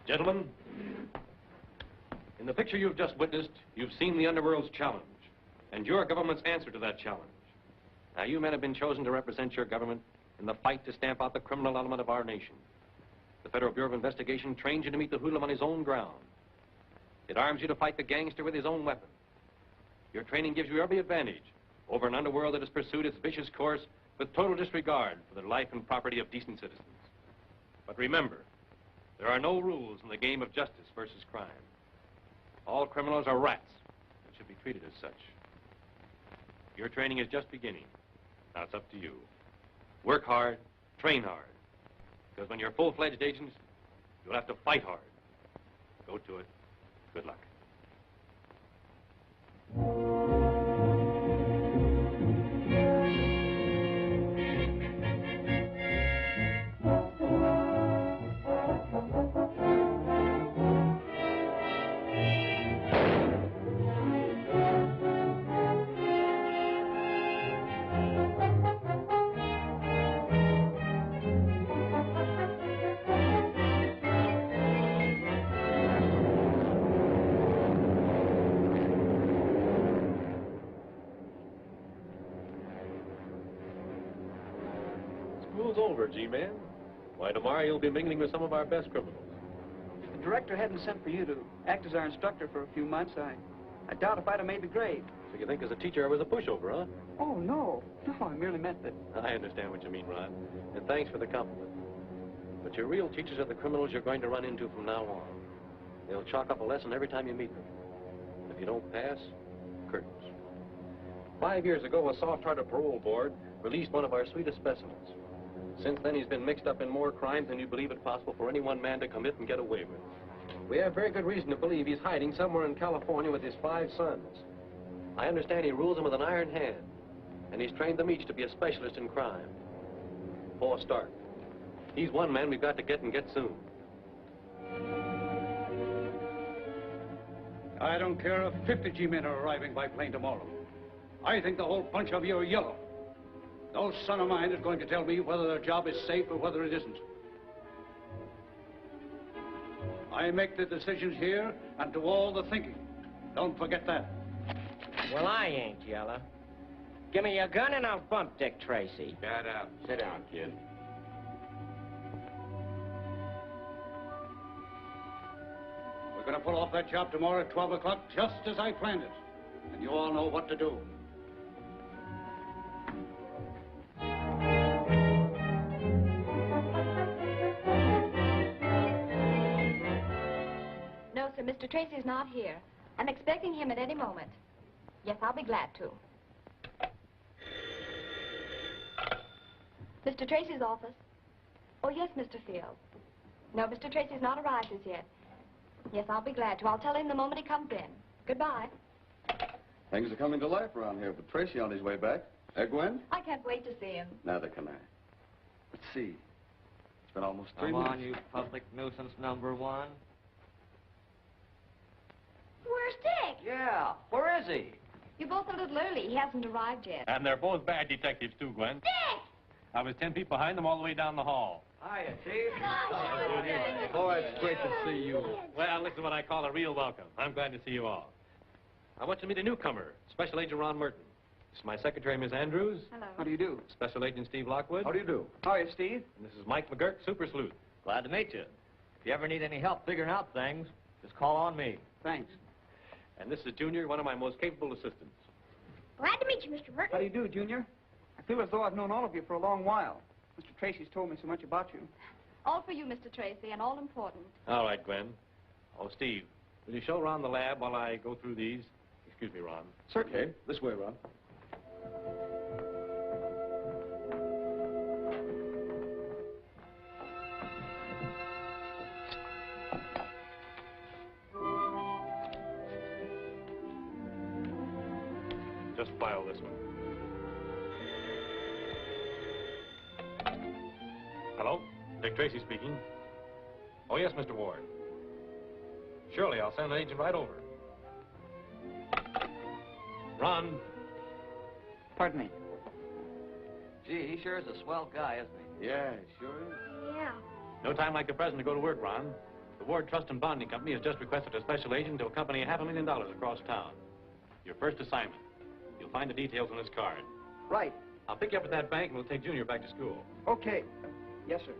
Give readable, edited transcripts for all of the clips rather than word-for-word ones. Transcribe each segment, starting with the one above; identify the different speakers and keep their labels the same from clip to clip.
Speaker 1: Gentlemen, in the picture you've just witnessed, you've seen the underworld's challenge, and your government's answer to that challenge. Now, you men have been chosen to represent your government in the fight to stamp out the criminal element of our nation. The Federal Bureau of Investigation trains you to meet the hoodlum on his own ground. It arms you to fight the gangster with his own weapon. Your training gives you every advantage over an underworld that has pursued its vicious course with total disregard for the life and property of decent citizens. But remember, there are no rules in the game of justice versus crime. All criminals are rats and should be treated as such. Your training is just beginning. Now it's up to you. Work hard, train hard. Because when you're full-fledged agents, you'll have to fight hard. Go to it. Good luck. Over, G-Man. Why, tomorrow you'll be mingling with some of our best criminals.
Speaker 2: If the director hadn't sent for you to act as our instructor for a few months, I doubt if I'd have made the grade.
Speaker 1: So you think as a teacher I was a pushover, huh?
Speaker 2: Oh, no. No, I merely meant that...
Speaker 1: I understand what you mean, Ron. And thanks for the compliment. But your real teachers are the criminals you're going to run into from now on. They'll chalk up a lesson every time you meet them. If you don't pass, curtains. 5 years ago, a soft-hearted parole board released one of our sweetest specimens. Since then, he's been mixed up in more crimes than you believe it possible for any one man to commit and get away with. We have very good reason to believe he's hiding somewhere in California with his 5 sons. I understand he rules them with an iron hand, and he's trained them each to be a specialist in crime. Paul Stark. He's one man we've got to get and get soon.
Speaker 3: I don't care if 50 G-men are arriving by plane tomorrow. I think the whole bunch of you are yellow. No son of mine is going to tell me whether their job is safe or whether it isn't. I make the decisions here and do all the thinking. Don't forget that.
Speaker 4: Well, I ain't yellow. Give me your gun and I'll bump Dick Tracy.
Speaker 5: Shut up. Sit down, kid.
Speaker 3: We're going to pull off that job tomorrow at 12 o'clock, just as I planned it. And you all know what to do.
Speaker 6: No, sir, Mr. Tracy's not here. I'm expecting him at any moment. Yes, I'll be glad to. Mr. Tracy's office. Oh, yes, Mr. Field. No, Mr. Tracy's not arrived as yet. Yes, I'll be glad to. I'll tell him the moment he comes in. Goodbye.
Speaker 5: Things are coming to life around here with Tracy on his way back. Gwen?
Speaker 6: I can't wait to see him.
Speaker 5: Neither can I. Let's see. It's been almost 3
Speaker 4: Come
Speaker 5: months.
Speaker 4: on, you public nuisance number 1.
Speaker 6: Where's Dick?
Speaker 4: Yeah, where is he?
Speaker 6: You're both a little early. He hasn't arrived yet.
Speaker 1: And they're both bad detectives, too, Gwen.
Speaker 6: Dick!
Speaker 1: I was 10 feet behind them all the way down the hall.
Speaker 4: Hiya, Chief.
Speaker 5: Oh, it's great to see you.
Speaker 1: Well, this is what I call a real welcome. I'm glad to see you all. I want you to meet a newcomer, Special Agent Ron Merton. This is my secretary, Miss Andrews.
Speaker 6: Hello.
Speaker 2: How do you do?
Speaker 1: Special Agent Steve Lockwood.
Speaker 5: How do you do?
Speaker 2: How are you, Steve?
Speaker 1: And this is Mike McGurk, Super Sleuth.
Speaker 4: Glad to meet you. If you ever need any help figuring out things, just call on me.
Speaker 2: Thanks.
Speaker 1: And this is Junior, one of my most capable assistants.
Speaker 6: Glad to meet you, Mr. Merton.
Speaker 2: How do you do, Junior? I feel as though I've known all of you for a long while. Mr. Tracy's told me so much about you.
Speaker 6: All for you, Mr. Tracy, and all important.
Speaker 1: All right, Gwen. Oh, Steve, will you show Ron the lab while I go through these? Excuse me, Ron.
Speaker 5: Certainly. Okay, this way, Ron.
Speaker 1: Just file this one. Hello? Dick Tracy speaking. Oh, yes, Mr. Ward. Surely, I'll send an agent right over. Ron.
Speaker 2: Pardon me.
Speaker 4: Gee, he sure is a swell guy, isn't he?
Speaker 5: Yeah, sure is.
Speaker 6: Yeah.
Speaker 1: No time like the present to go to work, Ron. The Ward Trust and Bonding Company has just requested a special agent to accompany $500,000 across town. Your first assignment. You'll find the details on this card.
Speaker 2: Right.
Speaker 1: I'll pick you up at that bank and we'll take Junior back to school.
Speaker 2: Okay. Yes, sir.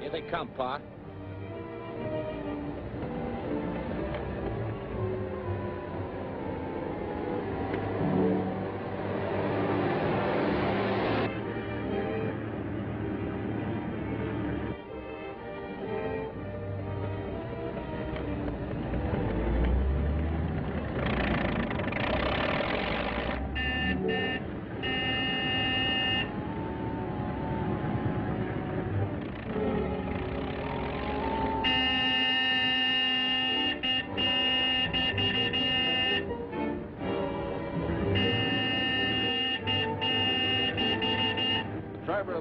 Speaker 4: Here they come, Pa.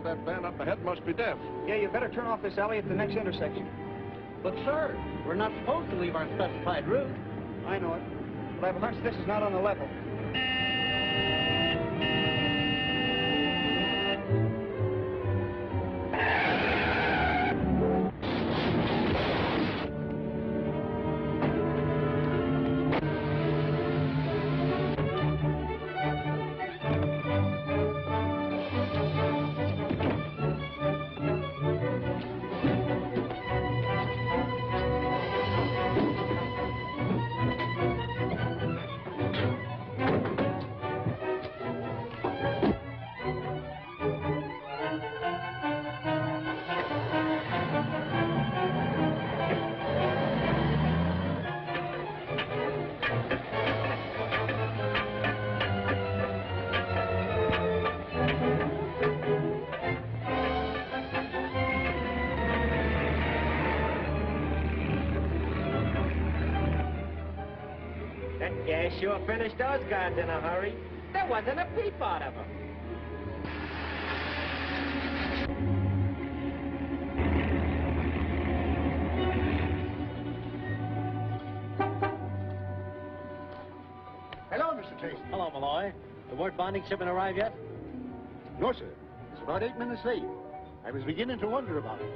Speaker 5: That van up ahead must be deaf.
Speaker 2: Yeah, you better turn off this alley at the next intersection.
Speaker 7: But, sir, we're not supposed to leave our specified route.
Speaker 2: I know it. But I have a hunch this is not on the level.
Speaker 4: Yeah, sure finished those guards in a hurry. There wasn't a peep out of them.
Speaker 3: Hello, Mr. Tracy.
Speaker 7: Hello, Malloy. The word bonding shipment arrived yet?
Speaker 3: No, sir. It's about 8 minutes late. I was beginning to wonder about it.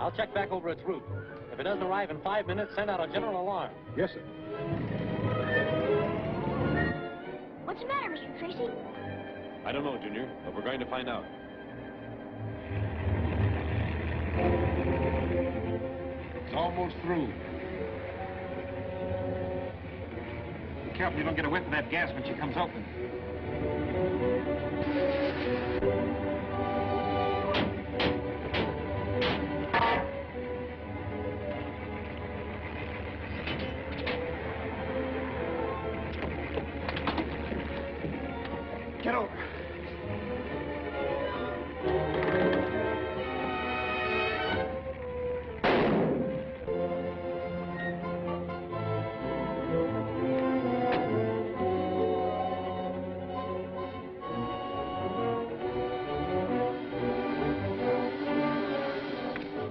Speaker 7: I'll check back over its route. If it doesn't arrive in 5 minutes, send out a general alarm.
Speaker 3: Yes, sir.
Speaker 6: What's the matter, Mr. Tracy?
Speaker 1: I don't know, Junior, but we're going to find out.
Speaker 3: It's almost through. Be careful you don't get a whiff of that gas when she comes open.
Speaker 2: Get over.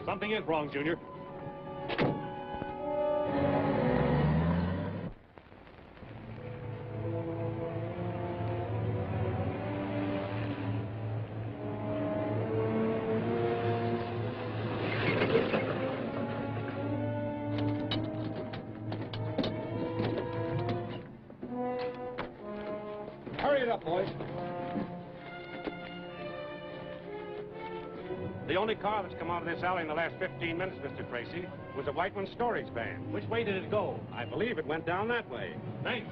Speaker 1: Something is wrong, Junior.
Speaker 3: Hurry it up, boys.
Speaker 8: The only car that's come out of this alley in the last 15 minutes, Mr. Tracy, was a Whiteman storage van.
Speaker 7: Which way did it go?
Speaker 8: I believe it went down that way.
Speaker 1: Thanks.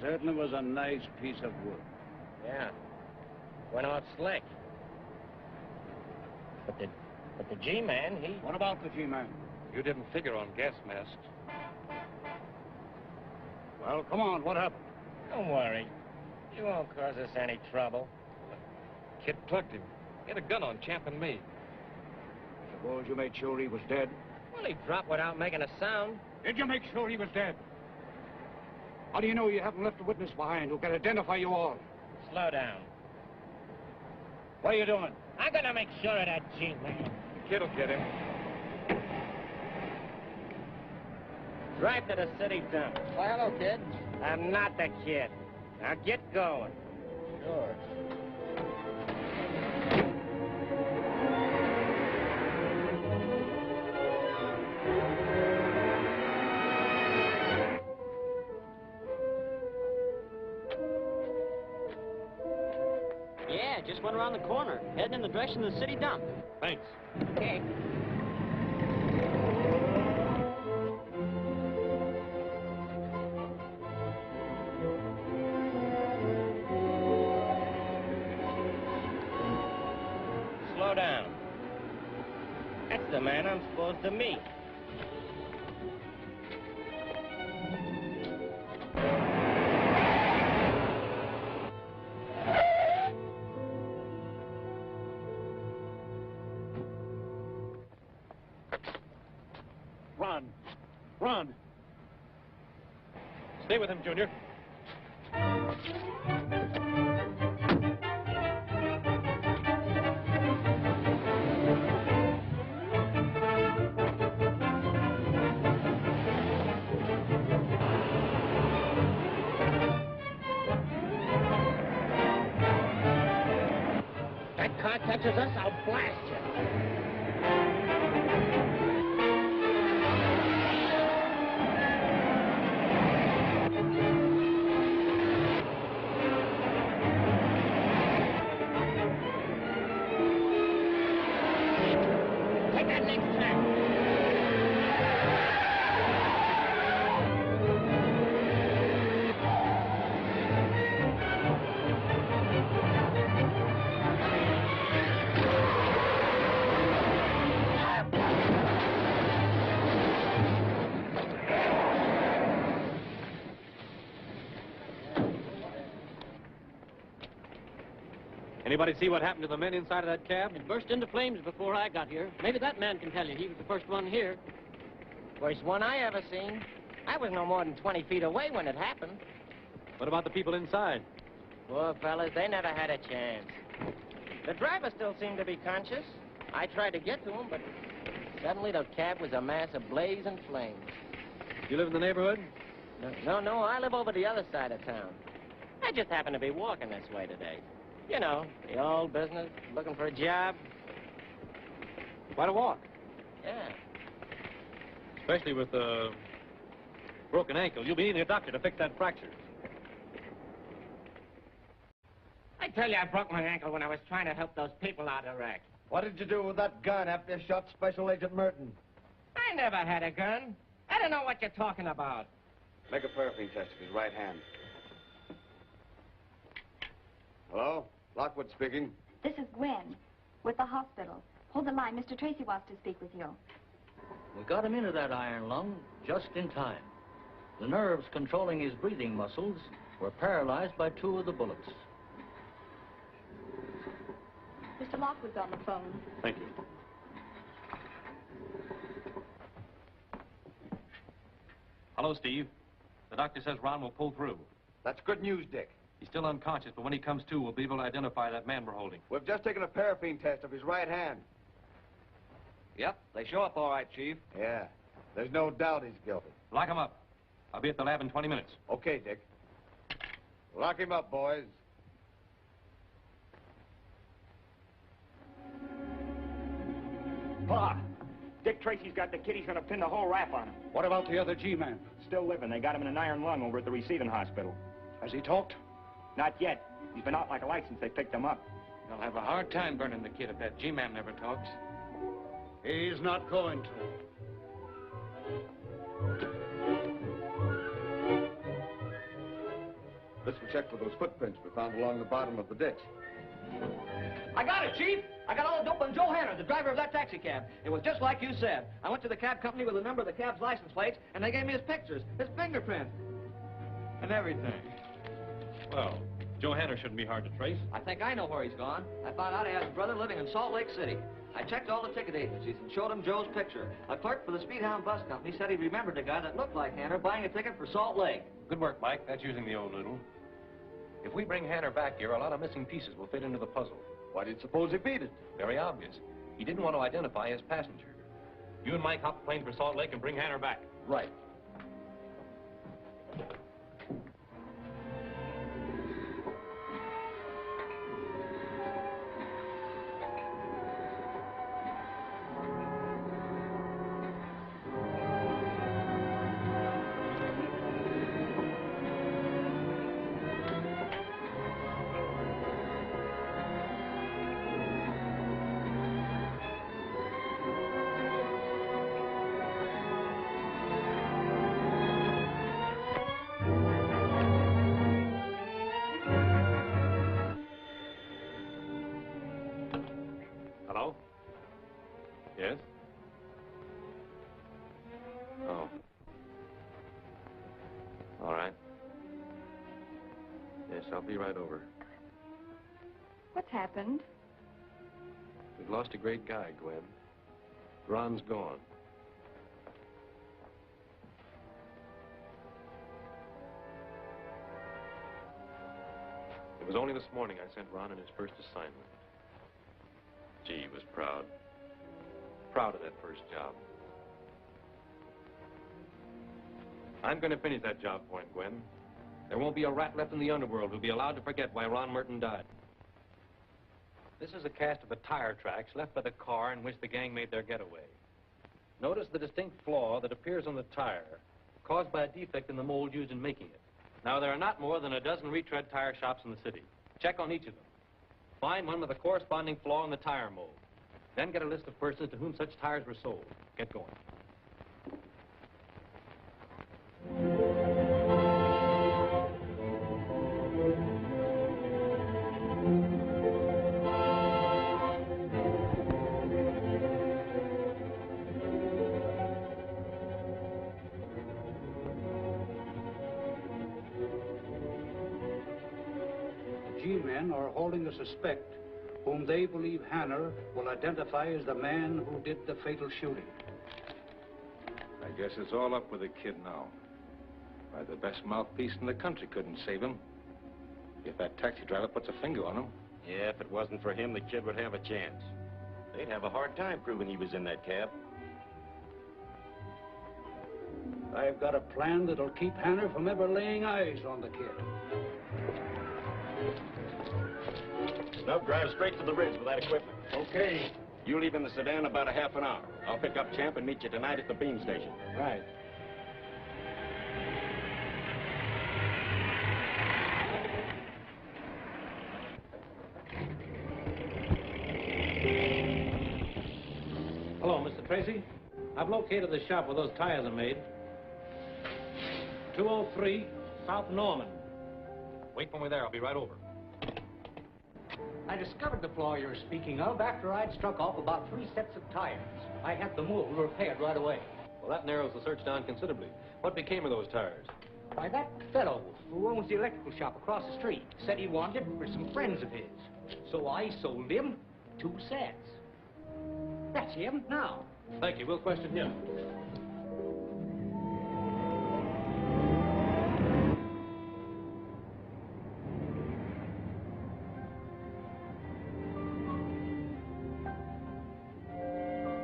Speaker 3: Certainly was a nice piece of wood.
Speaker 4: Yeah. Went out slick. But the G-man, he...
Speaker 3: What about the G-man?
Speaker 1: You didn't figure on gas masks.
Speaker 3: Well, come on, what happened?
Speaker 4: Don't worry. You won't cause us any trouble.
Speaker 1: Kid plugged him. He had a gun on Champ and me.
Speaker 3: Suppose you made sure he was dead?
Speaker 4: Well, he dropped without making a sound.
Speaker 3: Did you make sure he was dead? How do you know you haven't left a witness behind who can identify you all?
Speaker 4: Slow down.
Speaker 3: What are you doing?
Speaker 4: I'm gonna make sure of that G-Man.
Speaker 1: The kid'll get him.
Speaker 4: Drive to the city dump.
Speaker 2: Why, hello, kid.
Speaker 4: I'm not the kid. Now get going.
Speaker 2: Sure.
Speaker 9: Yeah, just went around the corner, heading in the direction of the city dump.
Speaker 1: Thanks.
Speaker 4: Okay. Slow down. That's the man I'm supposed to meet.
Speaker 3: Run. Run.
Speaker 1: Stay with him, Junior.
Speaker 4: That car touches us, I'll blast you. Take that next turn.
Speaker 1: Anybody see what happened to the men inside of that cab?
Speaker 9: It burst into flames before I got here. Maybe that man can tell you. He was the first one here.
Speaker 4: Worst one I ever seen. I was no more than 20 feet away when it happened.
Speaker 1: What about the people inside?
Speaker 4: Poor fellas, they never had a chance. The driver still seemed to be conscious. I tried to get to him, but suddenly the cab was a mass of blazing flames.
Speaker 1: You live in the neighborhood?
Speaker 4: No, I live over the other side of town. I just happened to be walking this way today. You know, the old business, looking for a job.
Speaker 1: Quite a walk.
Speaker 4: Yeah.
Speaker 1: Especially with a broken ankle. You'll be needing a doctor to fix that fracture.
Speaker 4: I tell you, I broke my ankle when I was trying to help those people out of wreck.
Speaker 10: What did you do with that gun after you shot Special Agent Merton?
Speaker 4: I never had a gun. I don't know what you're talking about.
Speaker 5: Make a paraffin test of his right hand. Hello? Lockwood speaking.
Speaker 6: This is Gwen, with the hospital. Hold the line. Mr. Tracy wants to speak with you.
Speaker 11: We got him into that iron lung just in time. The nerves controlling his breathing muscles were paralyzed by 2 of the bullets.
Speaker 6: Mr. Lockwood's on the phone.
Speaker 1: Thank you. Hello, Steve. The doctor says Ron will pull through.
Speaker 10: That's good news, Dick.
Speaker 1: He's still unconscious, but when he comes to, we'll be able to identify that man we're holding.
Speaker 10: We've just taken a paraffin test of his right hand.
Speaker 2: Yep, they show up all right, Chief.
Speaker 10: Yeah, there's no doubt he's guilty.
Speaker 1: Lock him up. I'll be at the lab in 20 minutes.
Speaker 10: Okay, Dick. Lock him up, boys.
Speaker 8: Pa, Dick Tracy's got the kid. He's going to pin the whole rap on him.
Speaker 3: What about the other G-man?
Speaker 8: Still living. They got him in an iron lung over at the receiving hospital.
Speaker 3: Has he talked?
Speaker 8: Not yet. He's been out like a light since they picked him up.
Speaker 1: They'll have a hard time burning the kid if that G-man never talks.
Speaker 3: He's not going to.
Speaker 5: Let's check for those footprints we found along the bottom of the ditch.
Speaker 2: I got it, Chief. I got all the dope on Joe Hanner, the driver of that taxi cab. It was just like you said. I went to the cab company with the number of the cab's license plates, and they gave me his pictures, his fingerprints, and everything.
Speaker 1: Well, Joe Hanner shouldn't be hard to trace.
Speaker 2: I think I know where he's gone. I found out he has a brother living in Salt Lake City. I checked all the ticket agencies and showed him Joe's picture. A clerk for the Speedhound Bus Company said he remembered a guy that looked like Hanner buying a ticket for Salt Lake.
Speaker 1: Good work, Mike. That's using the old noodle. If we bring Hanner back here, a lot of missing pieces will fit into the puzzle.
Speaker 5: Why do you suppose he beat it?
Speaker 1: Very obvious. He didn't want to identify his passenger. You and Mike hop the plane for Salt Lake and bring Hanner back.
Speaker 5: Right.
Speaker 1: Hello? Yes? Oh. All right. Yes, I'll be right over.
Speaker 6: What's happened?
Speaker 1: We've lost a great guy, Gwen. Ron's gone. It was only this morning I sent Ron on his first assignment. Gee, he was proud. Proud of that first job. I'm going to finish that job point, Gwen. There won't be a rat left in the underworld who'll be allowed to forget why Ron Merton died. This is a cast of the tire tracks left by the car in which the gang made their getaway. Notice the distinct flaw that appears on the tire, caused by a defect in the mold used in making it. Now, there are not more than a dozen retread tire shops in the city. Check on each of them. Find one with a corresponding flaw in the tire mold. Then get a list of persons to whom such tires were sold. Get going.
Speaker 3: G-men are holding a suspect whom they believe Hanner will identify as the man who did the fatal shooting.
Speaker 8: I guess it's all up with the kid now. Why, the best mouthpiece in the country couldn't save him. If that taxi driver puts a finger on him.
Speaker 12: Yeah, if it wasn't for him, the kid would have a chance. They'd have a hard time proving he was in that cab.
Speaker 3: I've got a plan that'll keep Hanner from ever laying eyes on the kid.
Speaker 12: Now drive straight to the ridge with that equipment. Okay. You leave in the sedan about a half an hour. I'll pick up Champ and meet you tonight at the beam station.
Speaker 1: Right.
Speaker 7: Hello, Mr. Tracy. I've located the shop where those tires are made. 203 South Norman.
Speaker 1: Wait for me there. I'll be right over.
Speaker 2: I discovered the flaw you're speaking of after I'd struck off about 3 sets of tires. I had the mold repaired right away.
Speaker 1: Well, that narrows the search down considerably. What became of those tires?
Speaker 2: Why, that fellow who owns the electrical shop across the street said he wanted it for some friends of his. So I sold him 2 sets. That's him now.
Speaker 1: Thank you. We'll question him.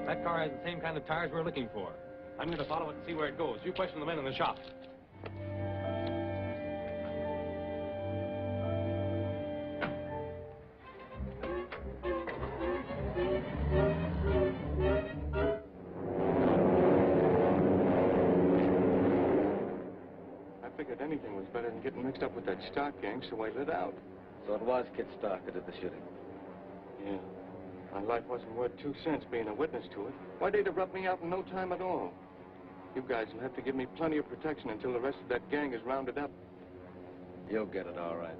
Speaker 1: That car has the same kind of tires we're looking for. I'm going to follow it and see where it goes. You question the men in the shop.
Speaker 13: I figured anything was better than getting mixed up with that stock gang, so I lit out.
Speaker 5: So it was Kid Stark that did the shooting.
Speaker 13: Yeah. My life wasn't worth 2 cents being a witness to it. Why, they'd have rubbed me out in no time at all. You guys will have to give me plenty of protection until the rest of that gang is rounded up.
Speaker 5: You'll get it all right.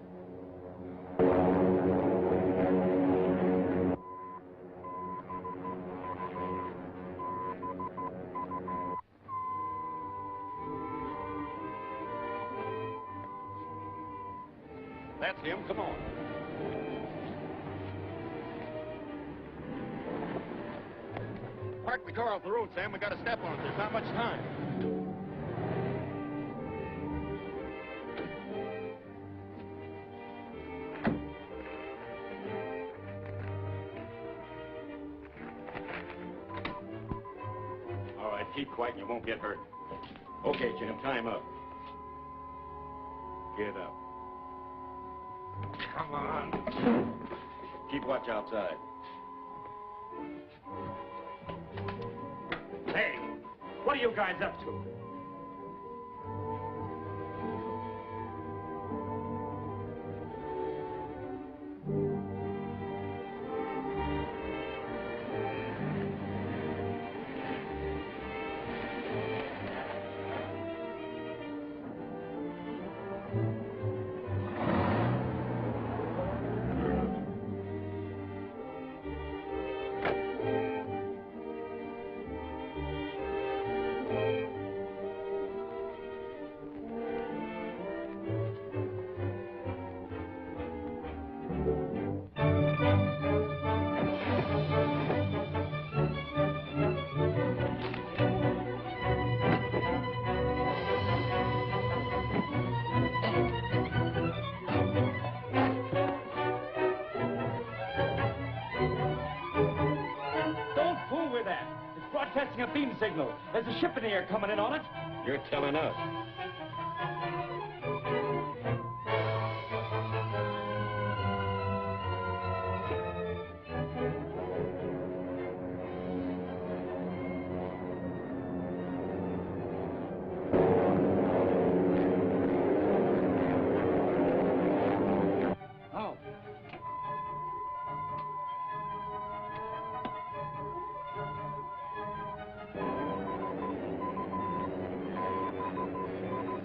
Speaker 8: That's him. Come on. Park the car off the road, Sam. We got to step on it. There's not much time.
Speaker 12: All right, keep quiet and you won't get hurt. Okay, Jim, time up. Get up. Come on. Keep watch outside.
Speaker 14: Hey, what are you guys up to? A beam signal. There's a ship in the air coming in on it.
Speaker 12: You're telling us.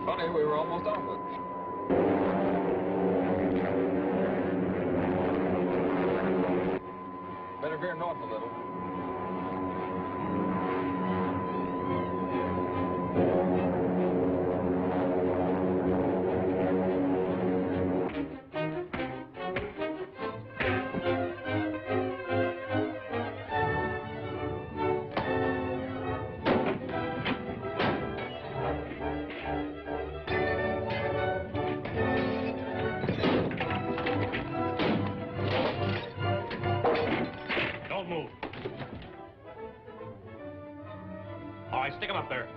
Speaker 5: Funny, we were almost off it. Better veer north a little.
Speaker 14: Stick him up there.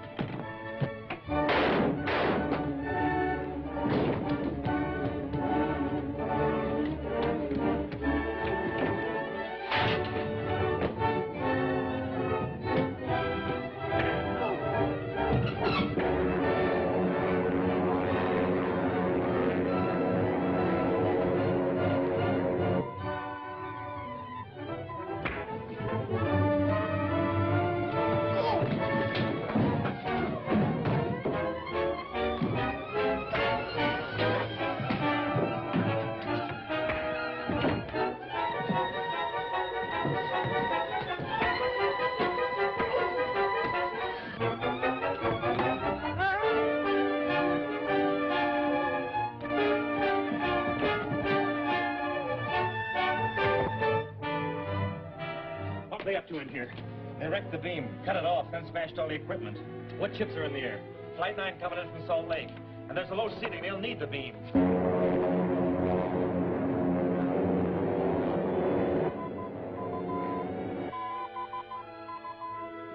Speaker 14: What are they up to in here? They wrecked the beam, cut it off, then smashed all the equipment. What ships are in the air? Flight 9 coming in from Salt Lake. And there's a low ceiling. They'll need the beam.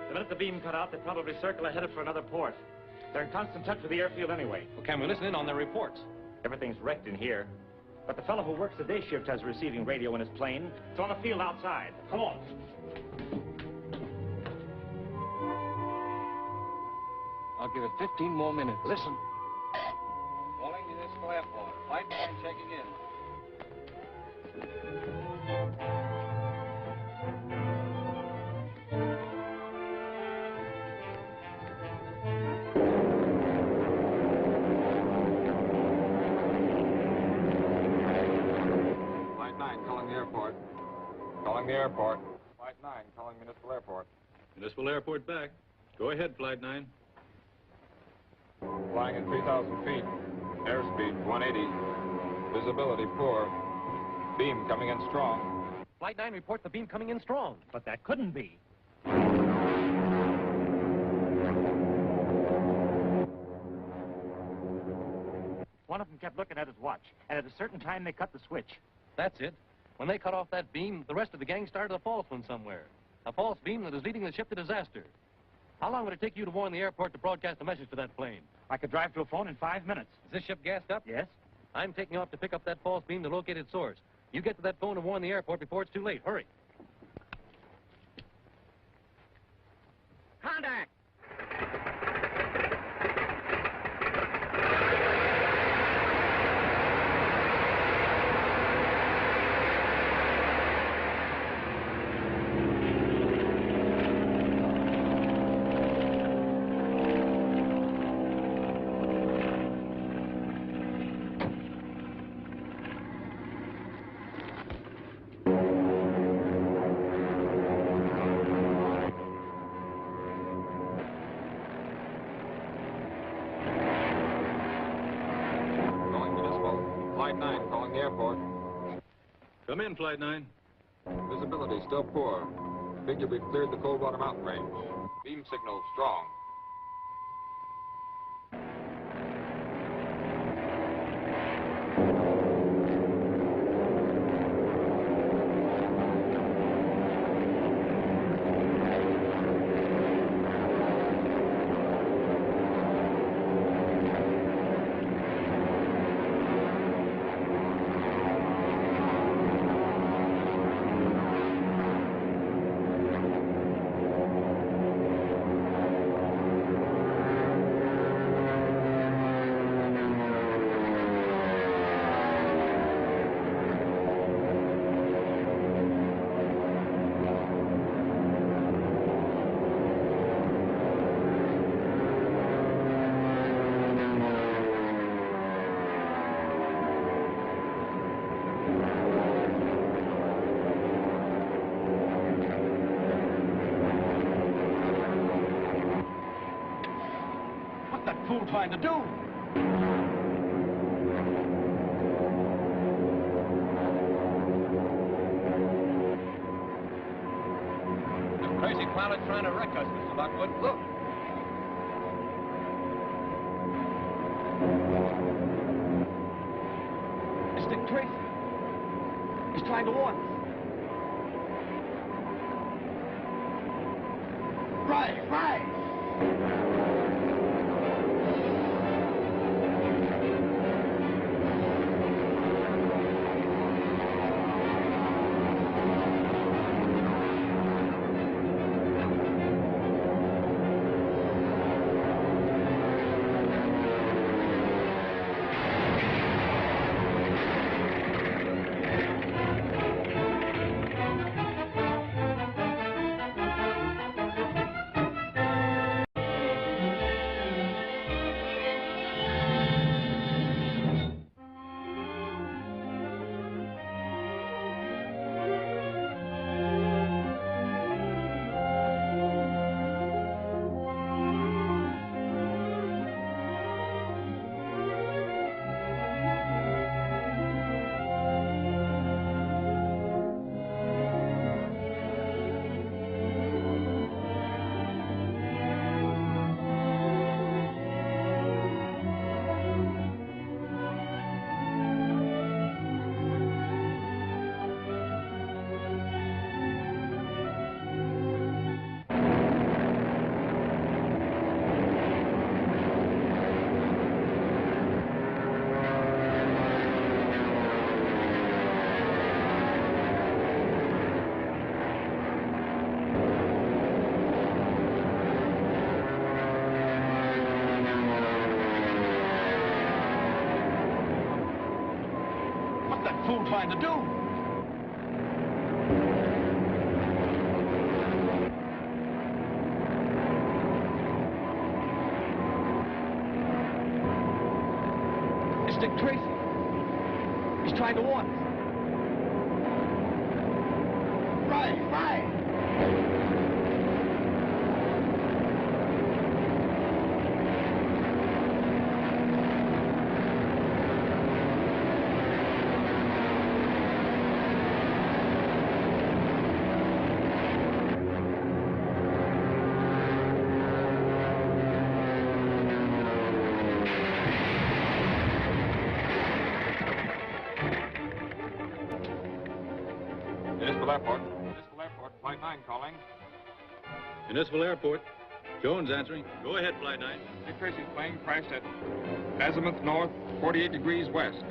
Speaker 14: The minute the beam cut out, they probably circle ahead for another port. They're in constant touch with the airfield anyway.
Speaker 1: Well, can we listen in on their reports?
Speaker 14: Everything's wrecked in here. But the fellow who works the day shift has a receiving radio in his plane. It's on the field outside. Come on.
Speaker 13: I'll give it 15 more minutes.
Speaker 14: Listen.
Speaker 5: Calling Municipal Airport. Flight 9 checking in. Flight 9 calling the airport. Calling the airport. Flight 9 calling Municipal Airport.
Speaker 8: Municipal Airport back. Go ahead, Flight 9.
Speaker 5: Flying at 3,000 feet. Airspeed 180. Visibility poor. Beam coming in strong.
Speaker 7: Flight 9 reports the beam coming in strong.
Speaker 14: But that couldn't be. One of them kept looking at his watch, and at a certain time they cut the switch.
Speaker 1: That's it. When they cut off that beam, the rest of the gang started a false one somewhere. A false beam that is leading the ship to disaster. How long would it take you to warn the airport to broadcast a message to that plane?
Speaker 14: I could drive to a phone in 5 minutes.
Speaker 1: Is this ship gassed up?
Speaker 14: Yes.
Speaker 1: I'm taking off to pick up that false beam to locate its source. You get to that phone and warn the airport before it's too late. Hurry.
Speaker 4: Contact!
Speaker 5: Flight 9 calling the airport.
Speaker 8: Come in, Flight 9.
Speaker 5: Visibility still poor. Figure we've cleared the Coldwater Mountain range. Beam signal strong.
Speaker 3: Fool trying to do?
Speaker 1: The crazy pilot's trying to wreck us, Mr. Lockwood. Look.
Speaker 3: It's Dick Tracy. He's trying to warn us. Right, right. Fool trying to do? It's Dick Tracy. He's trying to warn us. Right, right.
Speaker 5: Airport. Municipal Airport, Flight 9 calling.
Speaker 8: Municipal Airport. Jones answering. Go ahead, Flight 9.
Speaker 5: Dick Tracy's plane crashed at azimuth north, 48 degrees west.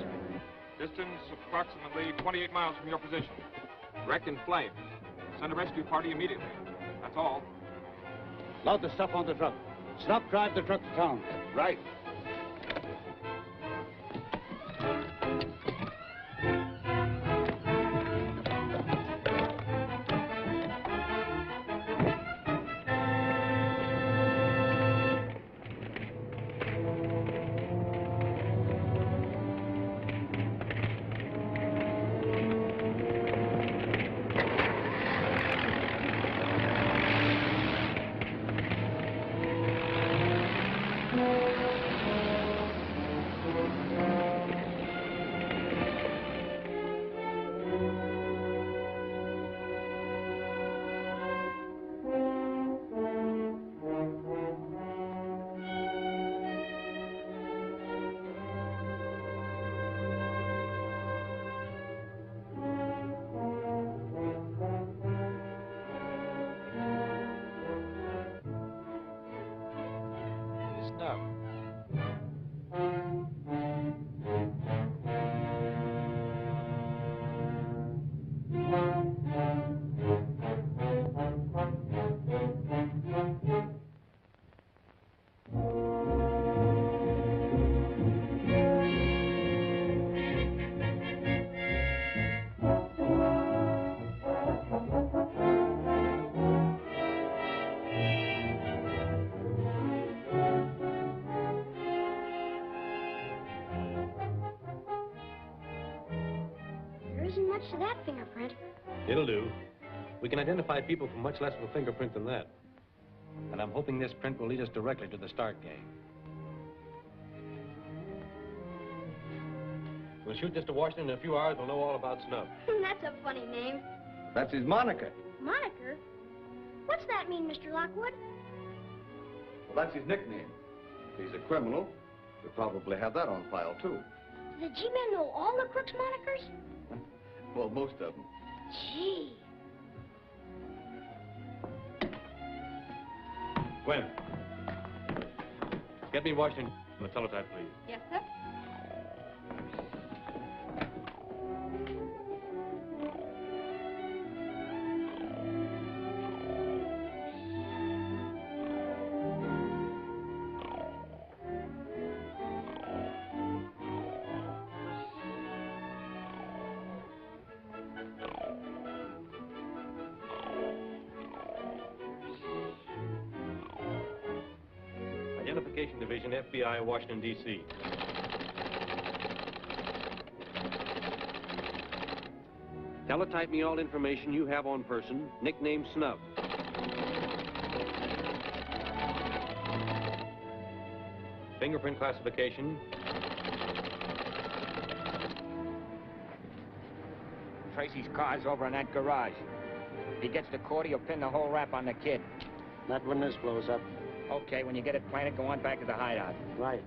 Speaker 5: Distance approximately 28 miles from your position. Wrecked in flames. Send a rescue party immediately. That's all.
Speaker 3: Load the stuff on the truck. Stop, drive the truck to town.
Speaker 10: Right.
Speaker 15: To that fingerprint.
Speaker 1: It'll do. We can identify people from much less of a fingerprint than that. And I'm hoping this print will lead us directly to the Stark gang. We'll shoot this to Washington in a few hours. We'll know all about Snub.
Speaker 15: That's a funny name.
Speaker 10: That's his moniker.
Speaker 15: Moniker? What's that mean, Mr. Lockwood?
Speaker 10: Well, that's his nickname. If he's a criminal, we'll probably have that on file, too.
Speaker 15: Do the G-men know all the crooks' monikers?
Speaker 10: Well, most of them.
Speaker 15: Gee.
Speaker 1: Gwen. Get me Washington on the teletype, please.
Speaker 6: Yes, sir.
Speaker 1: Identification Division, FBI, Washington, D.C. Teletype me all information you have on person, nickname Snub. Fingerprint classification.
Speaker 4: Tracy's car's over in that garage. If he gets to court, he'll pin the whole rap on the kid.
Speaker 7: Not when this blows up.
Speaker 4: Okay, when you get it planted, go on back to the hideout.
Speaker 7: Right.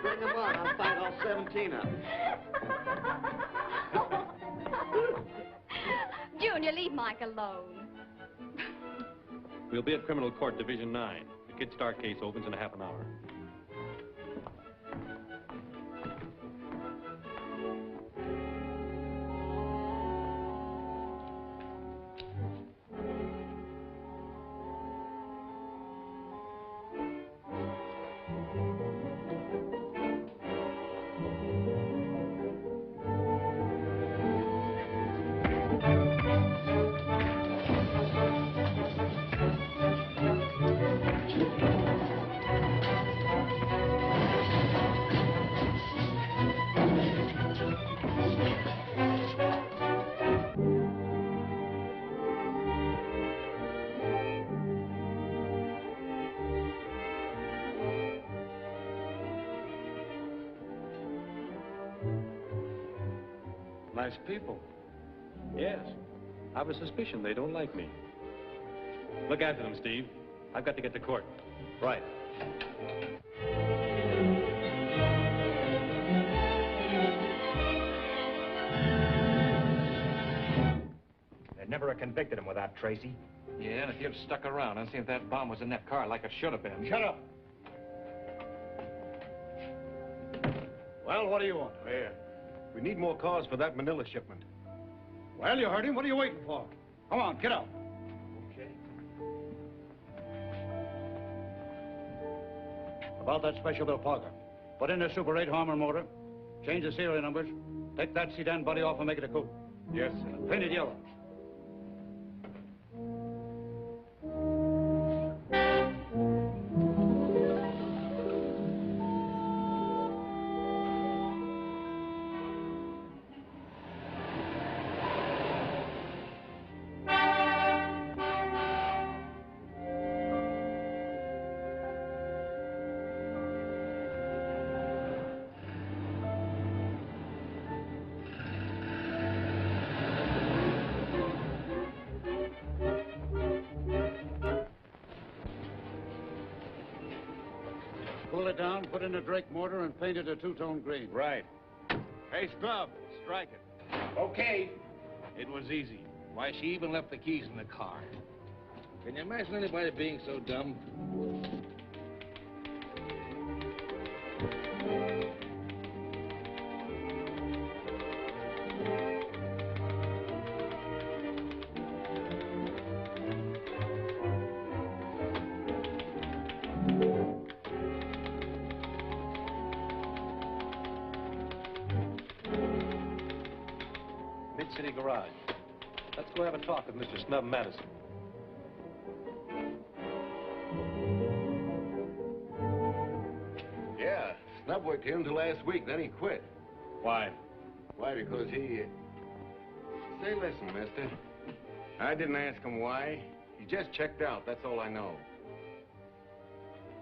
Speaker 10: Bring him on. I'll fight all 17 of them.
Speaker 6: Junior, leave Mike alone.
Speaker 1: We'll be at Criminal Court, Division 9. The Kid Stark case opens in a half an hour.
Speaker 3: Nice people.
Speaker 1: Yes. I've a suspicion they don't like me. Look after them, Steve. I've got to get to court.
Speaker 10: Right.
Speaker 14: They'd never have convicted him without Tracy.
Speaker 1: Yeah, and if you'd stuck around and seen if that bomb was in that car like it should have been.
Speaker 3: Shut up. Well, what do you want?
Speaker 13: Mayor, we need more cars for that Manila shipment.
Speaker 3: Well, you heard him. What are you waiting for? Come on, get out.
Speaker 13: Okay.
Speaker 3: About that special bill Parker. Put in a Super 8 Harmer motor. Change the serial numbers. Take that sedan body off and make it a coupe.
Speaker 13: Yes, sir.
Speaker 3: Paint it yellow. Cool it down, put in a Drake mortar, and paint it a two-tone green.
Speaker 13: Right. Hey, Snub, strike it.
Speaker 16: Okay. It was easy. Why, she even left the keys in the car. Can you imagine anybody being so dumb?
Speaker 1: Mid-City Garage. Let's go have a talk with Mr. Snub Madison.
Speaker 10: Yeah, Snub worked here until last week, then he quit.
Speaker 1: Why?
Speaker 10: Why, because he... Say, listen, mister. I didn't ask him why. He just checked out, that's all I know.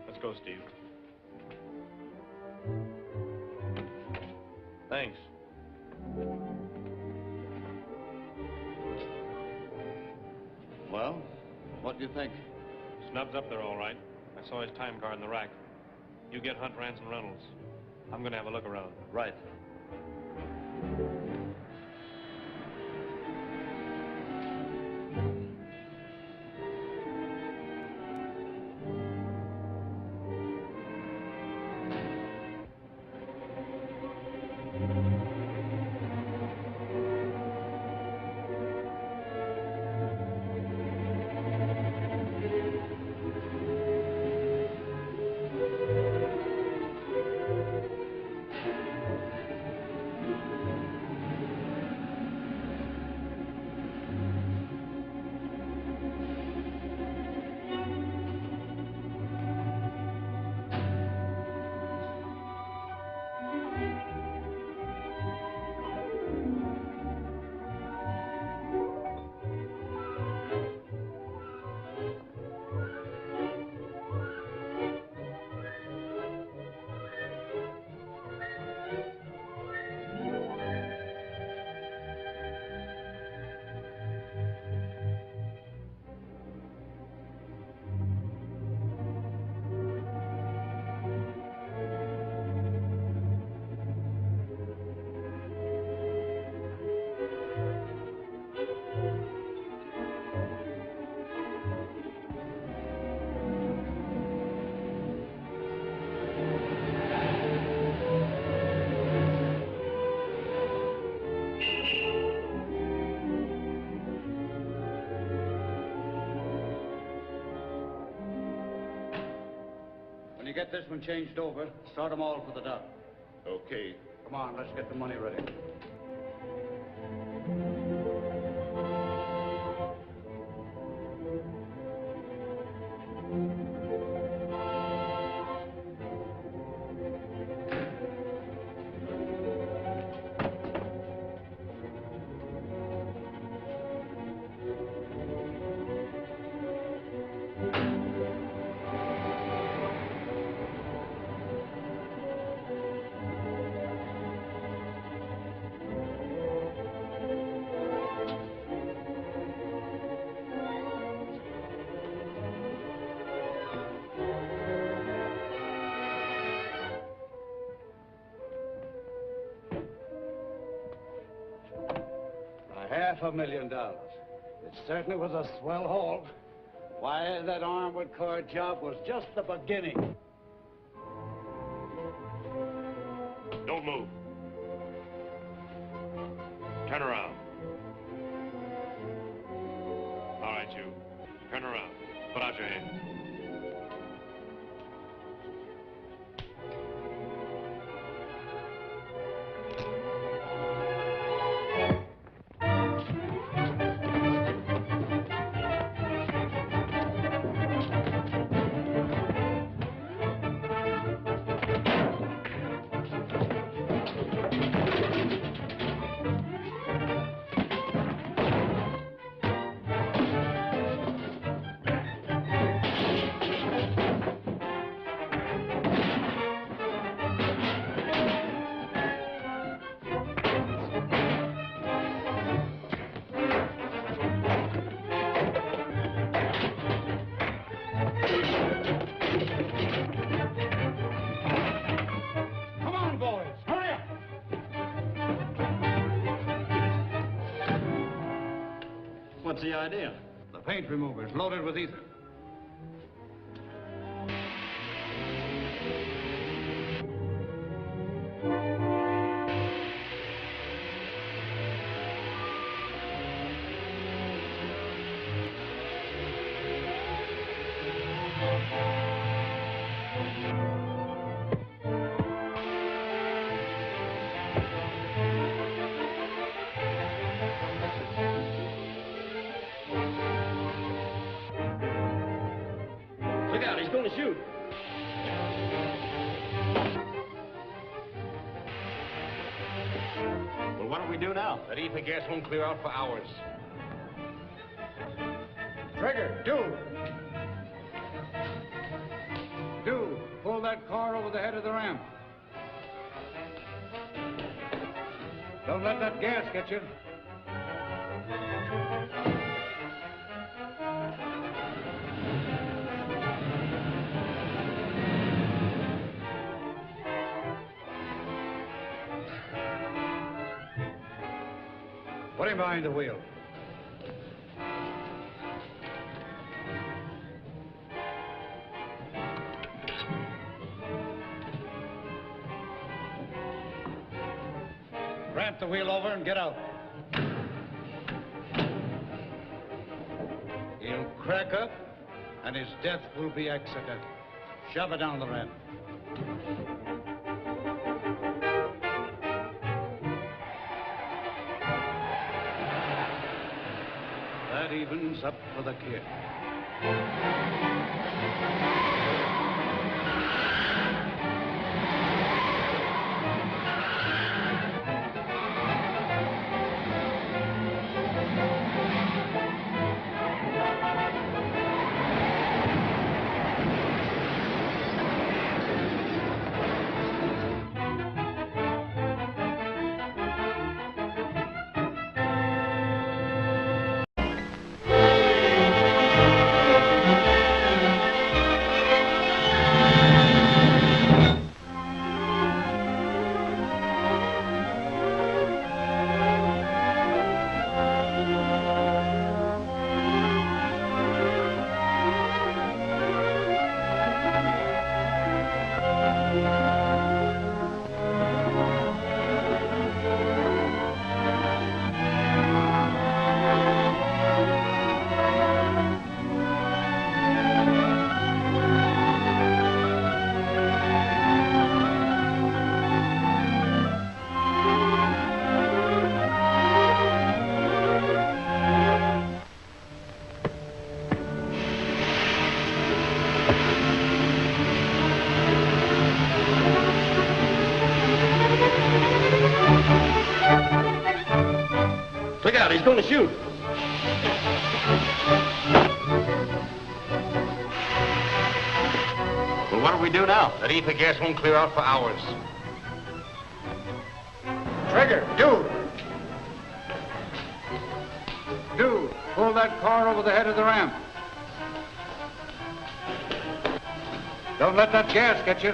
Speaker 1: Let's go, Steve. Thanks.
Speaker 3: Well, what do you think?
Speaker 1: Snub's up there all right. I saw his time card in the rack. You get Hunt, Rance, and Reynolds. I'm gonna have a look around.
Speaker 3: Right. When you get this one changed over, start them all for the dock.
Speaker 10: Okay.
Speaker 3: Come on, let's get the money ready. $500,000. It certainly was a swell haul. Why, that armored car job was just the beginning.
Speaker 17: Don't move. Turn around. All right, you. Turn around. Put out your hands.
Speaker 13: What's the idea?
Speaker 3: The paint remover's loaded with ether.
Speaker 13: Look out, he's going to shoot.
Speaker 17: Well, what do we do now?
Speaker 16: That ether gas won't clear out for hours.
Speaker 3: Trigger, do pull that car over the head of the ramp. Don't let that gas get you. Put him behind the wheel. Ramp the wheel over and get out. He'll crack up, and his death will be accidental. Shove it down the ramp. That evens up for the kid.
Speaker 13: Look out, he's going to shoot.
Speaker 17: Well, what do we do now?
Speaker 16: That ether gas won't clear out for hours.
Speaker 3: Trigger, do pull that car over the head of the ramp. Don't let that gas get you.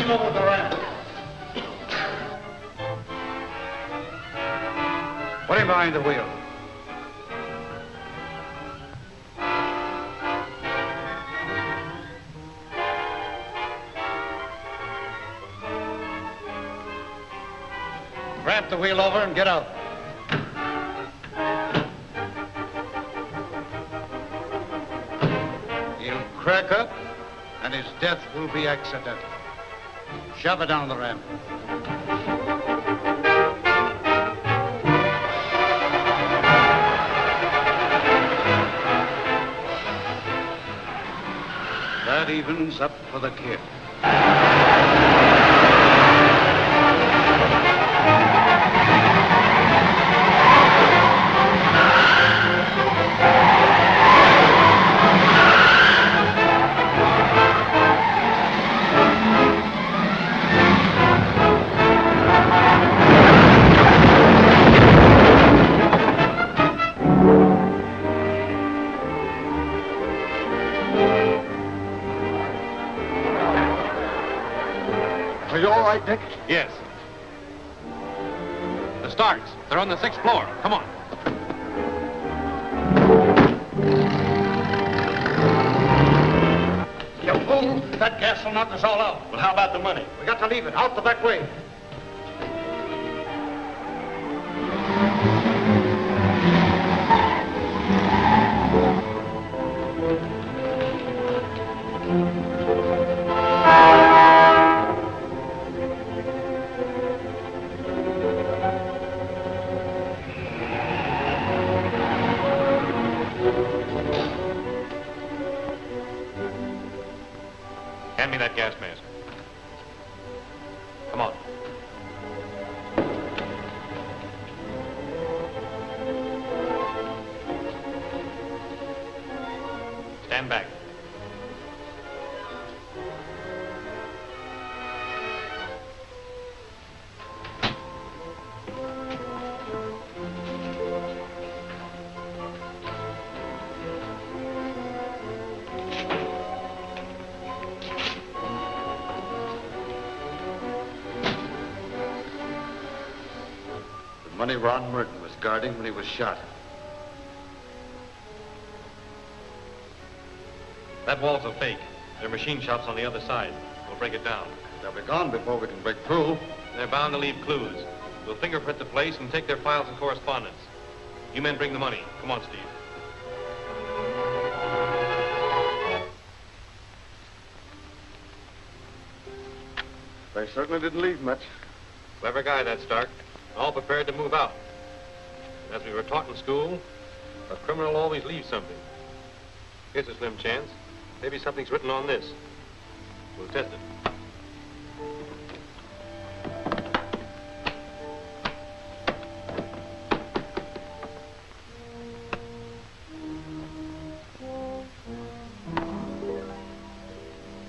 Speaker 3: him over the ramp. Put him behind the wheel. Ramp the wheel over and get out. He'll crack up, and his death will be accidental. Shove it down the ramp. That evens up for the kid. Are you all right, Dick?
Speaker 1: Yes. The Starks. They're on the 6th floor. Come on.
Speaker 3: You fool! That gas will knock us all out.
Speaker 12: Well, how about the money?
Speaker 3: We got to leave it out the back way.
Speaker 1: Hand me that gas mask. Come on. Stand back.
Speaker 3: Money Ron Merton was guarding when he was shot.
Speaker 1: That wall's a fake. There are machine shops on the other side. We'll break it down.
Speaker 3: They'll be gone before we can break through.
Speaker 1: They're bound to leave clues. We'll fingerprint the place and take their files and correspondence. You men bring the money. Come on, Steve.
Speaker 13: They certainly didn't leave much.
Speaker 1: Clever guy, that Stark. All prepared to move out. As we were taught in school, a criminal always leaves something. Here's a slim chance. Maybe something's written on this. We'll test it.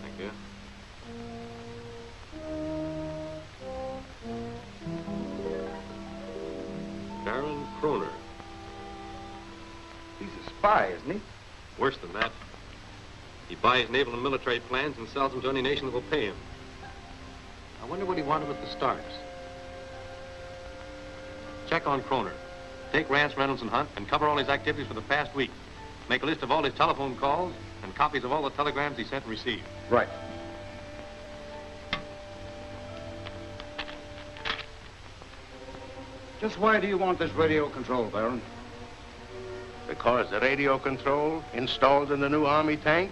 Speaker 1: Thank you. Kroner.
Speaker 13: He's a spy, isn't he?
Speaker 1: Worse than that. He buys naval and military plans and sells them to any nation that will pay him. I wonder what he wanted with the Starks. Check on Kroner. Take Rance, Reynolds, and Hunt and cover all his activities for the past week. Make a list of all his telephone calls and copies of all the telegrams he sent and received.
Speaker 3: Right. Just why do you want this radio control, Baron?
Speaker 13: Because the radio control installed in the new Army tank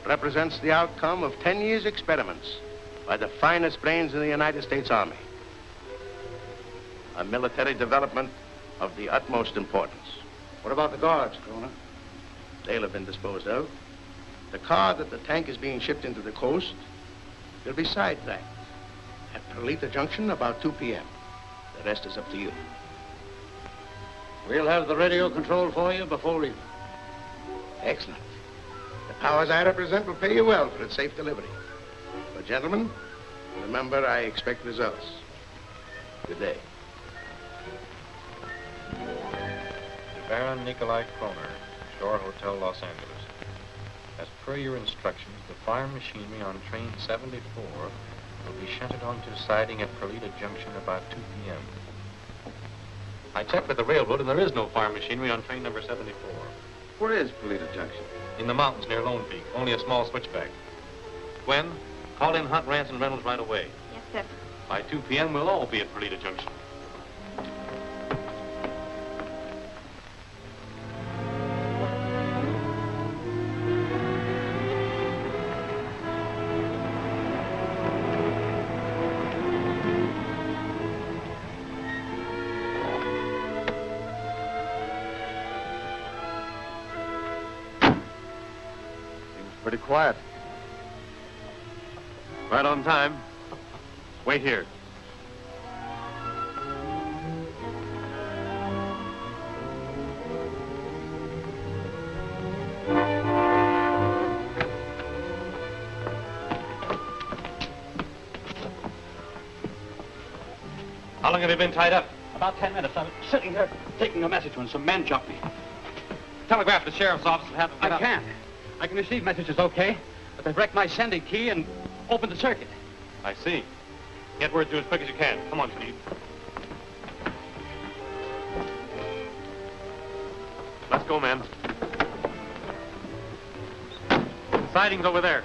Speaker 13: represents the outcome of 10 years' experiments by the finest brains in the United States Army. A military development of the utmost importance.
Speaker 3: What about the guards, Kroner?
Speaker 13: They'll have been disposed of. The car that the tank is being shipped into the coast will be sidetracked at Perlita Junction about 2 p.m. The rest is up to you.
Speaker 3: We'll have the radio control for you before leaving.
Speaker 13: Excellent. The powers I represent will pay you well for its safe delivery. But gentlemen, remember I expect results. Good day.
Speaker 5: To Baron Nikolai Kroner, Shore Hotel, Los Angeles. As per your instructions, the fire machinery on train 74
Speaker 7: will be shunted onto siding at Purlita Junction about 2 p.m. I checked with the railroad, and there is no farm machinery on train number 74.
Speaker 10: Where is Purlita Junction?
Speaker 7: In the mountains near Lone Peak. Only a small switchback. Gwen, call in Hunt, Rance, and Reynolds right away.
Speaker 6: Yes, sir.
Speaker 7: By 2 p.m., we'll all be at Purlita Junction.
Speaker 17: Pretty quiet. Right on time. Wait here.
Speaker 7: How long have you been tied up?
Speaker 3: About 10 minutes. I'm sitting here taking a message when some men jumped me.
Speaker 7: Telegraph to the sheriff's office and have them get
Speaker 3: I
Speaker 7: up.
Speaker 3: can't. I can receive messages okay, but they've wrecked my sending key and opened the circuit.
Speaker 7: I see. Get word to as quick as you can. Come on, Steve. Let's go, man. Siding's over there.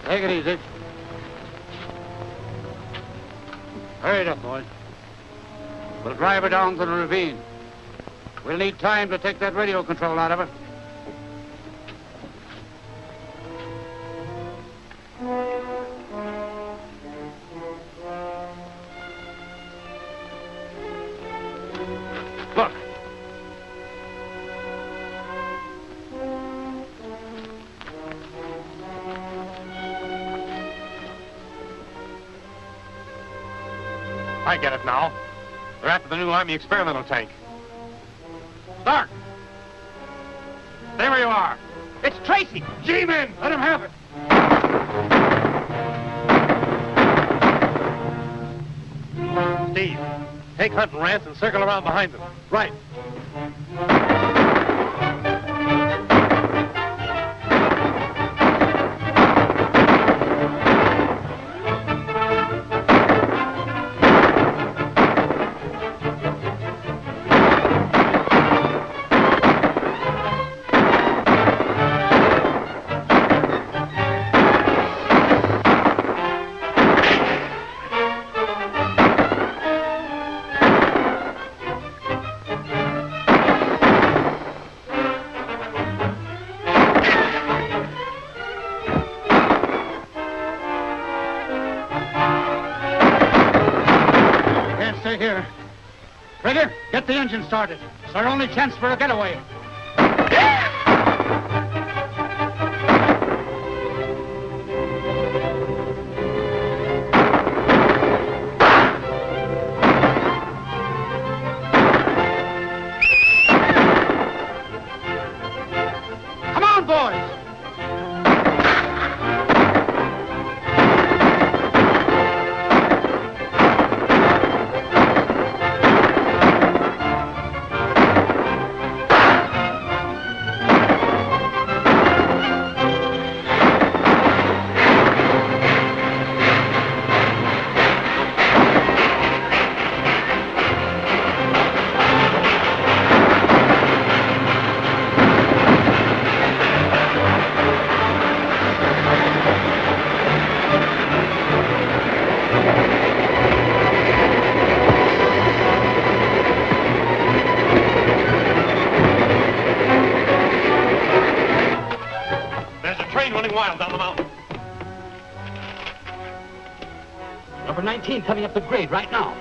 Speaker 3: Take it easy. Hurry it up, boys. We'll drive her down to the ravine. We'll need time to take that radio control out of her. Look.
Speaker 7: I get it now. They're after the new Army experimental tank. Stark! Stay where you are.
Speaker 3: It's Tracy! G-men! Let him have it!
Speaker 7: Steve, take Hunt and Rance and circle around behind them.
Speaker 3: Right. Here. Trigger, get the engine started. It's our only chance for a getaway. Come on, boys!
Speaker 7: Down the mountain.
Speaker 3: Number 19 coming up the grade right now.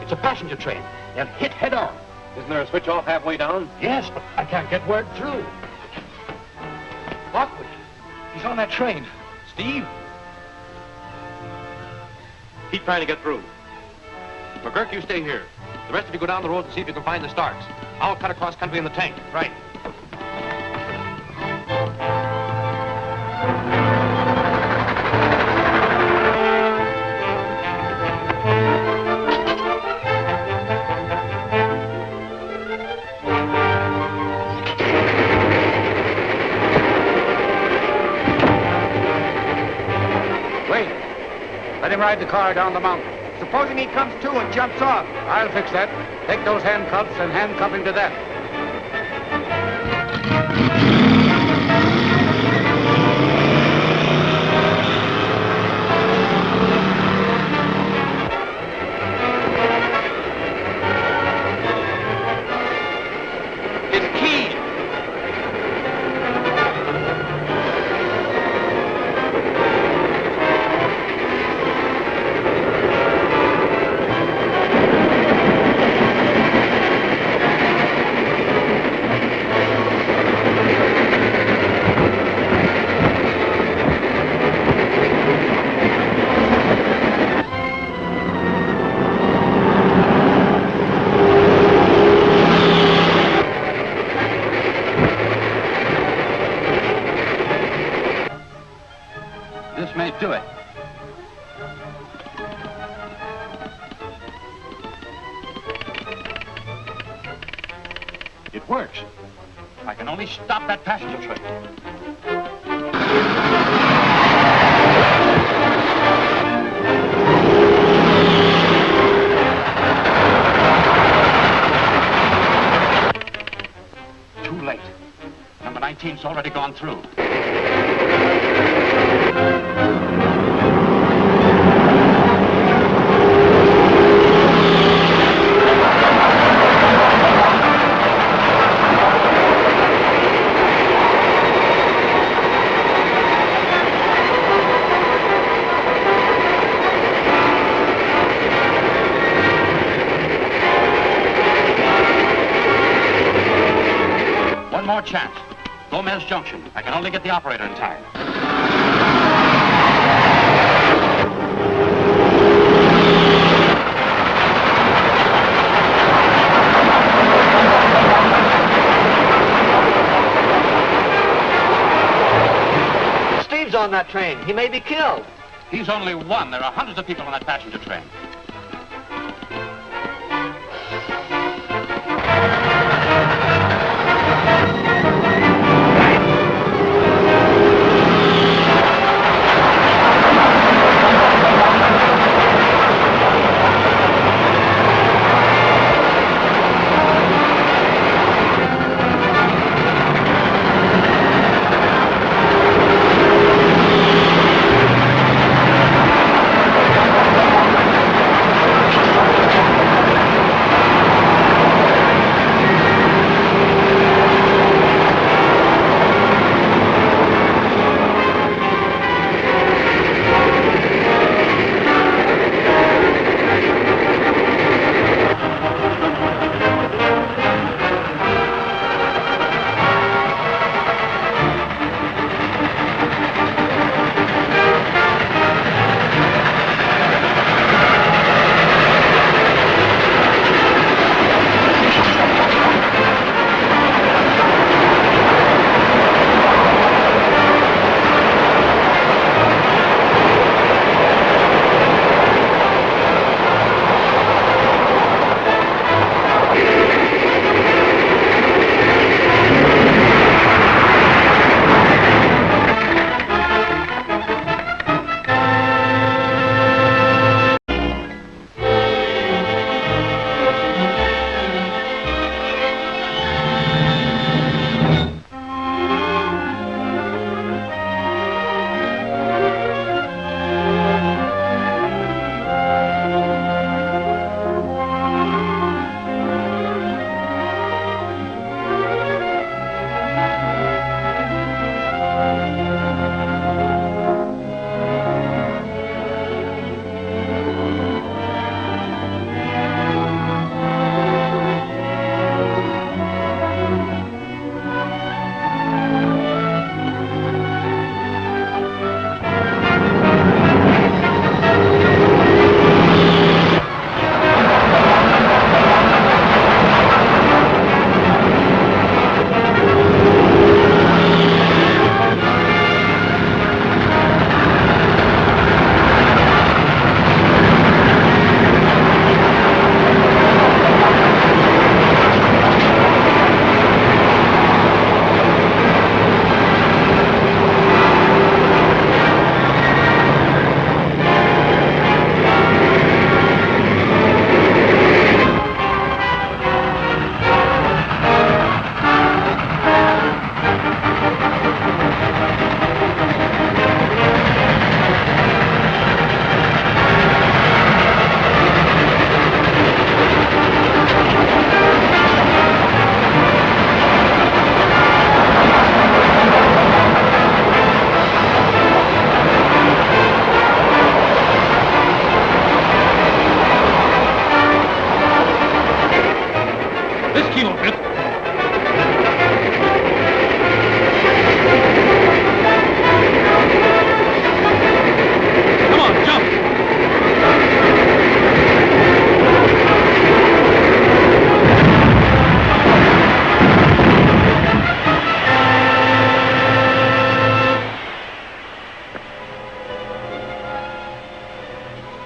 Speaker 3: It's a passenger train. They'll hit head on.
Speaker 7: Isn't there a switch off halfway down?
Speaker 3: Yes, but I can't get word through. Lockwood, he's on that train.
Speaker 7: Steve? Keep trying to get through. McGurk, you stay here. The rest of you go down the road and see if you can find the Starks. I'll cut across country in the tank. Right.
Speaker 3: Let him ride the car down the mountain.
Speaker 18: Supposing he comes to and jumps off?
Speaker 3: I'll fix that. Take those handcuffs and handcuff him to that. Do it.
Speaker 7: It works. I can only stop that passenger train. Too late. Number 19's already gone through. More chance. Gomez Junction. I can only get the operator in time.
Speaker 2: Steve's on that train. He may be killed.
Speaker 7: He's only one. There are hundreds of people on that passenger train.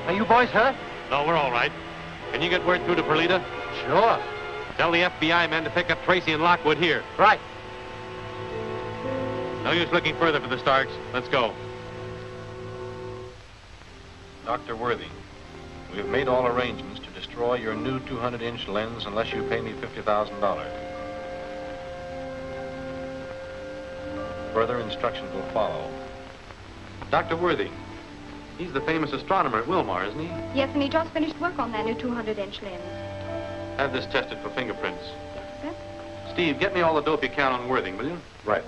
Speaker 7: Are you boys hurt? No, we're all right. Can you get word through to Perlita? Sure. Tell the FBI men to pick up Tracy and Lockwood here. Right. No use looking further for the Starks. Let's go.
Speaker 8: Dr. Worthy, we have made all arrangements to destroy your new 200-inch lens unless you pay me $50,000. Further instructions will follow.
Speaker 1: Dr. Worthy, he's the famous astronomer at Wilmar, isn't he?
Speaker 6: Yes, and he just finished work on that new 200-inch lens.
Speaker 1: Have this tested for fingerprints.
Speaker 6: Yes?
Speaker 1: Steve, get me all the dope you can on Worthing, will you?
Speaker 8: Right.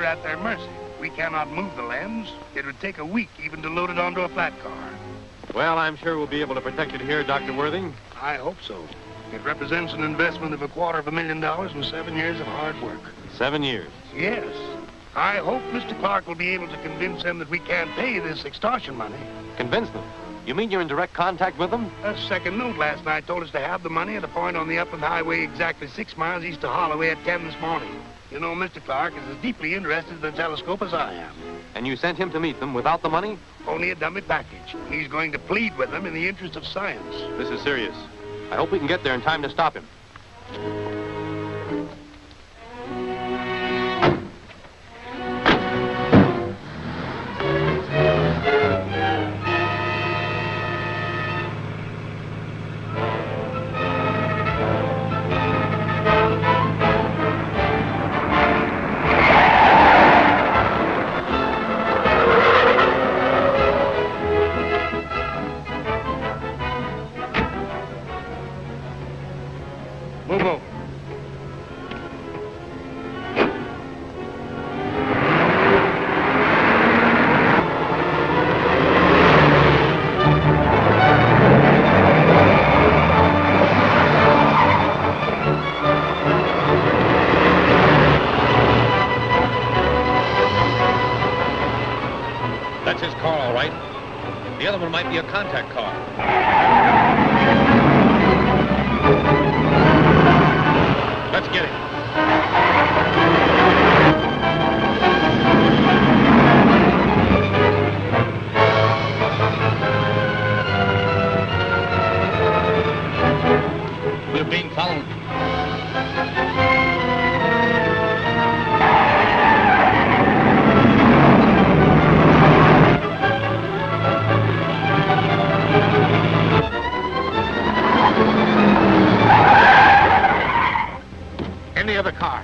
Speaker 19: At their mercy. We cannot move the lens. It would take a week even to load it onto a flat car.
Speaker 1: Well, I'm sure we'll be able to protect it here, Dr. Worthing.
Speaker 19: I hope so. It represents an investment of $250,000 and 7 years of hard work.
Speaker 1: 7 years?
Speaker 19: Yes. I hope Mr. Clark will be able to convince them that we can't pay this extortion money.
Speaker 1: Convince them? You mean you're in direct contact with them?
Speaker 19: A second note last night told us to have the money at a point on the upland highway exactly 6 miles east of Holloway at 10 this morning. You know, Mr. Clark is as deeply interested in the telescope as I am.
Speaker 1: And you sent him to meet them without the money?
Speaker 19: Only a dummy package. He's going to plead with them in the interest of science.
Speaker 1: This is serious. I hope we can get there in time to stop him.
Speaker 7: Might be a contact car. Let's get it. We're being followed. Any other car?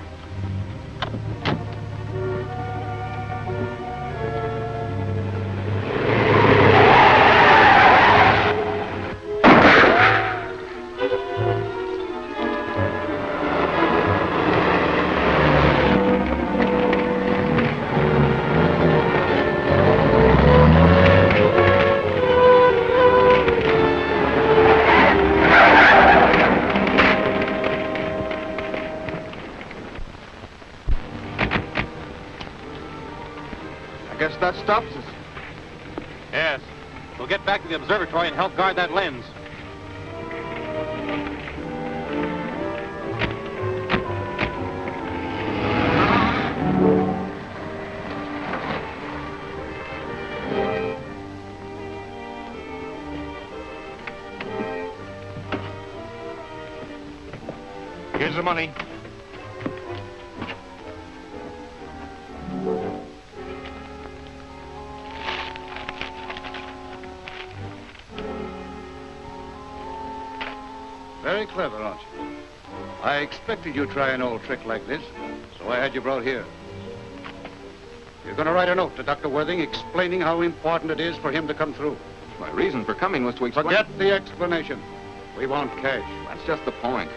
Speaker 1: That stops us. Yes. We'll get back to the observatory and help guard that lens.
Speaker 7: Here's the money.
Speaker 3: Very clever, aren't you? I expected you'd try an old trick like this, so I had you brought here. You're going to write a note to Dr. Worthing explaining how important it is for him to come through.
Speaker 5: My reason for coming was to explain...
Speaker 3: Forget the explanation. We want cash.
Speaker 5: That's just the point.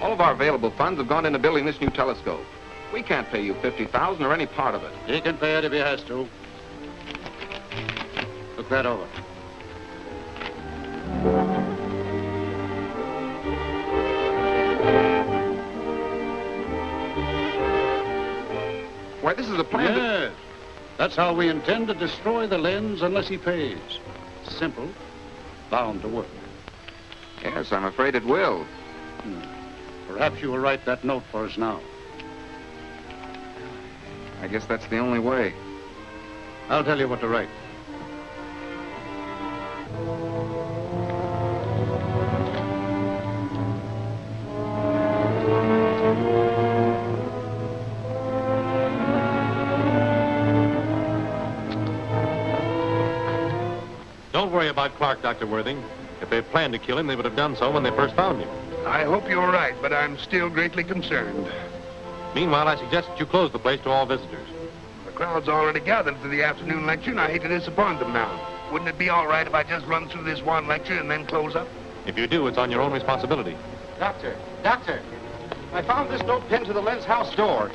Speaker 5: All of our available funds have gone into building this new telescope. We can't pay you $50,000 or any part of it.
Speaker 3: He can pay it if he has to. Look that over.
Speaker 5: Why, this is a plan.
Speaker 3: Yes. That's how we intend to destroy the lens unless he pays. Simple, bound to work.
Speaker 5: Yes, I'm afraid it will.
Speaker 3: Perhaps you will write that note for us now.
Speaker 5: I guess that's the only way.
Speaker 3: I'll tell you what to write.
Speaker 1: Don't worry about Clark, Dr. Worthing. If they planned to kill him, they would have done so when they first found him.
Speaker 19: I hope you're right, but I'm still greatly concerned.
Speaker 1: Meanwhile, I suggest that you close the place to all visitors.
Speaker 19: The crowd's already gathered for the afternoon lecture, and I hate to disappoint them now. Wouldn't it be all right if I just run through this one lecture and then close up?
Speaker 1: If you do, it's on your own responsibility.
Speaker 18: Doctor, I found this note pinned to the lens house door.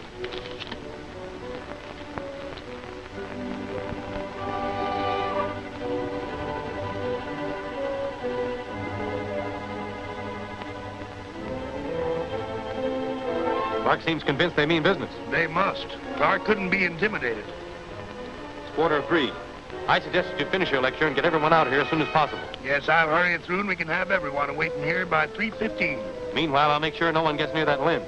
Speaker 1: Clark seems convinced they mean business.
Speaker 19: They must. Clark couldn't be intimidated.
Speaker 1: It's 3:15. I suggest that you finish your lecture and get everyone out of here as soon as possible.
Speaker 19: Yes, I'll hurry it through and we can have everyone waiting here by 3:15.
Speaker 1: Meanwhile, I'll make sure no one gets near that lens.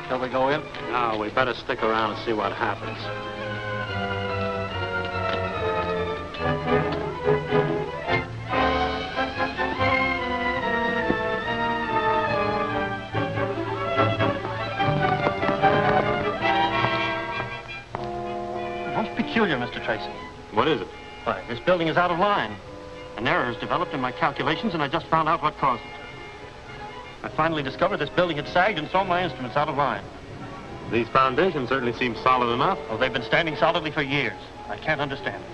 Speaker 3: Shall we go in? No, we better stick around and see what happens.
Speaker 11: Most peculiar, Mr. Tracy.
Speaker 1: What is it?
Speaker 11: Why, this building is out of line. An error has developed in my calculations, and I just found out what caused it. I finally discovered this building had sagged and thrown my instruments out of line.
Speaker 1: These foundations certainly seem solid enough.
Speaker 11: Oh, they've been standing solidly for years. I can't understand it.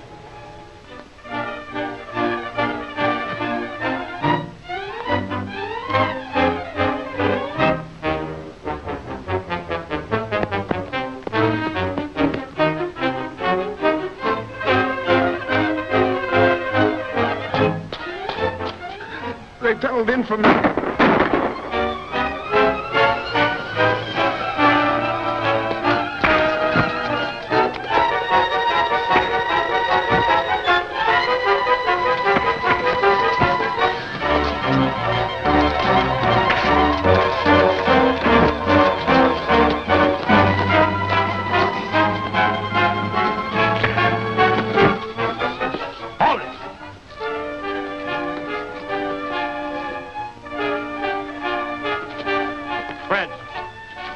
Speaker 19: They tunneled in from the...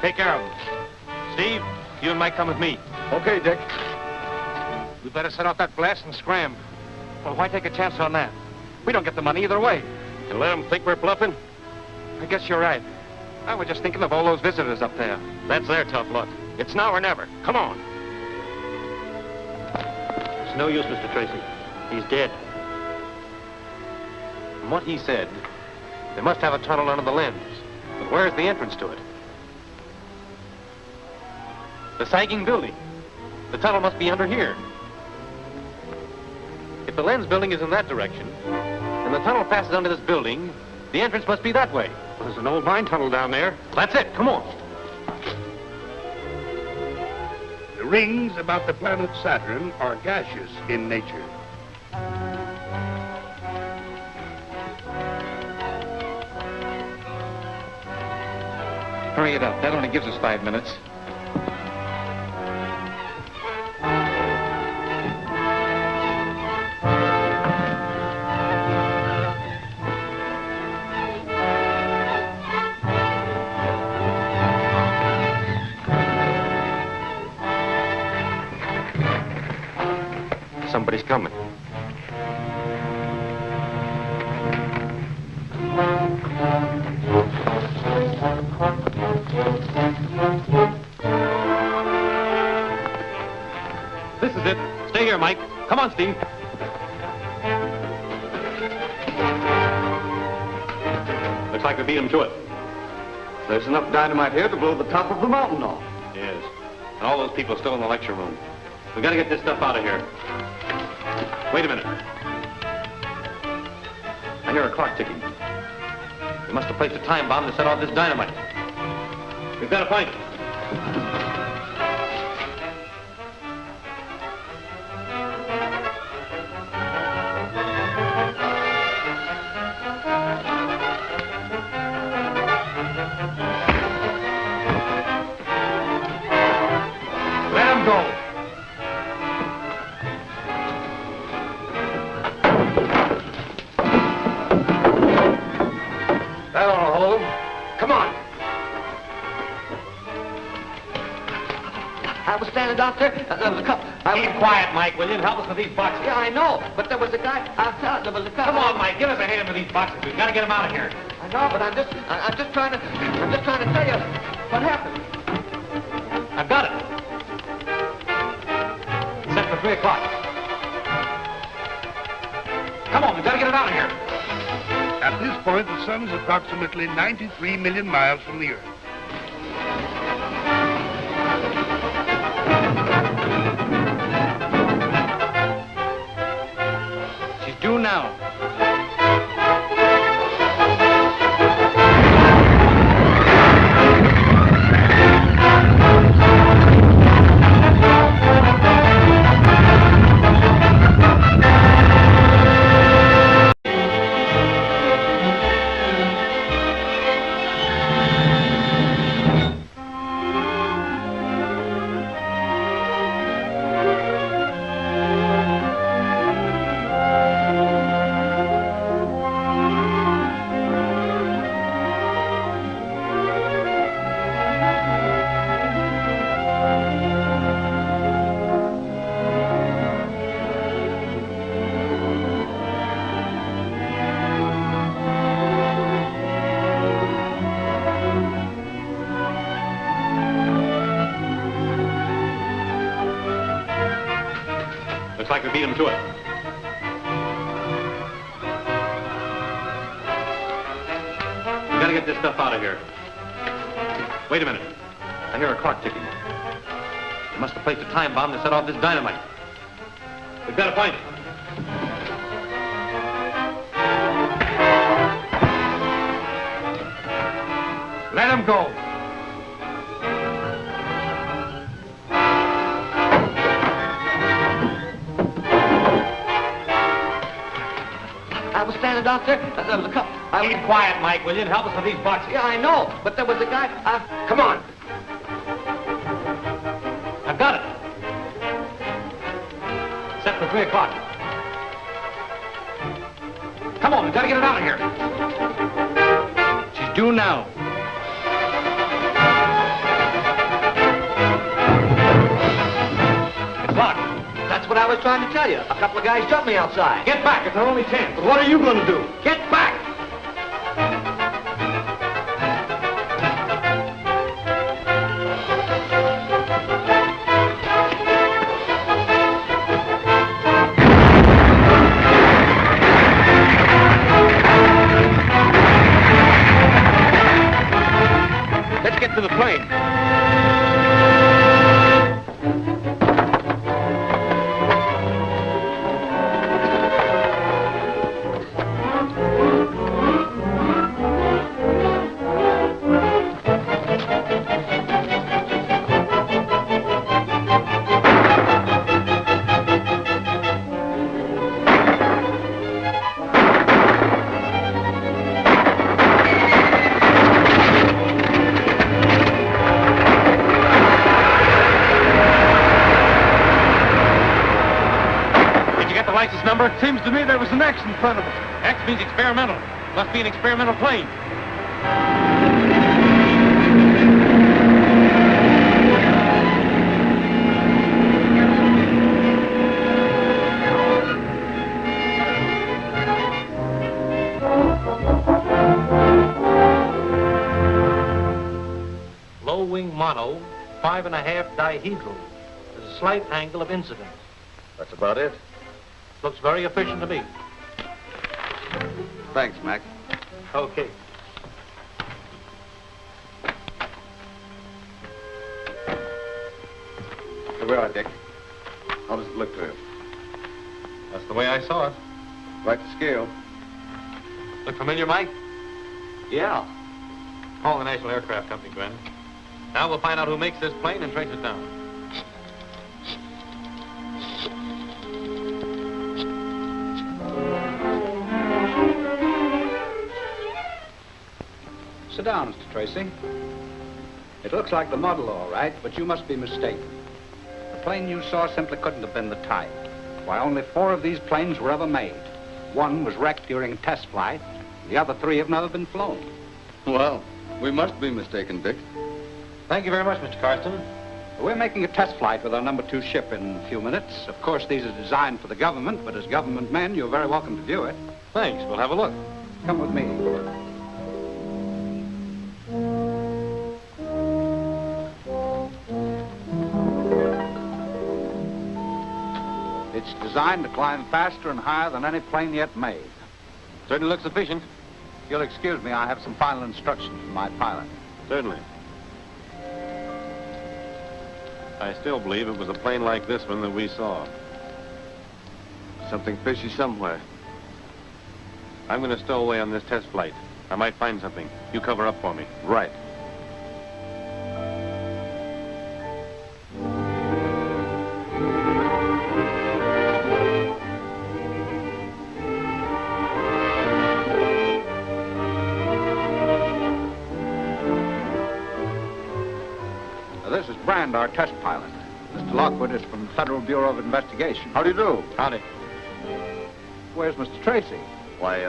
Speaker 1: Take care of them. Steve, you and Mike come with me.
Speaker 18: Okay, Dick.
Speaker 3: We better set off that blast and scram. Well, why take a chance on that? We don't get the money either way.
Speaker 1: And let them think we're bluffing?
Speaker 3: I guess you're right. I was just thinking of all those visitors up there.
Speaker 1: That's their tough luck. It's now or never. Come on.
Speaker 11: It's no use, Mr. Tracy. He's dead.
Speaker 1: From what he said, they must have a tunnel under the lens. But where's the entrance to it? The sagging building. The tunnel must be under here. If the lens building is in that direction, and the tunnel passes under this building, the entrance must be that way.
Speaker 3: Well, there's an old mine tunnel down there.
Speaker 1: That's it. Come on.
Speaker 19: The rings about the planet Saturn are gaseous in nature.
Speaker 18: Hurry it up. That only gives us 5 minutes.
Speaker 7: Somebody's coming.
Speaker 1: This is it. Stay here, Mike. Come on, Steve. Looks like we beat him to it.
Speaker 2: There's enough dynamite here to blow the top of the mountain off.
Speaker 1: Yes. And all those people still in the lecture room. We gotta get this stuff out of here. Wait a minute. I hear a clock ticking. We must have placed a time bomb to set off this dynamite. We've got to find it.
Speaker 7: Let him go. That ought to hold. Come on.
Speaker 2: I was standing, Doctor. There was a couple.
Speaker 1: Keep quiet, Mike, will you? And help us with these boxes.
Speaker 2: Yeah, I know. But there was a guy. I'm telling you, there was a couple.
Speaker 1: Come on, Mike. Give us a hand with these boxes. We've got to get them out of here.
Speaker 2: I know, but I'm just trying to tell you what happened.
Speaker 1: I've got it. Set for 3 o'clock. Come on, we've got to get it out of here.
Speaker 19: At this point, the sun is approximately 93 million miles from the Earth.
Speaker 18: She's due now.
Speaker 1: Looks like we beat him to it. We got to get this stuff out of here. Wait a minute. I hear a clock ticking. We must have placed a time bomb to set off this dynamite. We've got to find it.
Speaker 7: Let him go.
Speaker 2: I was standing, Doctor. There was a couple.
Speaker 1: Keep quiet, Mike, will you? And help us with these boxes.
Speaker 2: Yeah, I know. But there was a guy.
Speaker 1: Come on. I've got it. Set for 3 o'clock. Come on, we've got to get it out of here.
Speaker 18: She's due now.
Speaker 1: It's locked.
Speaker 2: That's what I was trying to tell you. A couple of guys jumped me outside.
Speaker 1: Get back. It's our only chance. But what are you going to do? Get back!
Speaker 18: Let's get to the plane.
Speaker 7: It seems to me there was an X in front of it.
Speaker 1: X means experimental. Must be an experimental plane.
Speaker 20: Low-wing mono, 5.5 dihedral. There's a slight angle of incidence.
Speaker 21: That's about it.
Speaker 20: Looks very efficient to me.
Speaker 21: Thanks, Mac.
Speaker 20: Okay.
Speaker 21: Here we are, Dick. How does it look to you?
Speaker 1: That's the way I saw it.
Speaker 21: Right to scale.
Speaker 1: Look familiar, Mike?
Speaker 21: Yeah.
Speaker 1: Call the National Aircraft Company, Gwen. Now we'll find out who makes this plane and trace it down.
Speaker 3: Sit down, Mr. Tracy. It looks like the model, all right, but you must be mistaken. The plane you saw simply couldn't have been the type. Why, only 4 of these planes were ever made. 1 was wrecked during a test flight. The other 3 have never been flown.
Speaker 21: Well, we must be mistaken, Dick.
Speaker 20: Thank you very much, Mr. Carston.
Speaker 3: We're making a test flight with our number 2 ship in a few minutes. Of course, these are designed for the government, but as government men, you're very welcome to view it.
Speaker 1: Thanks. We'll have a look.
Speaker 3: Come with me. It's designed to climb faster and higher than any plane yet made.
Speaker 1: Certainly looks efficient.
Speaker 3: You'll excuse me, I have some final instructions from my pilot.
Speaker 1: Certainly. I still believe it was a plane like this one that we saw.
Speaker 21: Something fishy somewhere.
Speaker 1: I'm going to stow away on this test flight. I might find something. You cover up for me.
Speaker 21: Right.
Speaker 3: This is Brand, our test pilot. Mr. Lockwood is from the Federal Bureau of Investigation.
Speaker 21: How do you do?
Speaker 1: Howdy.
Speaker 3: Where's Mr. Tracy?
Speaker 21: Why,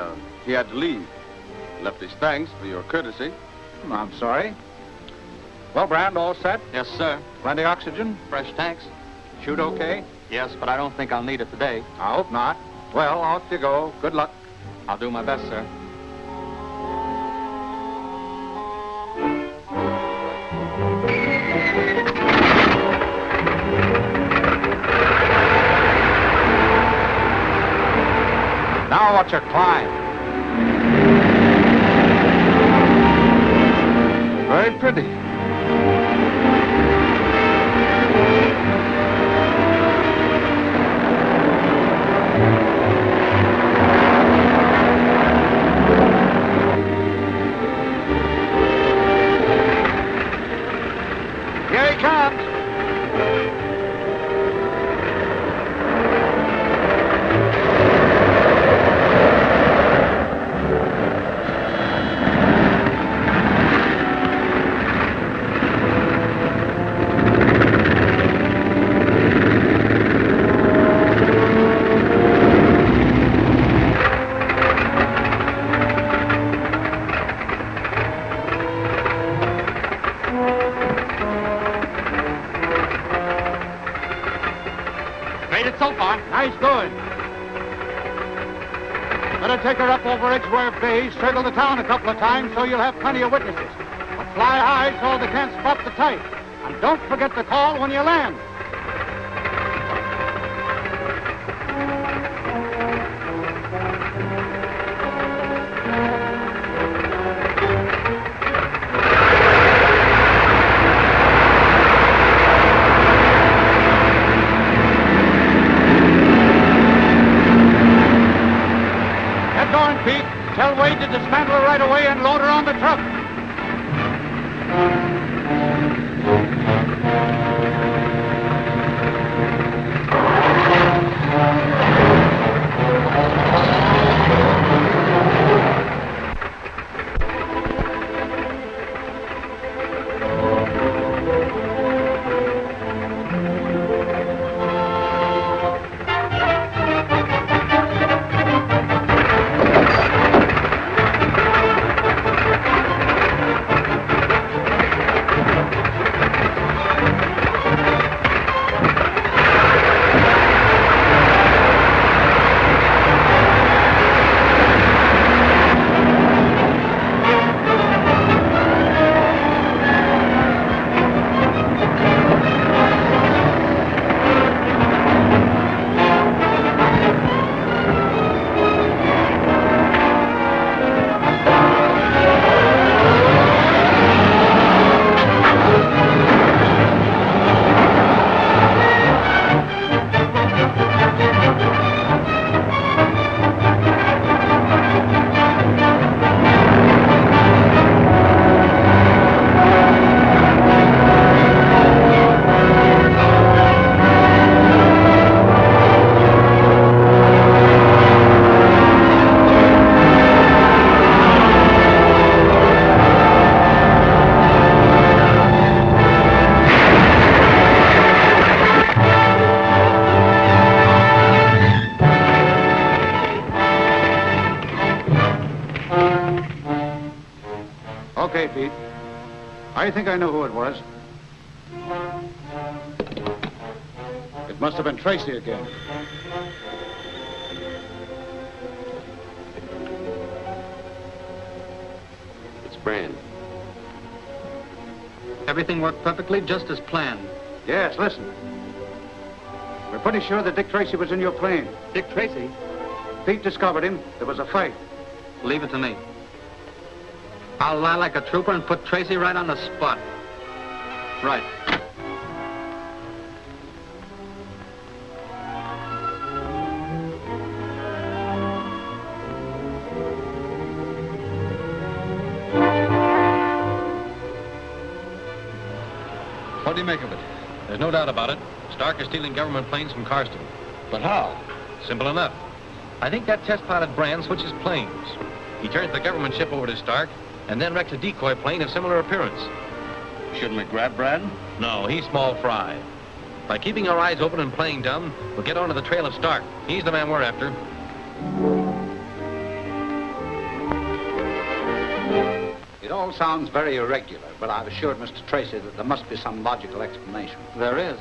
Speaker 21: he had to leave. Left his thanks for your courtesy.
Speaker 3: I'm sorry. Well, Brand, all set?
Speaker 2: Yes, sir.
Speaker 3: Plenty of oxygen?
Speaker 2: Fresh tanks?
Speaker 3: Shoot okay?
Speaker 2: Yes, but I don't think I'll need it today.
Speaker 3: I hope not. Well, off you go. Good luck.
Speaker 2: I'll do my best, sir.
Speaker 3: Now watch her climb.
Speaker 21: Very pretty.
Speaker 3: Here he comes.
Speaker 20: Made it so far.
Speaker 3: Nice going. Better take her up over Edgeworth Bay, circle the town a couple of times so you'll have plenty of witnesses. But fly high so they can't spot the type. And don't forget to call when you land. Tell Wade to dismantle her right away and load her on the truck.
Speaker 18: Okay, Pete. I think I know who it was. It must have been Tracy again.
Speaker 3: It's Brand.
Speaker 20: Everything worked perfectly just as planned.
Speaker 18: Yes, listen. We're pretty sure that Dick Tracy was in your plane.
Speaker 20: Dick Tracy?
Speaker 18: Pete discovered him. There was a fight.
Speaker 20: Leave it to me. I'll lie like a trooper and put Tracy right on the spot. Right.
Speaker 1: What do you make of it? There's no doubt about it. Stark is stealing government planes from Carston.
Speaker 18: But how?
Speaker 1: Simple enough. I think that test pilot Brand switches planes. He turns the government ship over to Stark and then wrecks a decoy plane of similar appearance.
Speaker 3: Shouldn't we grab Brand?
Speaker 1: No, he's small fry. By keeping our eyes open and playing dumb, we'll get onto the trail of Stark. He's the man we're after.
Speaker 3: It all sounds very irregular, but I've assured Mr. Tracy that there must be some logical explanation.
Speaker 20: There is.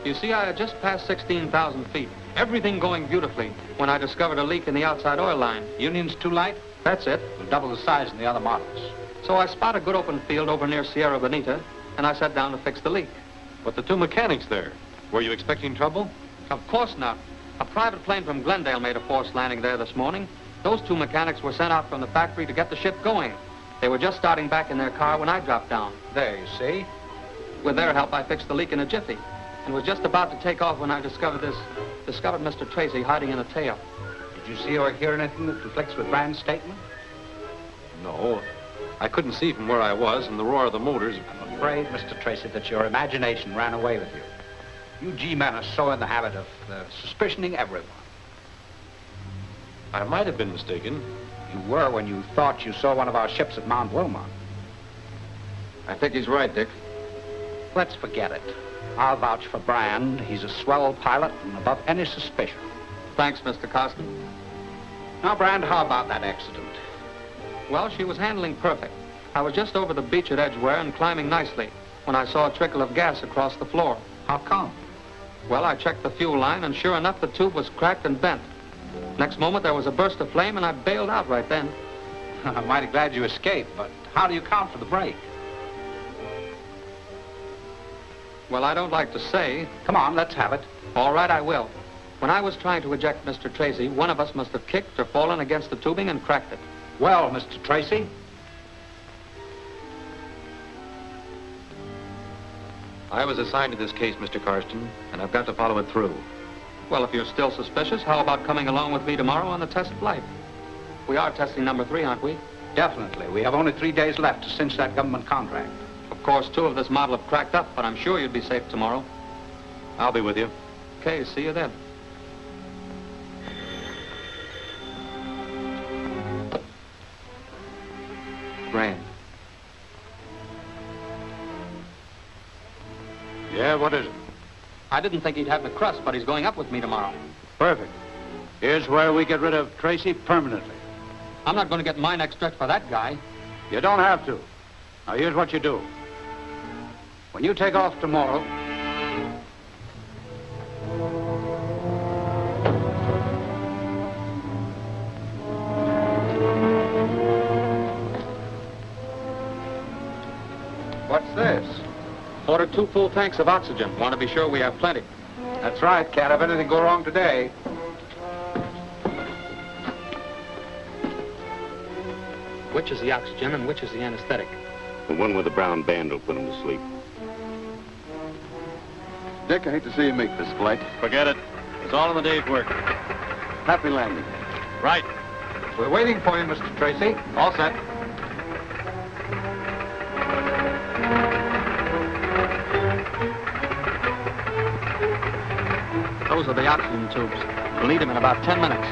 Speaker 20: You see, I had just passed 16,000 feet. Everything going beautifully when I discovered a leak in the outside oil line.
Speaker 3: Union's too light?
Speaker 20: That's it.
Speaker 3: We'll double the size in the other models.
Speaker 20: So I spot a good open field over near Sierra Bonita, and I sat down to fix the leak.
Speaker 1: But the two mechanics there, were you expecting trouble?
Speaker 20: Of course not. A private plane from Glendale made a forced landing there this morning. Those two mechanics were sent out from the factory to get the ship going. They were just starting back in their car when I dropped down.
Speaker 3: There, you see.
Speaker 20: With their help, I fixed the leak in a jiffy, and was just about to take off when I discovered Mr. Tracy hiding in a tail.
Speaker 3: Did you see or hear anything that conflicts with Brand's statement?
Speaker 1: No. I couldn't see from where I was, and the roar of the motors.
Speaker 3: I'm afraid, Mr. Tracy, that your imagination ran away with you. You G-men are so in the habit of suspicioning everyone.
Speaker 1: I might have been mistaken.
Speaker 3: You were when you thought you saw one of our ships at Mount Wilmot.
Speaker 8: I think he's right, Dick.
Speaker 3: Let's forget it. I'll vouch for Brand. He's a swell pilot and above any suspicion.
Speaker 20: Thanks, Mr. Carston.
Speaker 3: Now, Brand, how about that accident?
Speaker 20: Well, she was handling perfect. I was just over the beach at Edgeware and climbing nicely when I saw a trickle of gas across the floor.
Speaker 3: How come?
Speaker 20: Well, I checked the fuel line, and sure enough, the tube was cracked and bent. Next moment, there was a burst of flame, and I bailed out right then.
Speaker 3: I'm mighty glad you escaped, but how do you account for the break?
Speaker 20: Well, I don't like to say.
Speaker 3: Come on, let's have it.
Speaker 20: All right, I will. When I was trying to eject Mr. Tracy, one of us must have kicked or fallen against the tubing and cracked it.
Speaker 3: Well, Mr. Tracy?
Speaker 1: I was assigned to this case, Mr. Carston, and I've got to follow it through.
Speaker 20: Well, if you're still suspicious, how about coming along with me tomorrow on the test flight? We are testing number 3, aren't we?
Speaker 3: Definitely. We have only 3 days left to cinch that government contract.
Speaker 20: Of course, 2 of this model have cracked up, but I'm sure you'd be safe tomorrow.
Speaker 1: I'll be with you.
Speaker 20: Okay, see you then.
Speaker 1: Brand.
Speaker 18: Yeah, what is it?
Speaker 20: I didn't think he'd have the crust, but he's going up with me tomorrow.
Speaker 18: Perfect. Here's where we get rid of Tracy permanently.
Speaker 20: I'm not going to get my neck stretched for that guy.
Speaker 18: You don't have to. Now, here's what you do. When you take off tomorrow,
Speaker 3: What's this?
Speaker 20: Ordered 2 full tanks of oxygen. Want to be sure we have plenty.
Speaker 3: That's right. Can't have anything go wrong today.
Speaker 20: Which is the oxygen and which is the anesthetic?
Speaker 12: The one with the brown band will put him to sleep.
Speaker 21: Dick, I hate to see you make this flight.
Speaker 17: Forget it. It's all in the day's work.
Speaker 21: Happy landing.
Speaker 17: Right.
Speaker 3: We're waiting for you, Mr. Tracy.
Speaker 17: All set.
Speaker 20: Those are the oxygen tubes. We'll need them in about 10 minutes.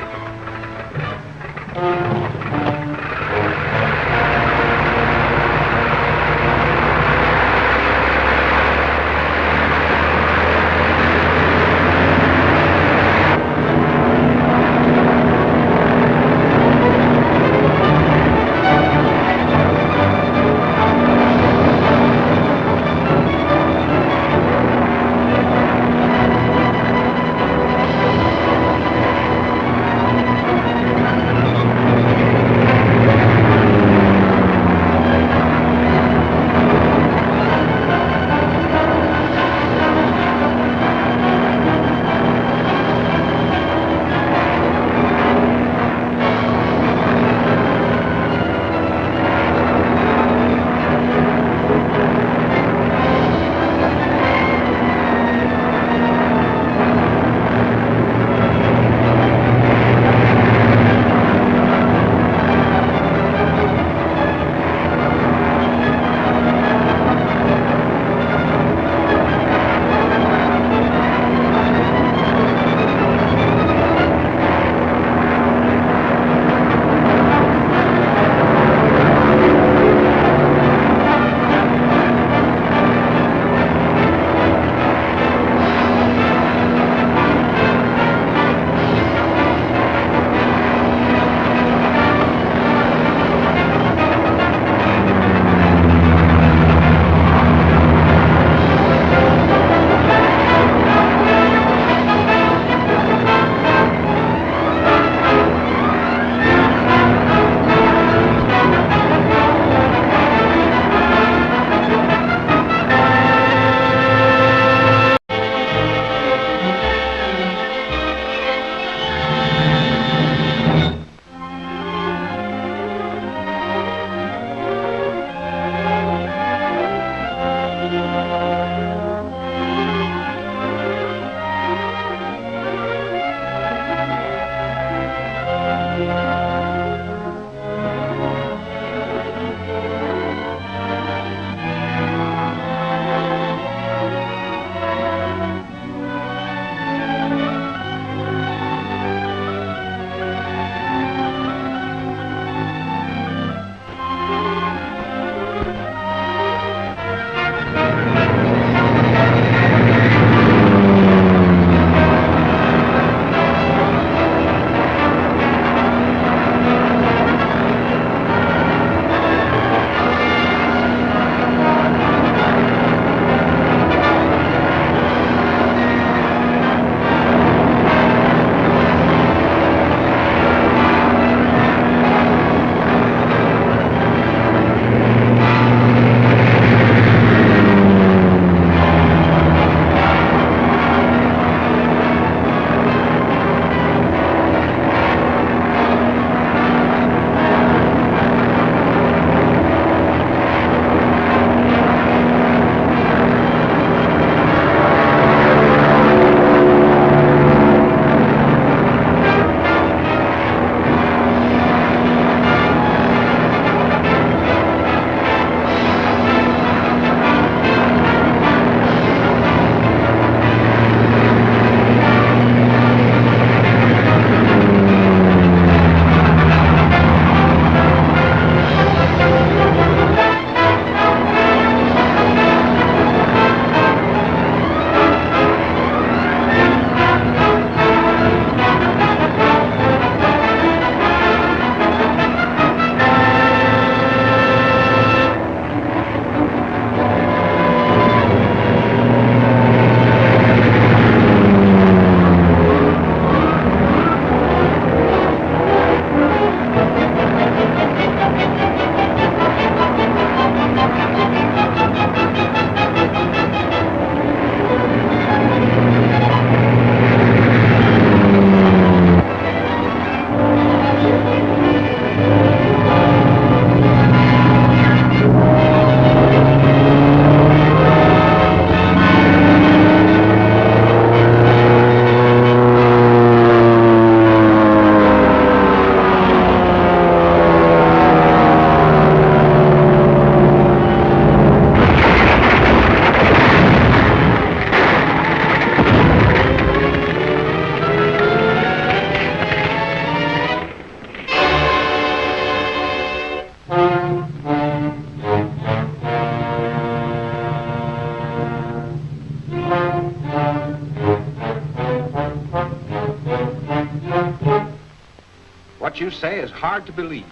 Speaker 3: what you say is hard to believe.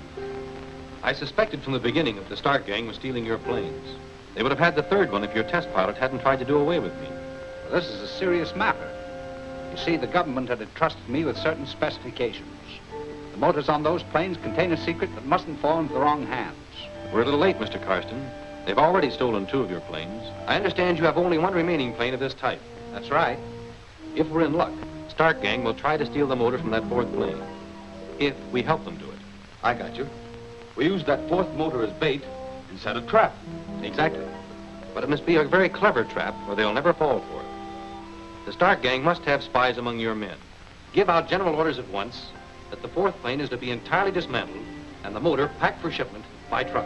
Speaker 1: I suspected from the beginning that the Stark gang was stealing your planes. They would have had the third one if your test pilot hadn't tried to do away with me.
Speaker 3: Well, this is a serious matter. You see, the government had entrusted me with certain specifications. The motors on those planes contain a secret that mustn't fall into the wrong hands.
Speaker 1: We're a little late, Mr. Carston. They've already stolen 2 of your planes. I understand you have only 1 remaining plane of this type.
Speaker 3: That's right.
Speaker 1: If we're in luck, Stark gang will try to steal the motor from that 4th plane. If we help them do it.
Speaker 12: I got you. We used that 4th motor as bait and set a trap.
Speaker 1: Exactly. But it must be a very clever trap, or they'll never fall for it. The Stark gang must have spies among your men. Give out general orders at once that the 4th plane is to be entirely dismantled and the motor packed for shipment by truck.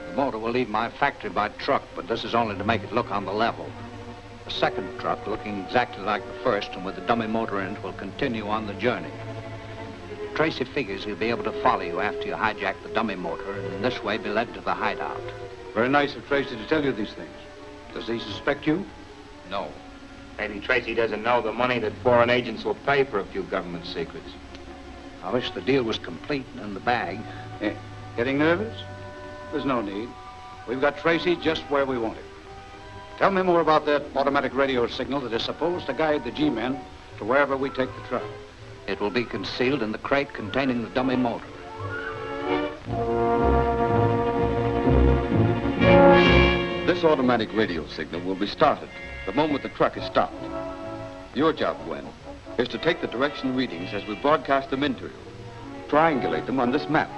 Speaker 3: The motor will leave my factory by truck, but this is only to make it look on the level. The second truck, looking exactly like the first and with the dummy motor in it, will continue on the journey. Tracy figures he'll be able to follow you after you hijack the dummy motor and in this way be led to the hideout.
Speaker 18: Very nice of Tracy to tell you these things. Does he suspect you?
Speaker 3: No.
Speaker 16: Maybe Tracy doesn't know the money that foreign agents will pay for a few government secrets.
Speaker 3: I wish the deal was complete and in the bag.
Speaker 18: Eh, getting nervous? There's no need. We've got Tracy just where we want him. Tell me more about that automatic radio signal that is supposed to guide the G-men to wherever we take the truck.
Speaker 3: It will be concealed in the crate containing the dummy motor.
Speaker 21: This automatic radio signal will be started the moment the truck is stopped. Your job, Gwen, is to take the direction readings as we broadcast them into you. Triangulate them on this map.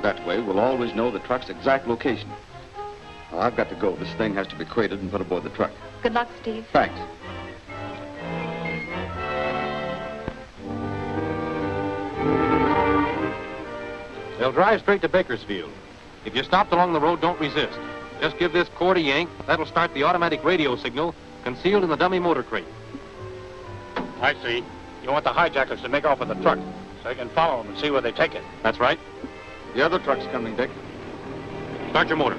Speaker 21: That way, we'll always know the truck's exact location. Now, I've got to go. This thing has to be crated and put aboard the truck.
Speaker 6: Good luck, Steve.
Speaker 21: Thanks.
Speaker 1: They'll drive straight to Bakersfield. If you're stopped along the road, don't resist. Just give this cord a yank. That'll start the automatic radio signal concealed in the dummy motor crate.
Speaker 18: I see. You want the hijackers to make off with the truck so you can follow them and see where they take it.
Speaker 1: That's right.
Speaker 21: The other truck's coming, Dick.
Speaker 1: Start your motor.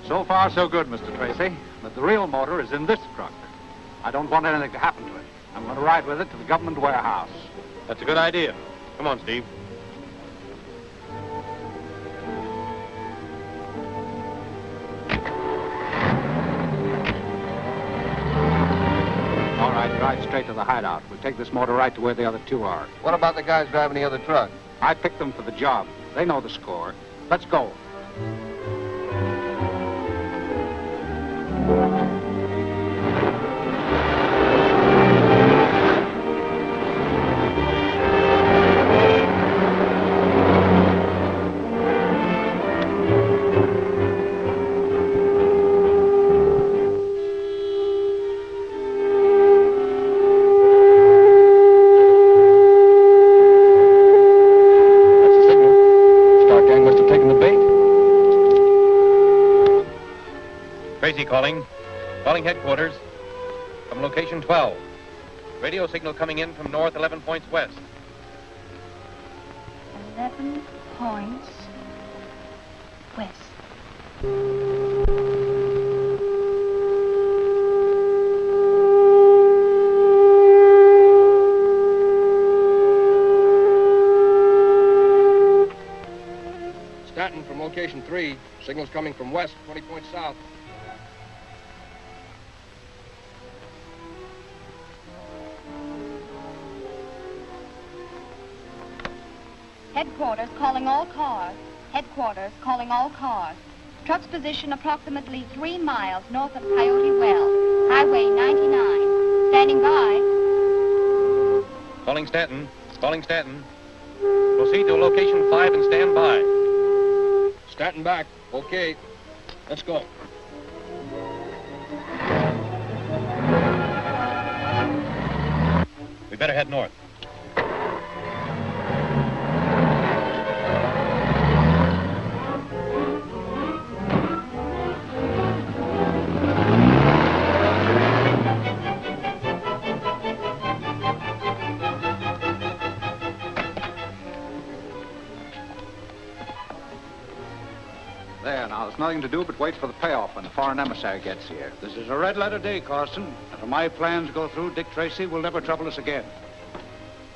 Speaker 3: So far, so good, Mr. Tracy. But the real motor is in this truck. I don't want anything to happen to it. I'm going to ride with it to the government warehouse.
Speaker 1: That's a good idea. Come on, Steve.
Speaker 3: All right, drive straight to the hideout. We'll take this motor right to where the other 2 are.
Speaker 16: What about the guys driving the other truck?
Speaker 3: I picked them for the job. They know the score. Let's go.
Speaker 1: Tracy calling. Calling headquarters from location 12. Radio signal coming in from north 11 points west.
Speaker 15: 11 points west.
Speaker 13: Stanton from location 3. Signal's coming from west, 20 points south.
Speaker 6: Headquarters calling all cars. Headquarters calling all cars. Truck's position approximately 3 miles north of Coyote Well, Highway 99. Standing by.
Speaker 1: Calling Stanton. Calling Stanton. Proceed to location 5 and stand by.
Speaker 13: Stanton back. Okay. Let's go.
Speaker 1: We better head north.
Speaker 3: There, now, there's nothing to do but wait for the payoff when the foreign emissary gets here. This is a red-letter day, Carson. If my plans go through, Dick Tracy will never trouble us again.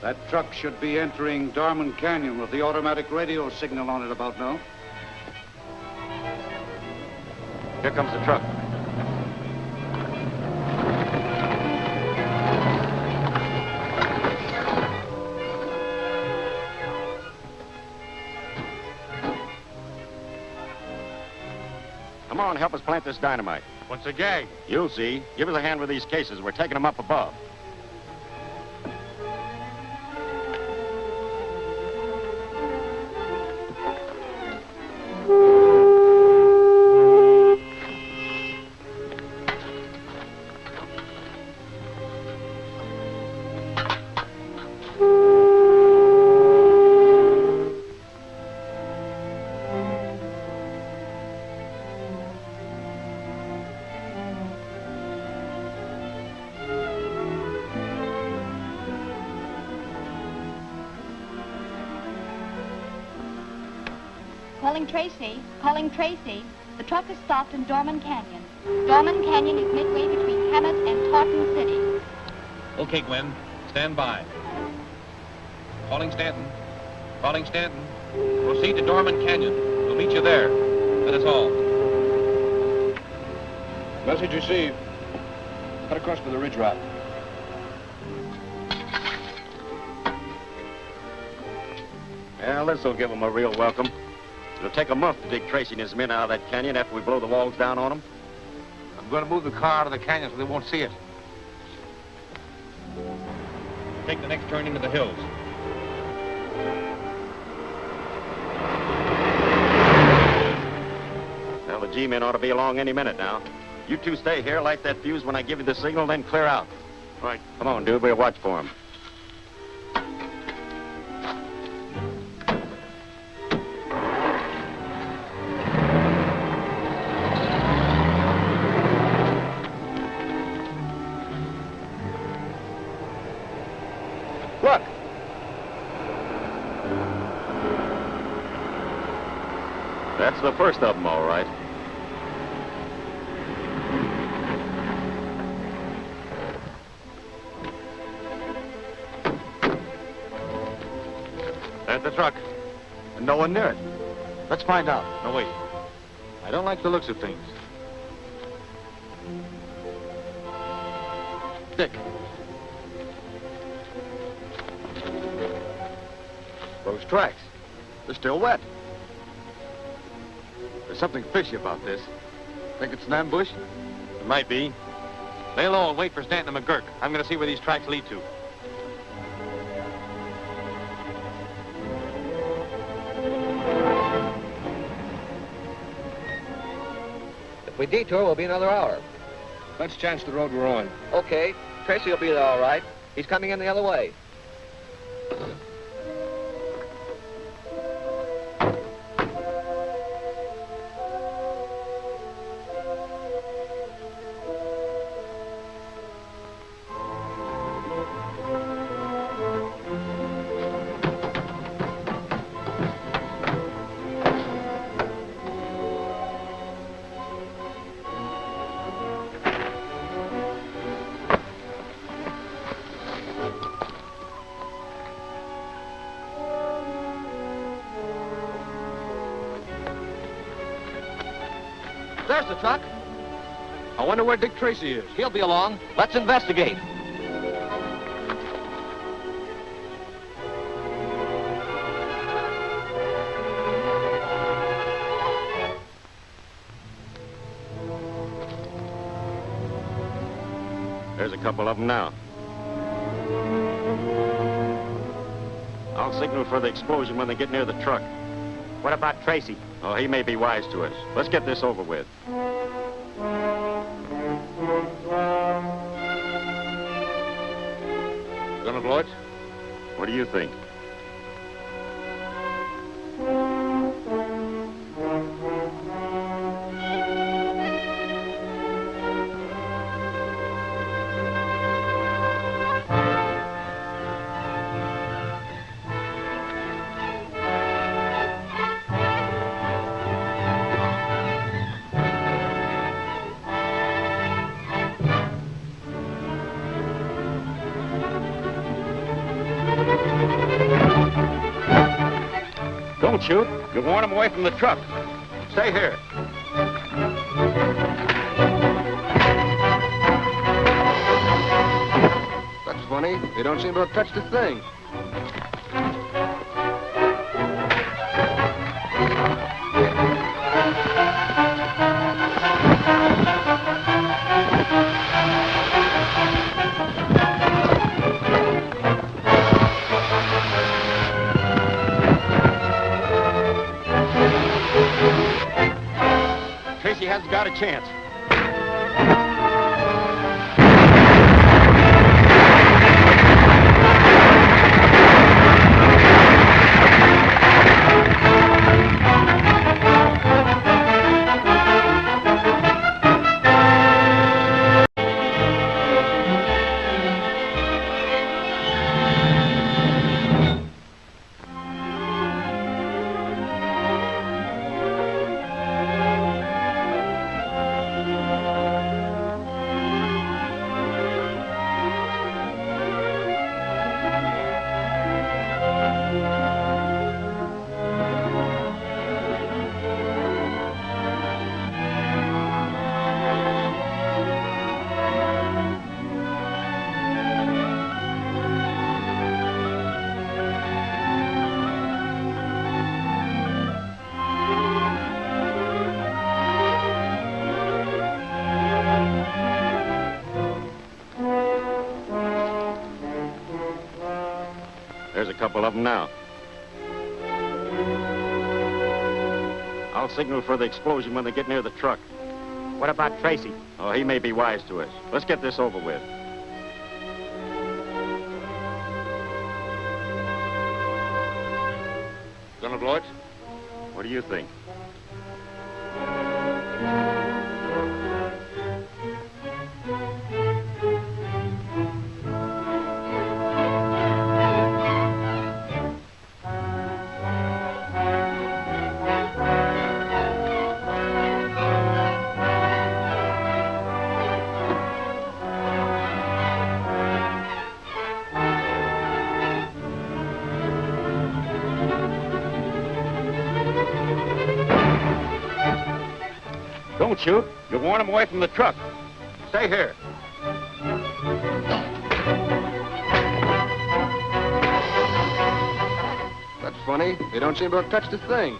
Speaker 3: That truck should be entering Dorman Canyon with the automatic radio signal on it about now.
Speaker 11: Here comes the truck.
Speaker 12: Come on, help us plant this dynamite.
Speaker 11: What's the gag?
Speaker 12: You'll see. Give us a hand with these cases. We're taking them up above.
Speaker 6: Calling Tracy. The truck is stopped in Dorman Canyon. Dorman Canyon is midway between Hammett and Taunton City.
Speaker 1: Okay, Gwen. Stand by. Calling Stanton. Calling Stanton. Proceed to Dorman Canyon. We'll meet you there. That is all.
Speaker 7: Message received. Cut across for the ridge route.
Speaker 12: Well, this'll give them a real welcome. It'll take a month to dig Tracy and his men out of that canyon after we blow the walls down on them.
Speaker 7: I'm going to move the car out of the canyon so they won't see it.
Speaker 1: Take the next turn into the hills.
Speaker 12: Well, the G-men ought to be along any minute now. You two stay here, light that fuse when I give you the signal, then clear out.
Speaker 11: Right.
Speaker 12: Come on, dude. We'll watch for him.
Speaker 7: Look!
Speaker 12: That's the first of them, all right.
Speaker 11: There's the truck.
Speaker 7: And no one near it. Let's find out.
Speaker 11: No, wait. I don't like the looks of things.
Speaker 7: Dick. Those tracks. They're still wet. There's something fishy about this. Think it's an ambush?
Speaker 11: It might be. Lay low and wait for Stanton and McGurk. I'm going to see where these tracks lead to.
Speaker 2: If we detour, we'll be another hour.
Speaker 7: Let's chance the road we're on.
Speaker 2: Okay. Tracy will be there all right. He's coming in the other way.
Speaker 20: There's the truck.
Speaker 7: I wonder where Dick Tracy is.
Speaker 20: He'll be along. Let's investigate.
Speaker 12: There's a couple of them now. I'll signal for the explosion when they get near the truck.
Speaker 11: What about Tracy?
Speaker 12: Oh, he may be wise to us. Let's get this over with.
Speaker 7: Gonna blow it?
Speaker 12: What do you think?
Speaker 21: Don't shoot. You'll warn them away from the truck. Stay here.
Speaker 13: That's funny. They don't seem to have touched a thing.
Speaker 21: Tracy hasn't got a chance. There's a couple of them now. I'll signal for the explosion when they get near the truck.
Speaker 11: What about Tracy?
Speaker 21: Oh, he may be wise to us. Let's get this over with.
Speaker 16: Gonna blow it?
Speaker 21: What do you think? Don't shoot. You'll warn them away from the truck. Stay here.
Speaker 13: That's funny. They don't seem to have touched a thing.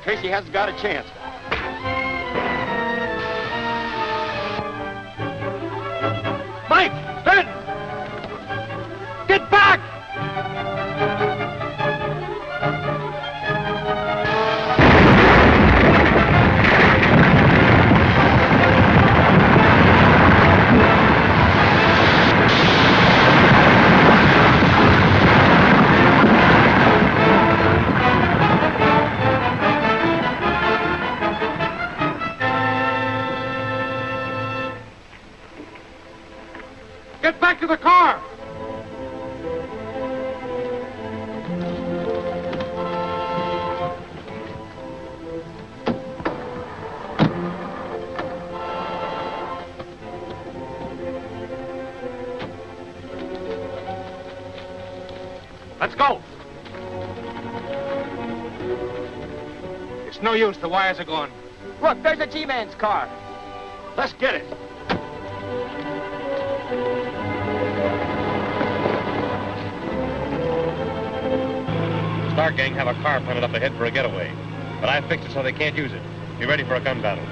Speaker 21: Tracy hasn't got a chance.
Speaker 11: Mike! Ben! Get back! Get back to the car! Let's go.
Speaker 16: It's no use. The wires are gone.
Speaker 11: Look, there's a G-Man's car.
Speaker 21: Let's get it.
Speaker 17: Stark gang have a car planted up ahead for a getaway, but I fixed it so they can't use it. Be ready for a gun battle.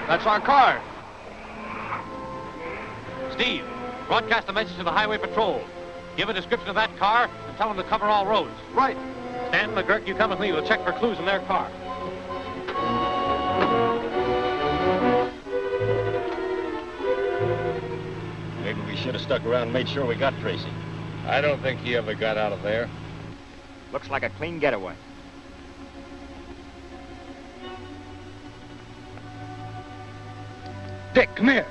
Speaker 11: That's our car. Steve, broadcast a message to the highway patrol. Give a description of that car and tell them to cover all roads.
Speaker 13: Right.
Speaker 11: Stan, McGurk, you come with me. We'll check for clues in their car.
Speaker 21: Maybe we
Speaker 12: should have stuck around and made sure we got Tracy.
Speaker 17: I don't think he ever got out of there.
Speaker 9: Looks like a clean getaway.
Speaker 19: Dick, come here.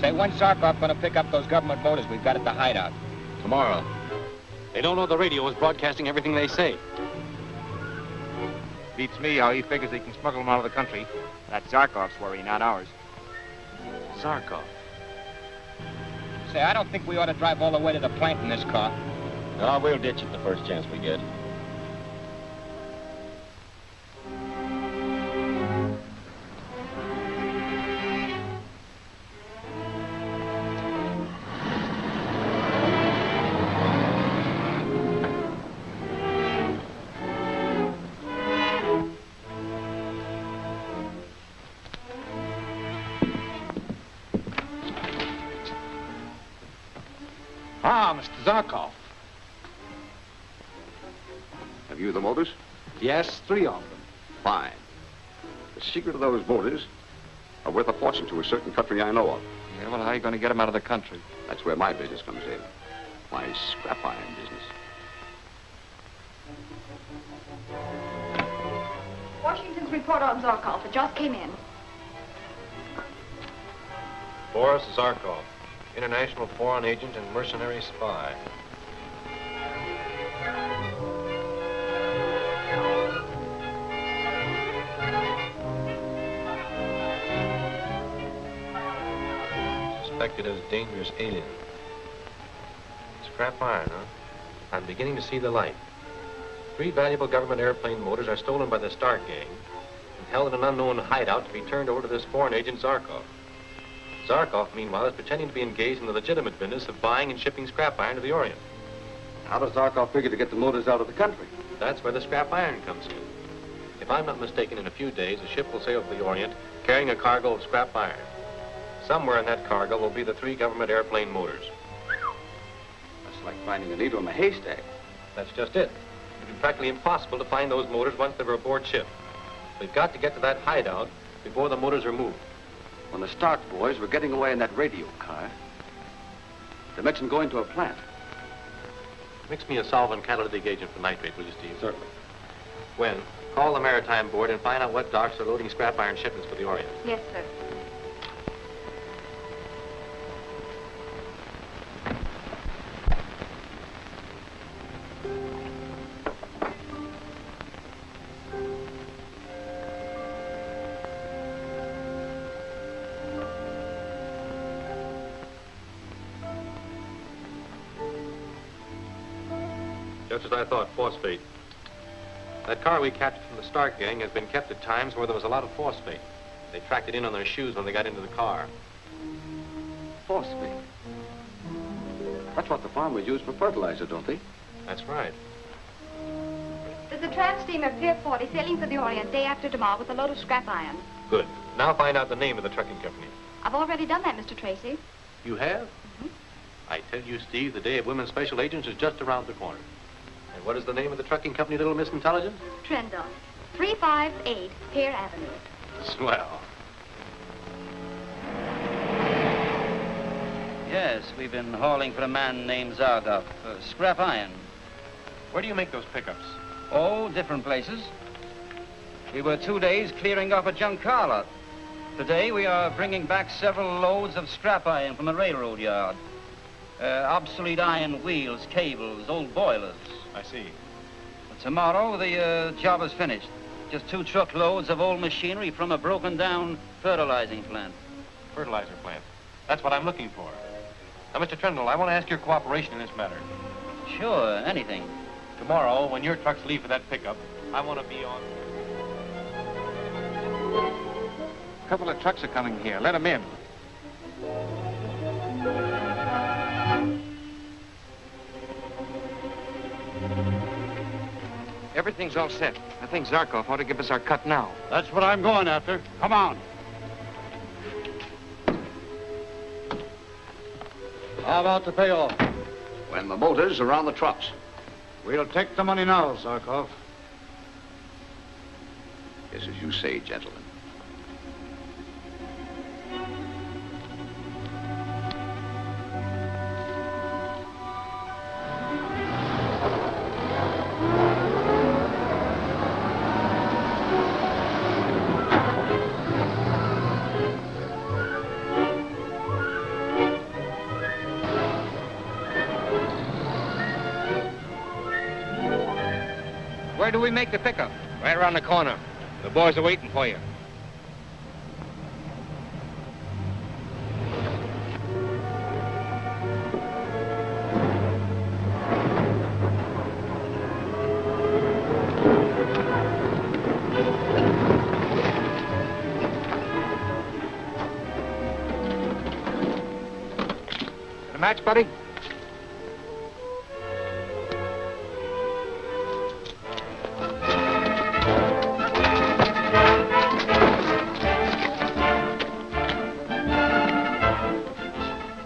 Speaker 9: Say, when's Zarkov gonna pick up those government motors we've got at the hideout?
Speaker 17: Tomorrow.
Speaker 1: They don't know the radio is broadcasting everything they say.
Speaker 16: Beats me how he figures he can smuggle them out of the country.
Speaker 9: That's Zarkov's worry, not ours.
Speaker 1: Zarkov.
Speaker 9: Say, I don't think we ought to drive all the way to the plant in this car.
Speaker 12: No, we'll ditch it the first chance we get.
Speaker 19: Ah, Mr. Zarkov.
Speaker 22: Have you the motors?
Speaker 18: Yes, 3 of them.
Speaker 22: Fine. The secret of those motors are worth a fortune to a certain country I know of.
Speaker 13: Yeah, well, how are you going to get them out of the country?
Speaker 22: That's where my business comes in. My scrap iron business.
Speaker 6: Washington's report on Zarkov. It just came in.
Speaker 1: Boris Zarkov, international foreign agent and mercenary spy. Suspected as dangerous alien. Scrap iron, huh? I'm beginning to see the light. 3 valuable government airplane motors are stolen by the Stark gang and held in an unknown hideout to be turned over to this foreign agent Zarkov. Zarkov, meanwhile, is pretending to be engaged in the legitimate business of buying and shipping scrap iron to the Orient.
Speaker 21: How does Zarkov figure to get the motors out of the country?
Speaker 1: That's where the scrap iron comes in. If I'm not mistaken, in a few days, a ship will sail for the Orient carrying a cargo of scrap iron. Somewhere in that cargo will be the 3 government airplane motors.
Speaker 21: That's like finding a needle in a haystack.
Speaker 1: That's just it. It'd be practically impossible to find those motors once they were aboard ship. We've got to get to that hideout before the motors are moved.
Speaker 21: When the Stark boys were getting away in that radio car, they mentioned going to a plant.
Speaker 1: Mix me a solvent catalytic agent for nitrate, will you, Steve?
Speaker 21: Certainly.
Speaker 1: When? Call the Maritime Board and find out what docks are loading scrap iron shipments for the Orient.
Speaker 6: Yes, sir.
Speaker 1: Just as I thought, phosphate. That car we captured from the Stark gang has been kept at times where there was a lot of phosphate. They tracked it in on their shoes when they got into the car.
Speaker 21: Phosphate. That's what the farmers use for fertilizer, don't they?
Speaker 1: That's right.
Speaker 6: There's a tramp steamer Pier 40 sailing for the Orient day after tomorrow with a load of scrap iron.
Speaker 1: Good. Now find out the name of the trucking company.
Speaker 6: I've already done that, Mr. Tracy.
Speaker 1: You have?
Speaker 6: Mm-hmm.
Speaker 1: I tell you, Steve, the day of women's special agents is just around the corner. And what is the name of the trucking company, Little Miss Intelligence?
Speaker 6: Trendle. 358 Pier Avenue.
Speaker 1: Swell.
Speaker 23: Yes, we've been hauling for a man named Zarkov. Scrap iron.
Speaker 1: Where do you make those pickups?
Speaker 23: Oh, different places. We were 2 days clearing off a junk car lot. Today we are bringing back several loads of scrap iron from the railroad yard. Obsolete iron wheels, cables, old boilers.
Speaker 1: I see.
Speaker 23: But tomorrow the job is finished. Just 2 truckloads of old machinery from a broken-down fertilizing plant.
Speaker 1: Fertilizer plant. That's what I'm looking for. Now, Mr. Trendle, I want to ask your cooperation in this matter.
Speaker 23: Sure, anything.
Speaker 1: Tomorrow, when your trucks leave for that pickup, I want to be on...
Speaker 16: A couple of trucks are coming here. Let them in. Everything's all set. I think Zarkov ought to give us our cut now.
Speaker 18: That's what I'm going after. Come on. How about the payoff?
Speaker 22: When the motors are on the trucks.
Speaker 18: We'll take the money now, Zarkov.
Speaker 22: Yes, as you say, gentlemen.
Speaker 23: Where do we make the pickup?
Speaker 16: Right around the corner. The boys are waiting for you.
Speaker 3: Got a match, buddy?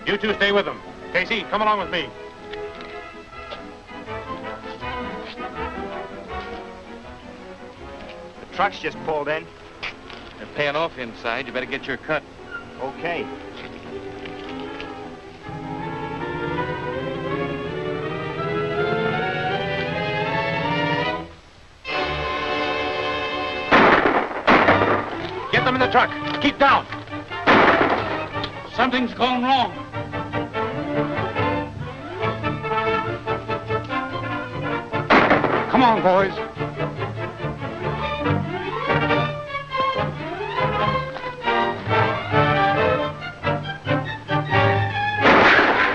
Speaker 7: You two stay with them. Casey, come along with me.
Speaker 9: The truck's just pulled in.
Speaker 16: They're paying off inside. You better get your cut.
Speaker 9: Okay.
Speaker 7: Get them in the truck. Keep down.
Speaker 18: Something's gone wrong.
Speaker 3: Come on, boys.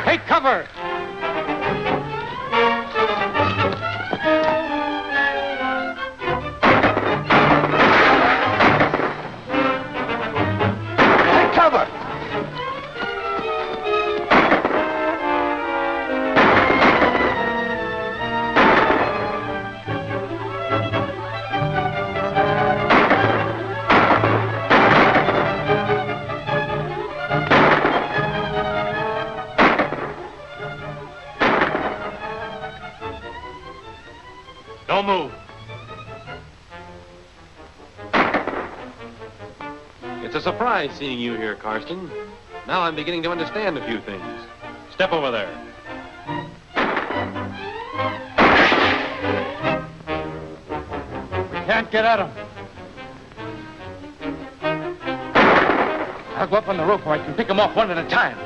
Speaker 7: Take cover.
Speaker 3: Take cover.
Speaker 7: Don't move.
Speaker 1: It's a surprise seeing you here, Karsten. Now I'm beginning to understand a few things. Step over there.
Speaker 18: We can't get at him.
Speaker 7: I'll go up on the roof where I can pick them off one at a time.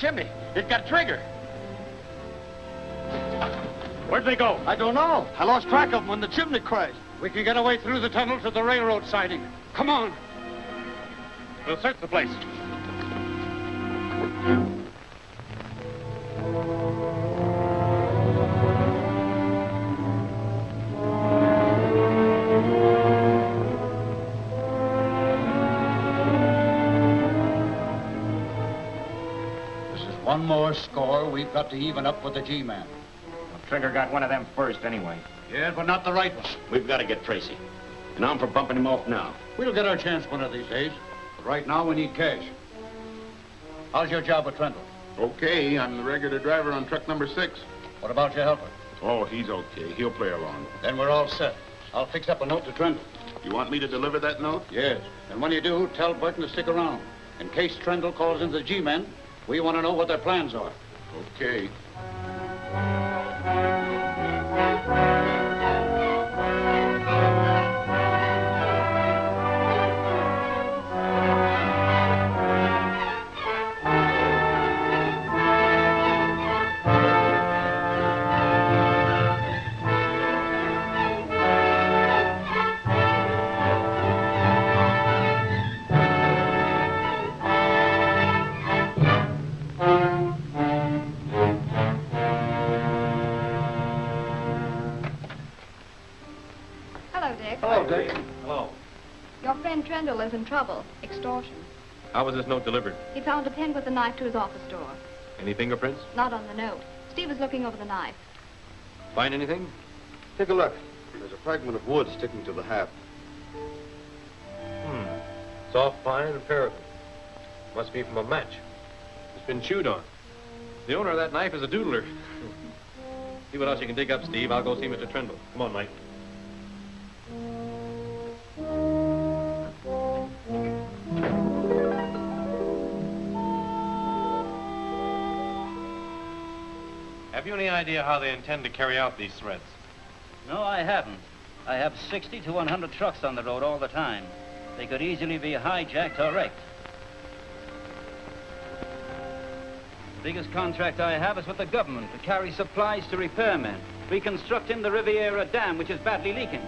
Speaker 11: chimney. It got trigger.
Speaker 7: Where'd they go?
Speaker 11: I don't know. I lost track of them when the chimney crashed.
Speaker 18: We can get away through the tunnel to the railroad siding. Come on.
Speaker 7: We'll search the place.
Speaker 18: One more score we've got to even up with the G-Man.
Speaker 17: Well, Trigger got one of them first anyway.
Speaker 18: Yeah, but not the right one.
Speaker 12: We've got to get Tracy. And I'm for bumping him off now.
Speaker 18: We'll get our chance one of these days. But right now, we need cash. How's your job with Trendle?
Speaker 4: Okay, I'm the regular driver on truck number 6.
Speaker 18: What about your helper?
Speaker 4: Oh, he's okay. He'll play along.
Speaker 18: Then we're all set. I'll fix up a note to Trendle.
Speaker 4: You want me to deliver that note?
Speaker 18: Yes. And when you do, tell Burton to stick around. In case Trendle calls in the G-Men, we want to know what their plans are.
Speaker 4: Okay.
Speaker 6: Your friend Trendle is in trouble. Extortion.
Speaker 1: How was this note delivered?
Speaker 6: He found a pen with a knife to his office door.
Speaker 1: Any fingerprints?
Speaker 6: Not on the note. Steve was looking over the knife.
Speaker 1: Find anything?
Speaker 10: Take a look. There's a fragment of wood sticking to the haft.
Speaker 1: Soft pine and paraffin. Must be from a match. It's been chewed on. The owner of that knife is a doodler. See what else you can dig up, Steve. I'll go see Mr. Trendle. Come on, Mike.
Speaker 11: Have you any idea how they intend to carry out these threats?
Speaker 23: No, I haven't. I have 60 to 100 trucks on the road all the time. They could easily be hijacked or wrecked. The biggest contract I have is with the government to carry supplies to repairmen, reconstructing the Riviera Dam, which is badly leaking.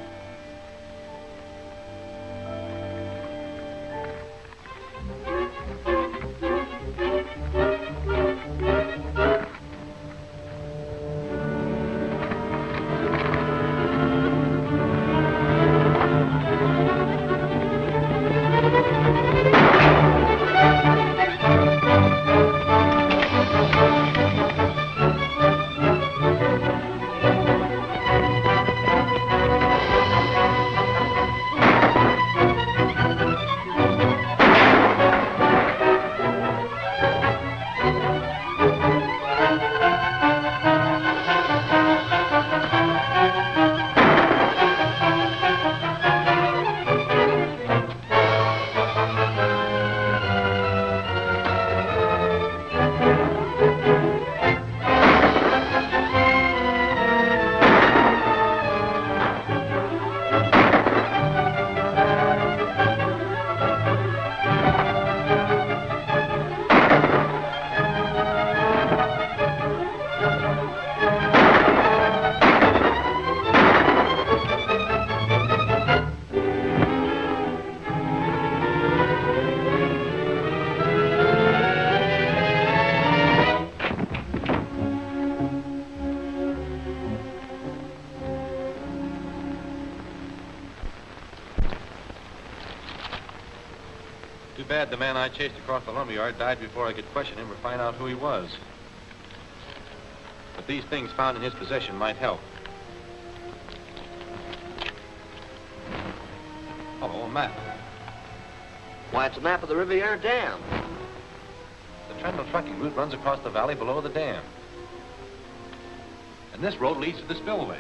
Speaker 1: The man I chased across the lumberyard died before I could question him or find out who he was. But these things found in his possession might help. Oh, a map.
Speaker 2: Why, it's a map of the Riviera Dam.
Speaker 1: The Trendle trucking route runs across the valley below the dam. And this road leads to the spillway.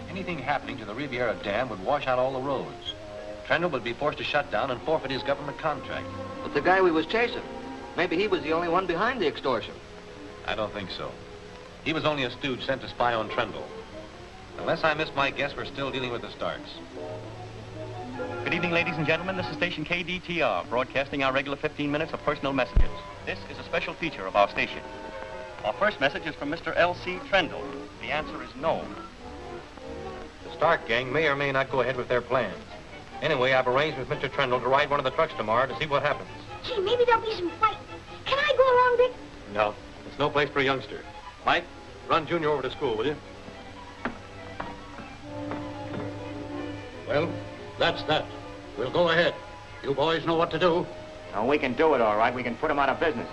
Speaker 1: Anything happening to the Riviera Dam would wash out all the roads. Trendle would be forced to shut down and forfeit his government contract.
Speaker 2: But the guy we was chasing, maybe he was the only one behind the extortion.
Speaker 1: I don't think so. He was only a stooge sent to spy on Trendle. Unless I miss my guess, we're still dealing with the Starks. Could
Speaker 11: Good evening, ladies and gentlemen. This is station KDTR, broadcasting our regular 15 minutes of personal messages. This is a special feature of our station. Our first message is from Mr. L.C. Trendle. The answer is no.
Speaker 7: The Stark gang may or may not go ahead with their plans. Anyway, I've arranged with Mr. Trendle to ride one of the trucks tomorrow to see what happens.
Speaker 15: Gee, maybe there'll be some fighting. Can I go along, Dick?
Speaker 7: No, it's no place for a youngster. Mike, run Junior over to school, will you?
Speaker 18: Well, that's that. We'll go ahead. You boys know what to do.
Speaker 9: Now, we can do it, all right. We can put him out of business.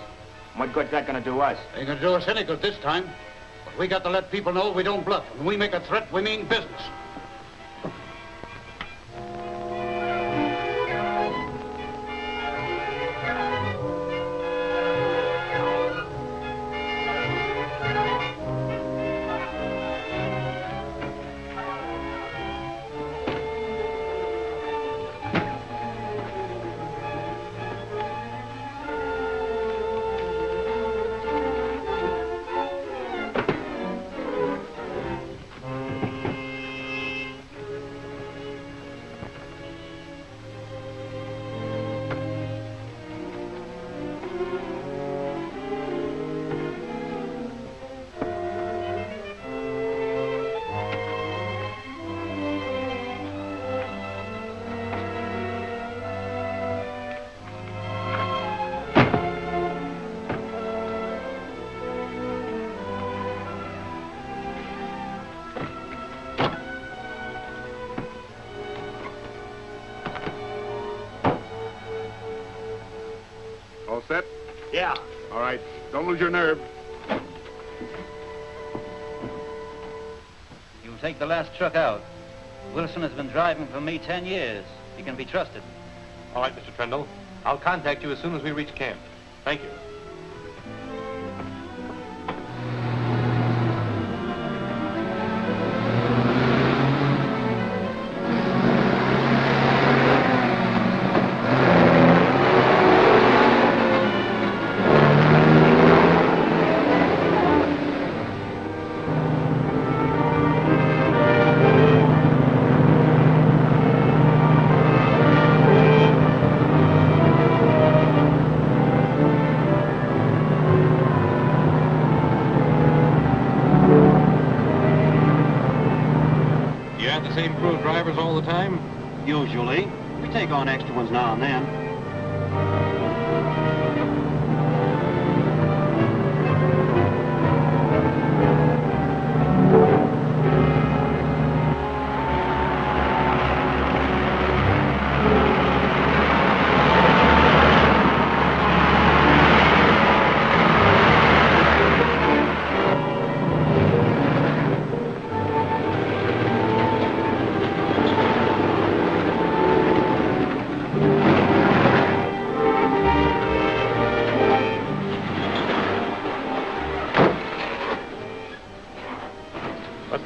Speaker 9: What good's that going to do us?
Speaker 18: Ain't gonna do us any good this time. But we got to let people know we don't bluff. When we make a threat, we mean business.
Speaker 4: All set?
Speaker 9: Yeah.
Speaker 4: All right. Don't lose your nerve.
Speaker 23: You take the last truck out. Wilson has been driving for me 10 years. He can be trusted.
Speaker 7: All right, Mr. Trendle. I'll contact you as soon as we reach camp. Thank you. All the time?
Speaker 11: Usually. We take on extra ones now and then.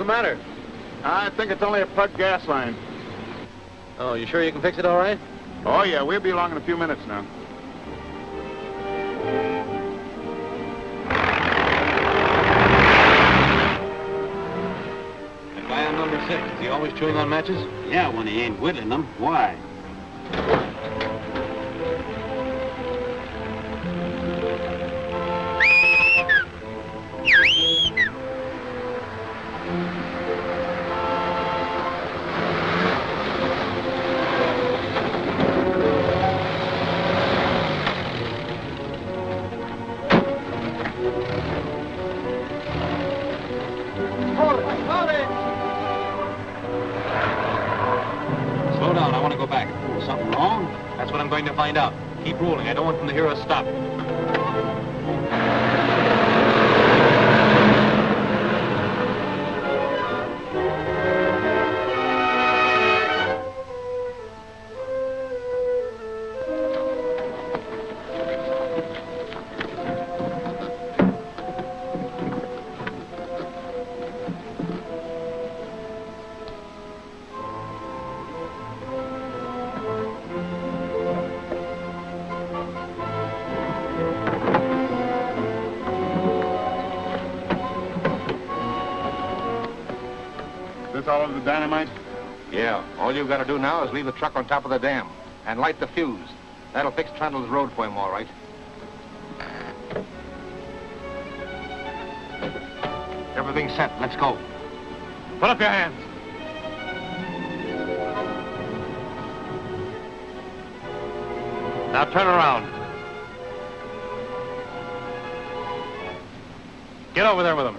Speaker 7: Matter?
Speaker 4: I think it's only a plugged gas line.
Speaker 7: Oh, you sure you can fix it all right?
Speaker 4: Oh, yeah, we'll be along in a few minutes now.
Speaker 7: The guy on number 6, is he always chewing on matches?
Speaker 11: Yeah, when he ain't whittling them. Why?
Speaker 7: To find out. Keep rolling. I don't want them to hear us stop.
Speaker 4: All of the dynamite?
Speaker 16: Yeah, all you've got to do now is leave the truck on top of the dam and light the fuse. That'll fix Trundle's road for him, all right. Everything's set. Let's go.
Speaker 7: Put up your hands. Now turn around. Get over there with him.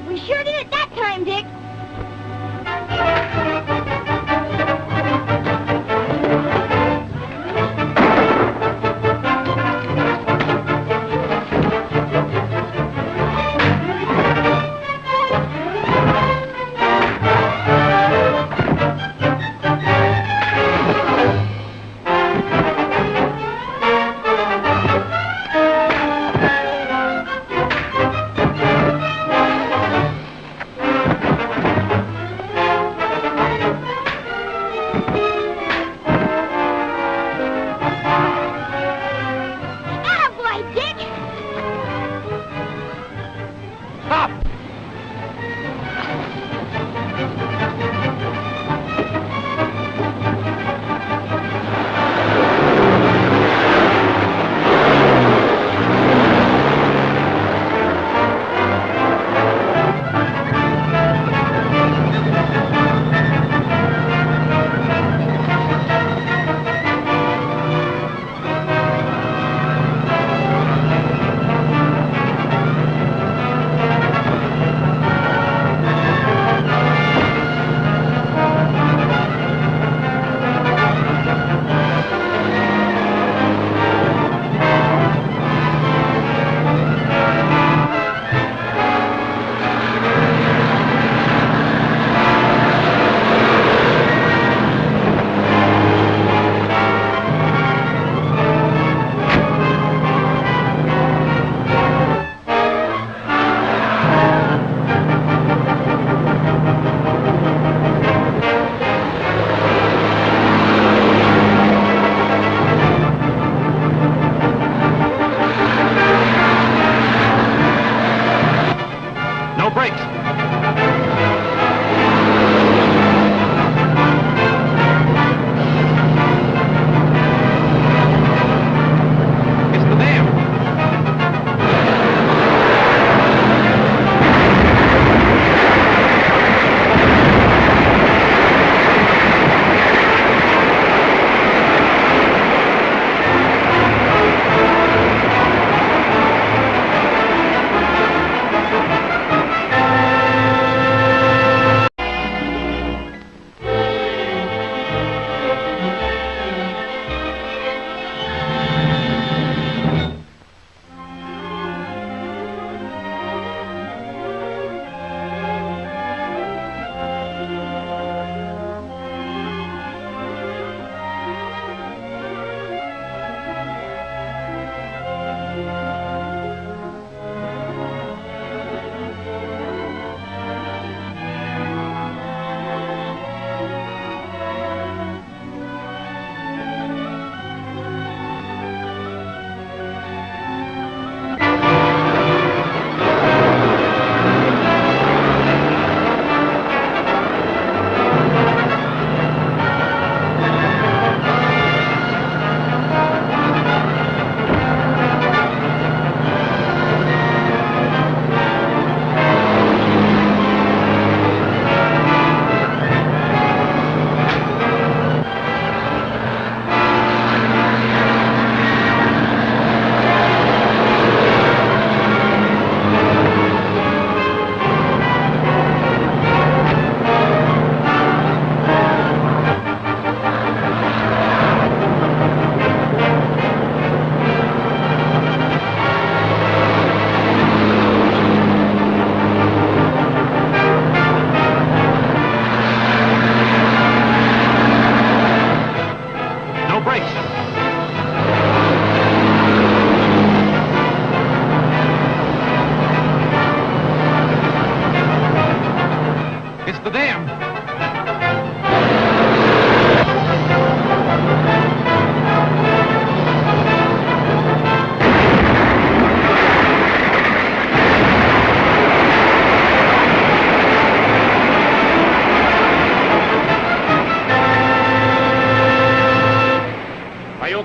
Speaker 15: We sure did it that time, Dick.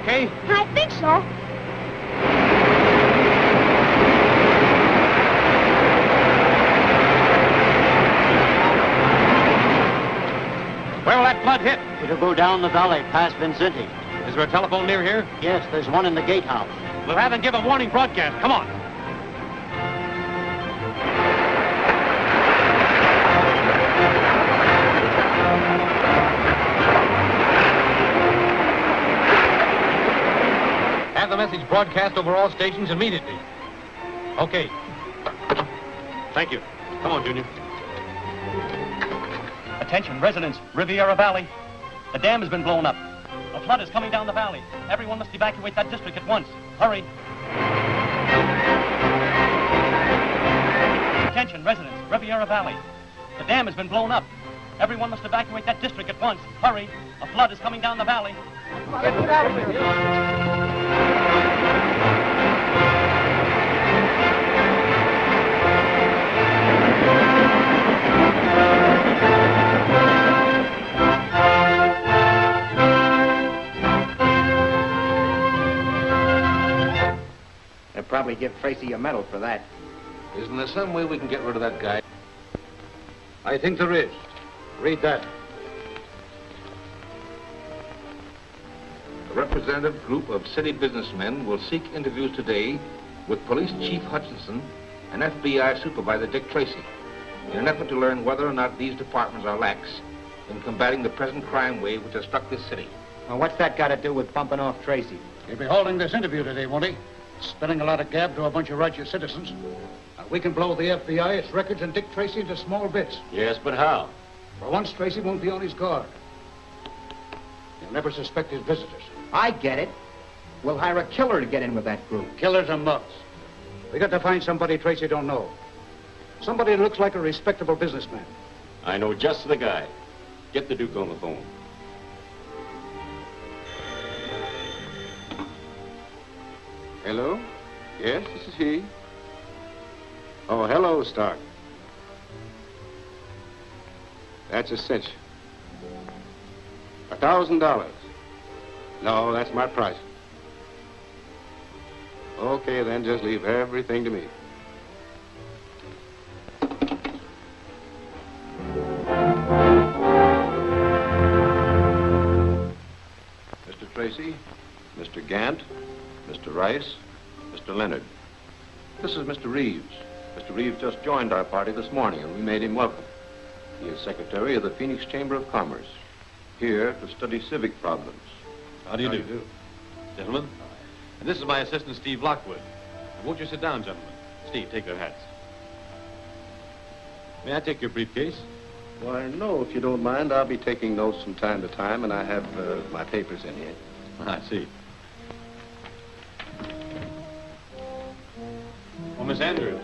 Speaker 7: okay?
Speaker 15: I think so.
Speaker 7: Where will that flood hit?
Speaker 5: It'll go down the valley past Vincenti.
Speaker 7: Is there a telephone near here?
Speaker 5: Yes, there's one in the gatehouse.
Speaker 7: We'll have them give a warning broadcast. Come on. Have the message broadcast over all stations immediately. Okay. Thank you. Come on, Junior.
Speaker 11: Attention, residents, Riviera Valley. The dam has been blown up. A flood is coming down the valley. Everyone must evacuate that district at once. Hurry. Attention, residents, Riviera Valley. The dam has been blown up. Everyone must evacuate that district at once. Hurry. A flood is coming down the valley.
Speaker 15: Get out of here.
Speaker 9: They'll probably give Tracy a medal for that.
Speaker 16: Isn't there some way we can get rid of that guy?
Speaker 18: I think there is. Read that.
Speaker 16: A representative group of city businessmen will seek interviews today with Police Chief Hutchinson and FBI Supervisor Dick Tracy in an effort to learn whether or not these departments are lax in combating the present crime wave which has struck this city.
Speaker 9: Well, what's that got to do with bumping off Tracy?
Speaker 18: He'll be holding this interview today, won't he? Spilling a lot of gab to a bunch of righteous citizens. We can blow the FBI, its records, and Dick Tracy into small bits.
Speaker 1: Yes, but how?
Speaker 18: For once, Tracy won't be on his guard. He'll never suspect his visitors.
Speaker 9: I get it. We'll hire a killer to get in with that group.
Speaker 18: Killers and mugs. We got to find somebody Tracy don't know. Somebody who looks like a respectable businessman.
Speaker 1: I know just the guy. Get the Duke on the phone.
Speaker 22: Hello? Yes, this is he. Oh, hello, Stark. That's a cinch. $1,000. No, that's my price. Okay, then, just leave everything to me. Mr. Tracy, Mr. Gant, Mr. Rice, Mr. Leonard. This is Mr. Reeves. Mr. Reeves just joined our party this morning, and we made him welcome. He is secretary of the Phoenix Chamber of Commerce, here to study civic problems.
Speaker 1: How do you do? Gentlemen, and this is my assistant, Steve Lockwood. Won't you sit down, gentlemen? Steve, take their hats. May I take your briefcase?
Speaker 22: Why, no, if you don't mind. I'll be taking notes from time to time, and I have my papers in here.
Speaker 1: I see. Oh, Miss Andrews.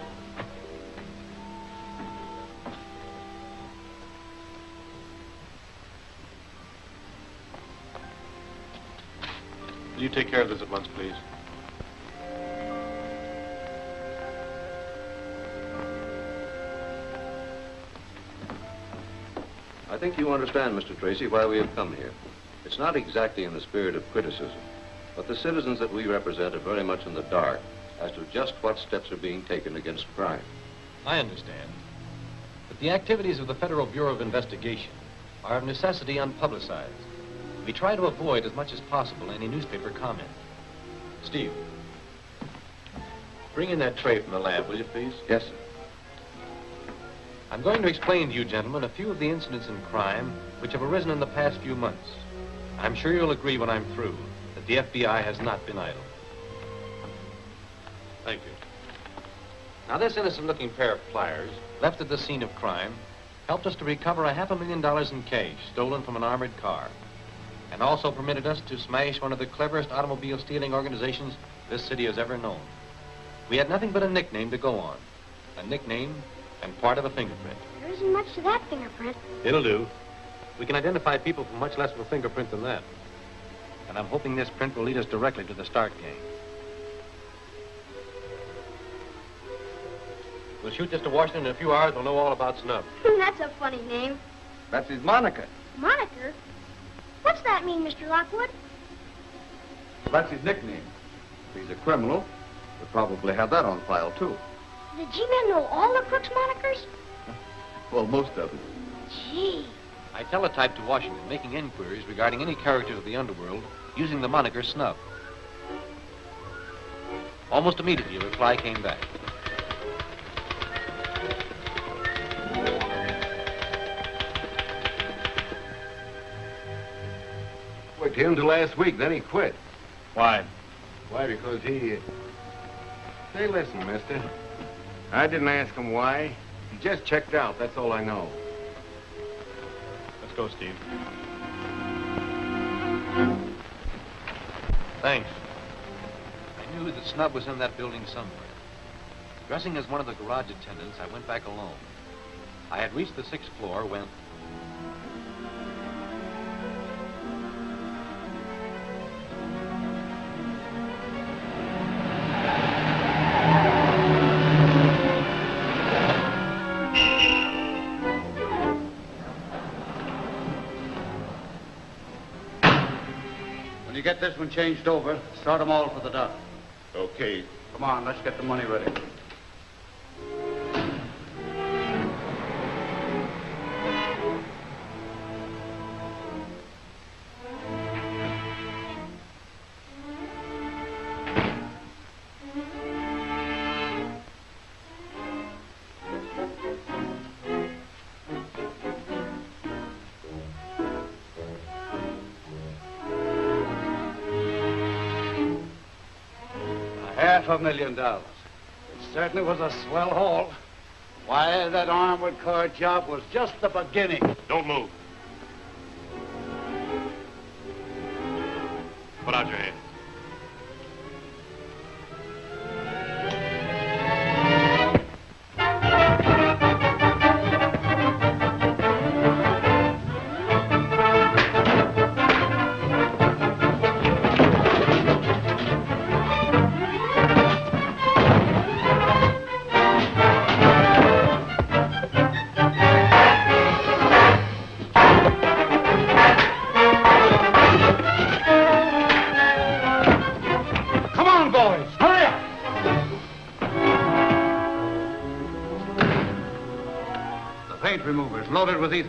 Speaker 1: Will you take care of this at once, please?
Speaker 22: I think you understand, Mr. Tracy, why we have come here. It's not exactly in the spirit of criticism, but the citizens that we represent are very much in the dark as to just what steps are being taken against crime.
Speaker 1: I understand. But the activities of the Federal Bureau of Investigation are of necessity unpublicized. We try to avoid as much as possible any newspaper comment. Steve, bring in that tray from the lab, will you, please?
Speaker 22: Yes, sir.
Speaker 1: I'm going to explain to you, gentlemen, a few of the incidents in crime which have arisen in the past few months. I'm sure you'll agree when I'm through that the FBI has not been idle. Thank you. Now, this innocent-looking pair of pliers, left at the scene of crime, helped us to recover $500,000 in cash stolen from an armored car, and also permitted us to smash one of the cleverest automobile stealing organizations this city has ever known. We had nothing but a nickname to go on. A nickname and part of a fingerprint.
Speaker 15: There isn't much to that fingerprint.
Speaker 1: It'll do. We can identify people from much less of a fingerprint than that. And I'm hoping this print will lead us directly to the Stark gang. We'll shoot this to Washington in a few hours. We'll know all about Snub.
Speaker 15: That's a funny name.
Speaker 9: That's his moniker.
Speaker 15: Moniker? What's that mean, Mr. Lockwood?
Speaker 21: that's his nickname. If he's a criminal, we probably have that on file, too.
Speaker 15: The G-men know all the crooks' monikers?
Speaker 21: Well, most of them.
Speaker 15: Gee.
Speaker 1: I teletyped to Washington, making inquiries regarding any characters of the underworld using the moniker Snub. Almost immediately, a reply came back.
Speaker 10: Worked him till last week, then he quit.
Speaker 17: Why?
Speaker 10: Why, because he... Say, listen, mister. I didn't ask him why. He just checked out, that's all I know.
Speaker 17: Let's go, Steve.
Speaker 1: Thanks. I knew that Snub was in that building somewhere. Dressing as one of the garage attendants, I went back alone. I had reached the 6th floor when...
Speaker 18: When you get this one changed over, start them all for the dock.
Speaker 10: Okay.
Speaker 18: Come on, let's get the money ready. $500,000. It certainly was a swell haul. Why, that armored car job was just the beginning.
Speaker 17: Don't move. Put out your hand.
Speaker 18: Removers loaded with ether.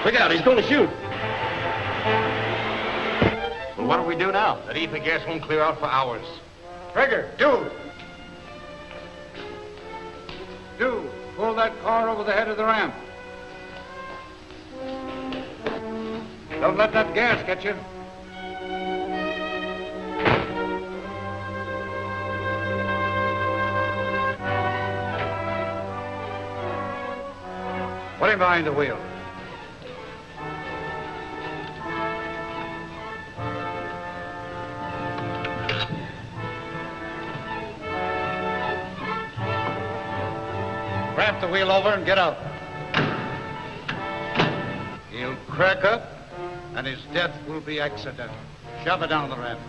Speaker 12: Look out, he's going to shoot.
Speaker 10: What do we do now? That ether gas won't clear out for hours.
Speaker 18: Trigger, dude! Dude, pull that car over the head of the ramp. Don't let that gas get you. Put him behind the wheel. Ramp the wheel over and get out. He'll crack up, and his death will be accidental. Shove it down the ramp.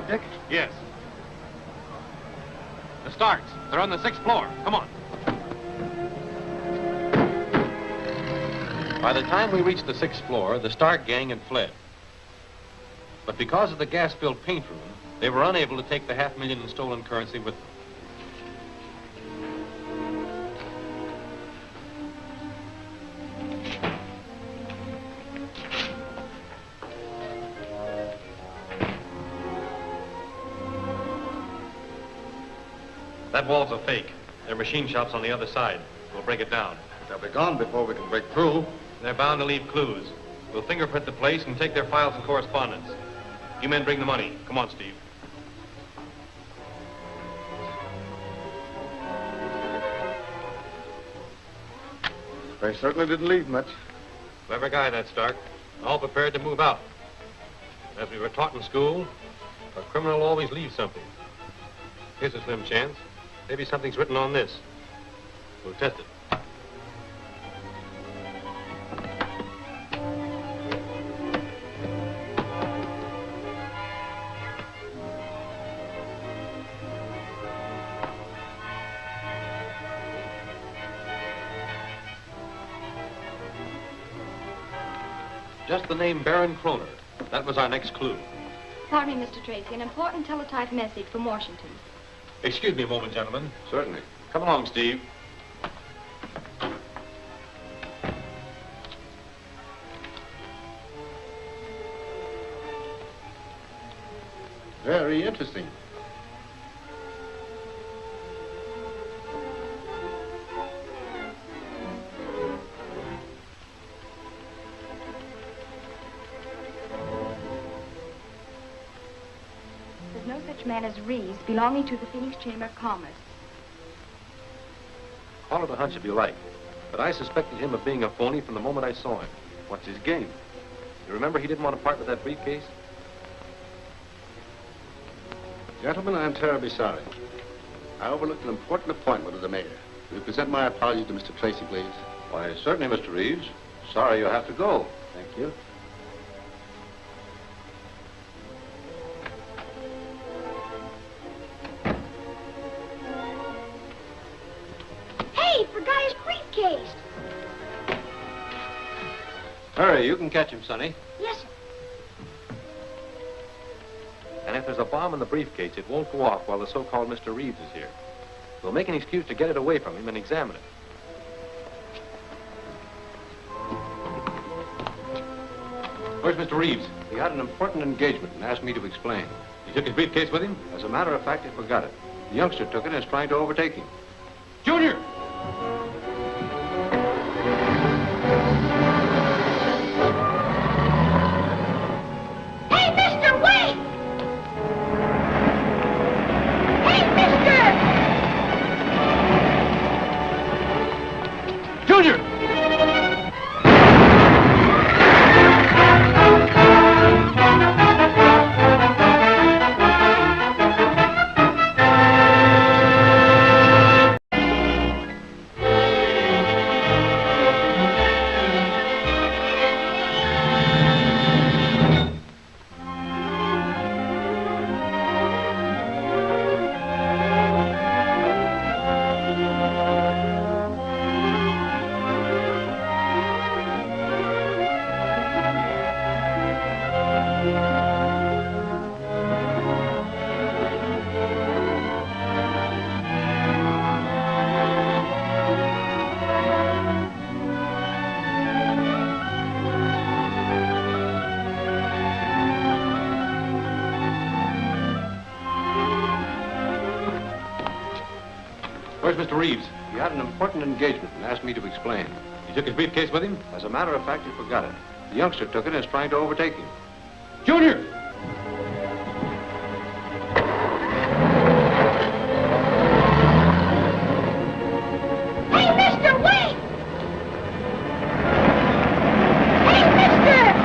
Speaker 1: Dick? Yes. The Starks. They're on the 6th floor. Come on. By the time we reached the 6th floor, the Stark gang had fled. But because of the gas-filled paint room, they were unable to take the $500,000 in stolen currency with them. That wall's a fake. There are machine shops on the other side. We'll break it down.
Speaker 21: They'll be gone before we can break through.
Speaker 1: They're bound to leave clues. We'll fingerprint the place and take their files and correspondence. You men bring the money. Come on, Steve.
Speaker 21: They certainly didn't leave much.
Speaker 1: Clever guy, that Stark. All prepared to move out. As we were taught in school, a criminal always leaves something. Here's a slim chance. Maybe something's written on this. We'll test it. Just the name Baron Kroner. That was our next clue.
Speaker 6: Pardon me, Mr. Tracy. An important teletype message from Washington.
Speaker 1: Excuse me a moment, gentlemen.
Speaker 21: Certainly.
Speaker 1: Come along, Steve.
Speaker 21: Very interesting.
Speaker 6: There's no such man as Reeves belonging to the Phoenix Chamber of Commerce.
Speaker 1: Call it a hunch if you like, but I suspected him of being a phony from the moment I saw him. What's his game? You remember he didn't want to part with that briefcase?
Speaker 21: Gentlemen, I'm terribly sorry. I overlooked an important appointment with the mayor. Will you present my apologies to Mr. Tracy, please?
Speaker 22: Why, certainly, Mr. Reeves. Sorry you have to go.
Speaker 21: Thank you.
Speaker 15: Hey, forgot his briefcase.
Speaker 1: Hurry, you can catch him, Sonny.
Speaker 15: Yes, sir.
Speaker 1: And if there's a bomb in the briefcase, it won't go off while the so-called Mr. Reeves is here. We'll make an excuse to get it away from him and examine it. Where's Mr. Reeves?
Speaker 22: He had an important engagement and asked me to explain.
Speaker 1: He took his briefcase with him?
Speaker 22: As a matter of fact, he forgot it. The youngster took it and is trying to overtake him.
Speaker 1: Junior!
Speaker 15: Hey, mister, wait! Hey, mister!
Speaker 1: Junior! Where's Mr. Reeves?
Speaker 22: He had an important engagement and asked me to explain.
Speaker 1: He took his briefcase with him?
Speaker 22: As a matter of fact, he forgot it. The youngster took it and is trying to overtake him.
Speaker 1: Junior!
Speaker 15: Hey, mister, wait! Hey, mister!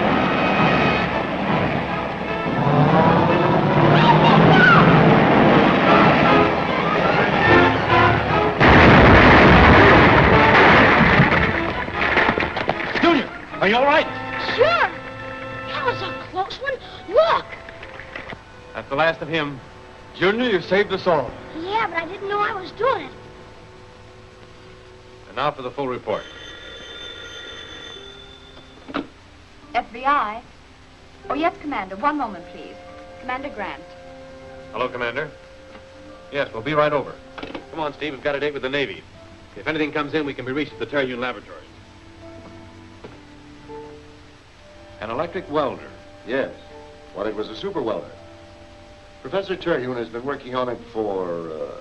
Speaker 1: Are you all right?
Speaker 15: Sure. That was a close one. Look.
Speaker 1: That's the last of him. Junior, you saved us all.
Speaker 15: Yeah, but I didn't know I was doing it.
Speaker 1: And now for the full report.
Speaker 6: FBI. Oh, yes, Commander. One moment, please. Commander Grant.
Speaker 1: Hello, Commander. Yes, we'll be right over. Come on, Steve. We've got a date with the Navy. If anything comes in, we can be reached at the Dirección laboratories.
Speaker 21: An electric welder? Yes. Well, it was a super welder. Professor Terhune has been working on it for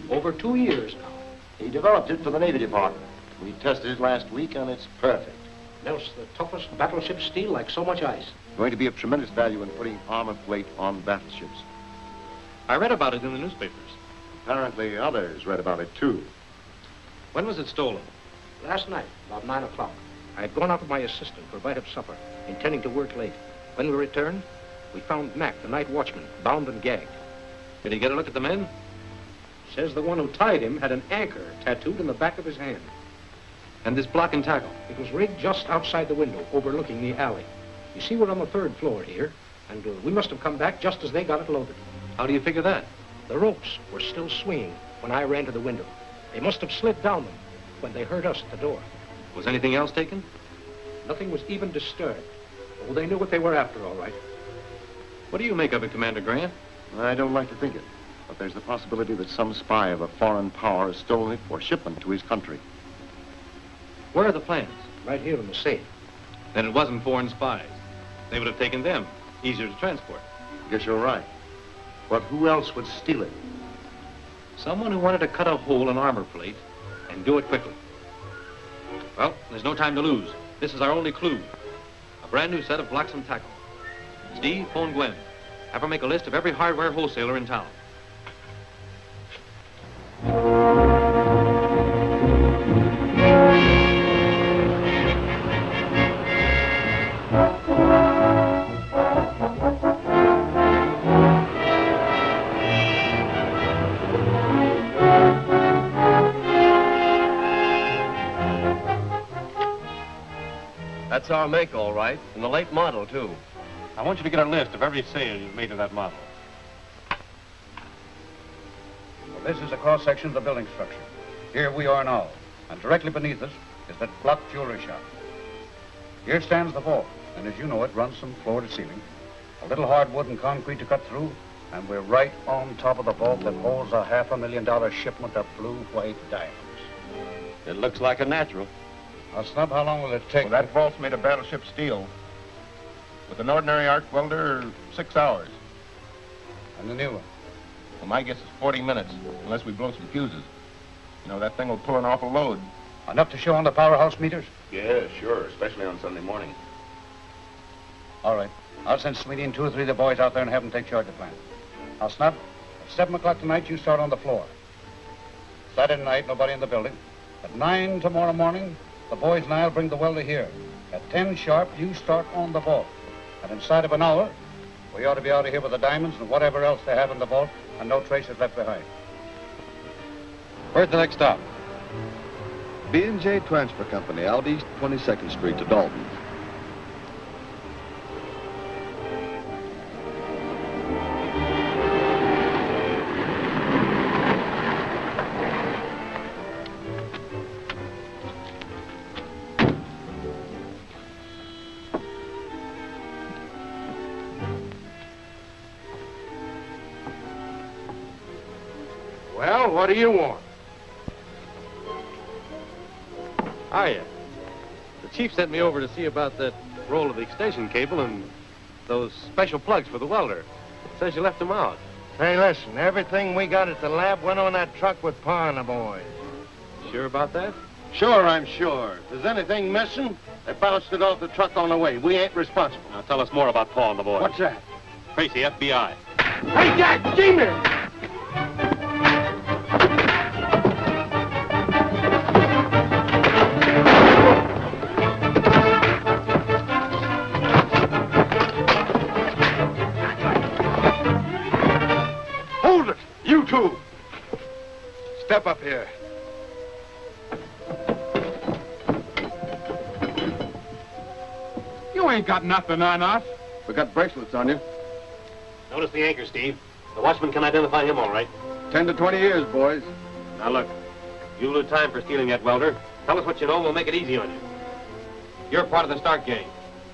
Speaker 8: Over 2 years now.
Speaker 14: He developed it for the Navy Department. We tested it last week, and it's perfect.
Speaker 8: Melts the toughest battleship steel like so much ice.
Speaker 14: Going to be of tremendous value in putting armor plate on battleships.
Speaker 1: I read about it in the newspapers.
Speaker 14: Apparently others read about it, too.
Speaker 1: When was it stolen?
Speaker 8: Last night, about 9 o'clock. I had gone out with my assistant for a bite of supper, intending to work late. When we returned, we found Mac, the night watchman, bound and gagged.
Speaker 1: Did he get a look at the men?
Speaker 8: Says the one who tied him had an anchor tattooed in the back of his hand.
Speaker 1: And this block and tackle?
Speaker 8: It was rigged just outside the window, overlooking the alley. You see, we're on the 3rd floor here, and we must have come back just as they got it loaded.
Speaker 1: How do you figure that?
Speaker 8: The ropes were still swinging when I ran to the window. They must have slid down them when they heard us at the door.
Speaker 1: Was anything else taken?
Speaker 8: Nothing was even disturbed. Oh, they knew what they were after, all right.
Speaker 1: What do you make of it, Commander Grant?
Speaker 14: I don't like to think it, but there's the possibility that some spy of a foreign power has stolen it for shipment to his country.
Speaker 1: Where are the plans?
Speaker 8: Right here in the safe.
Speaker 1: Then it wasn't foreign spies. They would have taken them. Easier to transport.
Speaker 14: Guess you're right. But who else would steal it?
Speaker 1: Someone who wanted to cut a hole in armor plate and do it quickly. Well, there's no time to lose. This is our only clue. A brand new set of blocks and tackle. Steve, phone Gwen. Have her make a list of every hardware wholesaler in town.
Speaker 12: That's our make, all right, and the late model, too.
Speaker 17: I want you to get a list of every sale you've made of that model.
Speaker 18: Well, this is a cross-section of the building structure. Here we are now, and directly beneath us is that block jewelry shop. Here stands the vault, and as you know, it runs from floor to ceiling. A little hardwood and concrete to cut through, and we're right on top of the vault that holds a $500,000 shipment of blue-white diamonds.
Speaker 12: It looks like a natural.
Speaker 18: Now, Snub, how long will it take?
Speaker 4: Well, that vault's made of battleship steel. With an ordinary arc welder, 6 hours.
Speaker 18: And the new one?
Speaker 4: Well, my guess is 40 minutes, unless we blow some fuses. You know, that thing will pull an awful load.
Speaker 18: Enough to show on the powerhouse meters?
Speaker 4: Yeah, sure, especially on Sunday morning.
Speaker 18: All right. I'll send Sweetie and 2 or 3 of the boys out there and have them take charge of the plant. Now, Snub, at 7 o'clock tonight, you start on the floor. Saturday night, nobody in the building. At 9 tomorrow morning, the boys and I'll bring the welder here. At 10 sharp, you start on the vault. And inside of an hour, we ought to be out of here with the diamonds and whatever else they have in the vault, and no traces left behind.
Speaker 1: Where's the next stop?
Speaker 21: B&J Transfer Company, out East 22nd Street to Dalton.
Speaker 19: Well, what do you want?
Speaker 1: Hiya. The chief sent me over to see about that roll of the extension cable and those special plugs for the welder. Says you left them out.
Speaker 19: Hey, listen, everything we got at the lab went on that truck with Pa and the boys.
Speaker 1: Sure about that?
Speaker 19: Sure, I'm sure. If there's anything missing, they bounced it off the truck on the way. We ain't responsible.
Speaker 1: Now tell us more about Paul and the boys.
Speaker 19: What's that?
Speaker 1: Tracy, FBI.
Speaker 19: Hey, Jack, Jimmy! Hold it, you two. Step up here.
Speaker 4: You ain't got nothing on us.
Speaker 21: We got bracelets on you.
Speaker 1: Notice the anchor, Steve. The watchman can identify him all right.
Speaker 21: 10 to 20 years, boys.
Speaker 1: Now look, you lose time for stealing that welder. Tell us what you know and we'll make it easy on you. You're part of the Stark gang.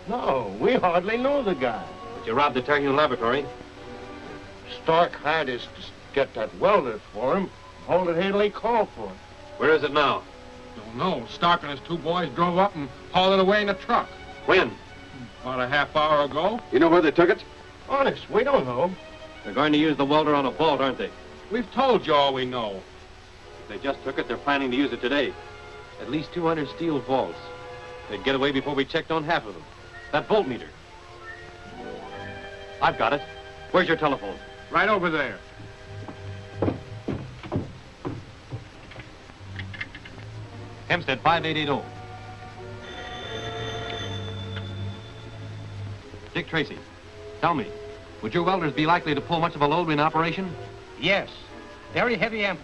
Speaker 19: No, we hardly know the guy.
Speaker 1: But you robbed the Dirección laboratory.
Speaker 19: Stark hired us to get that welder for him. Hold it here till he called for it.
Speaker 1: Where is it now?
Speaker 4: Don't know. Stark and his 2 boys drove up and hauled it away in a truck.
Speaker 1: When?
Speaker 4: About a half hour ago.
Speaker 21: You know where they took it?
Speaker 19: Honest, we don't know.
Speaker 1: They're going to use the welder on a vault, aren't they?
Speaker 4: We've told you all we know.
Speaker 1: They just took it. They're planning to use it today. At least 200 steel vaults. They'd get away before we checked on half of them. That voltmeter. I've got it. Where's your telephone?
Speaker 7: Right over there.
Speaker 1: Hempstead 5880. Dick Tracy, tell me, would your welders be likely to pull much of a load in operation?
Speaker 18: Yes. Very heavy ampoules.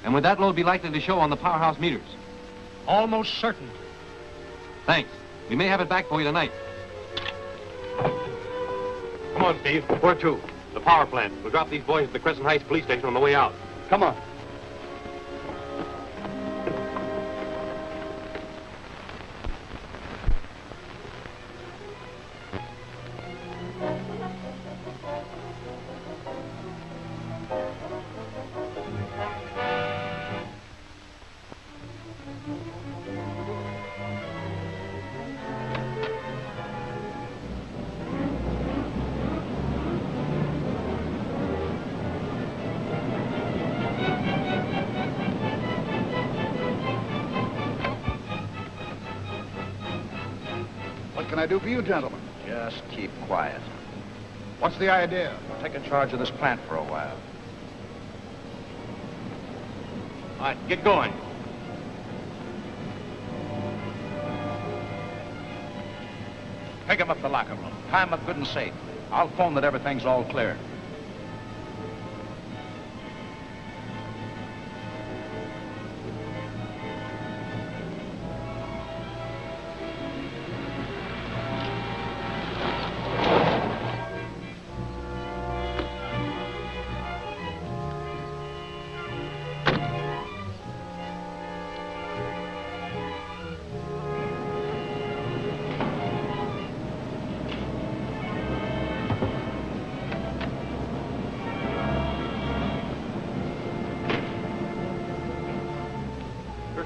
Speaker 1: And would that load be likely to show on the powerhouse meters?
Speaker 18: Almost certain.
Speaker 1: Thanks. We may have it back for you tonight.
Speaker 7: Come on, Steve.
Speaker 1: Where to? The power plant. We'll drop these boys at the Crescent Heights police station on the way out.
Speaker 7: Come on.
Speaker 18: What can I do for you, gentlemen?
Speaker 23: Just keep quiet.
Speaker 18: What's the idea?
Speaker 23: I'm taking charge of this plant for a while.
Speaker 1: All right, get going.
Speaker 23: Pick him up the locker room. Tie him up good and safe. I'll phone that everything's all clear.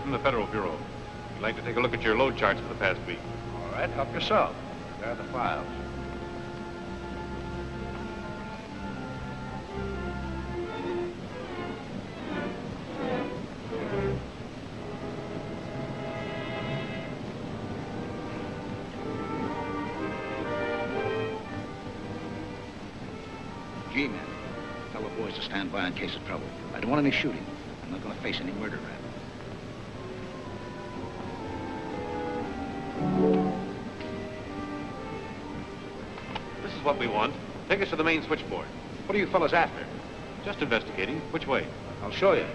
Speaker 1: From the Federal Bureau. We'd like to take a look at your load charts for the past week.
Speaker 23: All right, help yourself. There are the files.
Speaker 18: G-men. Tell the boys to stand by in case of trouble. I don't want any shooting. I'm not going to face any murder rap.
Speaker 1: This is what we want. Take us to the main switchboard.
Speaker 23: What are you fellas after?
Speaker 1: Just investigating. Which way?
Speaker 23: I'll show you.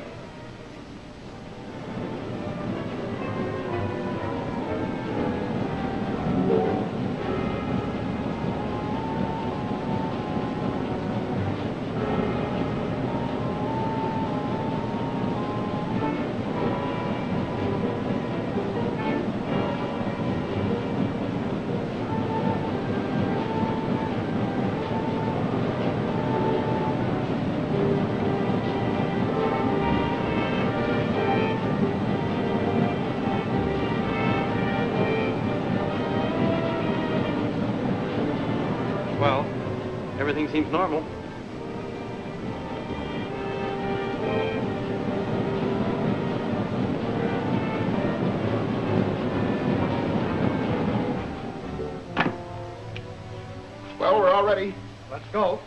Speaker 1: Well, everything seems normal.
Speaker 18: Well, we're all ready.
Speaker 23: Let's go.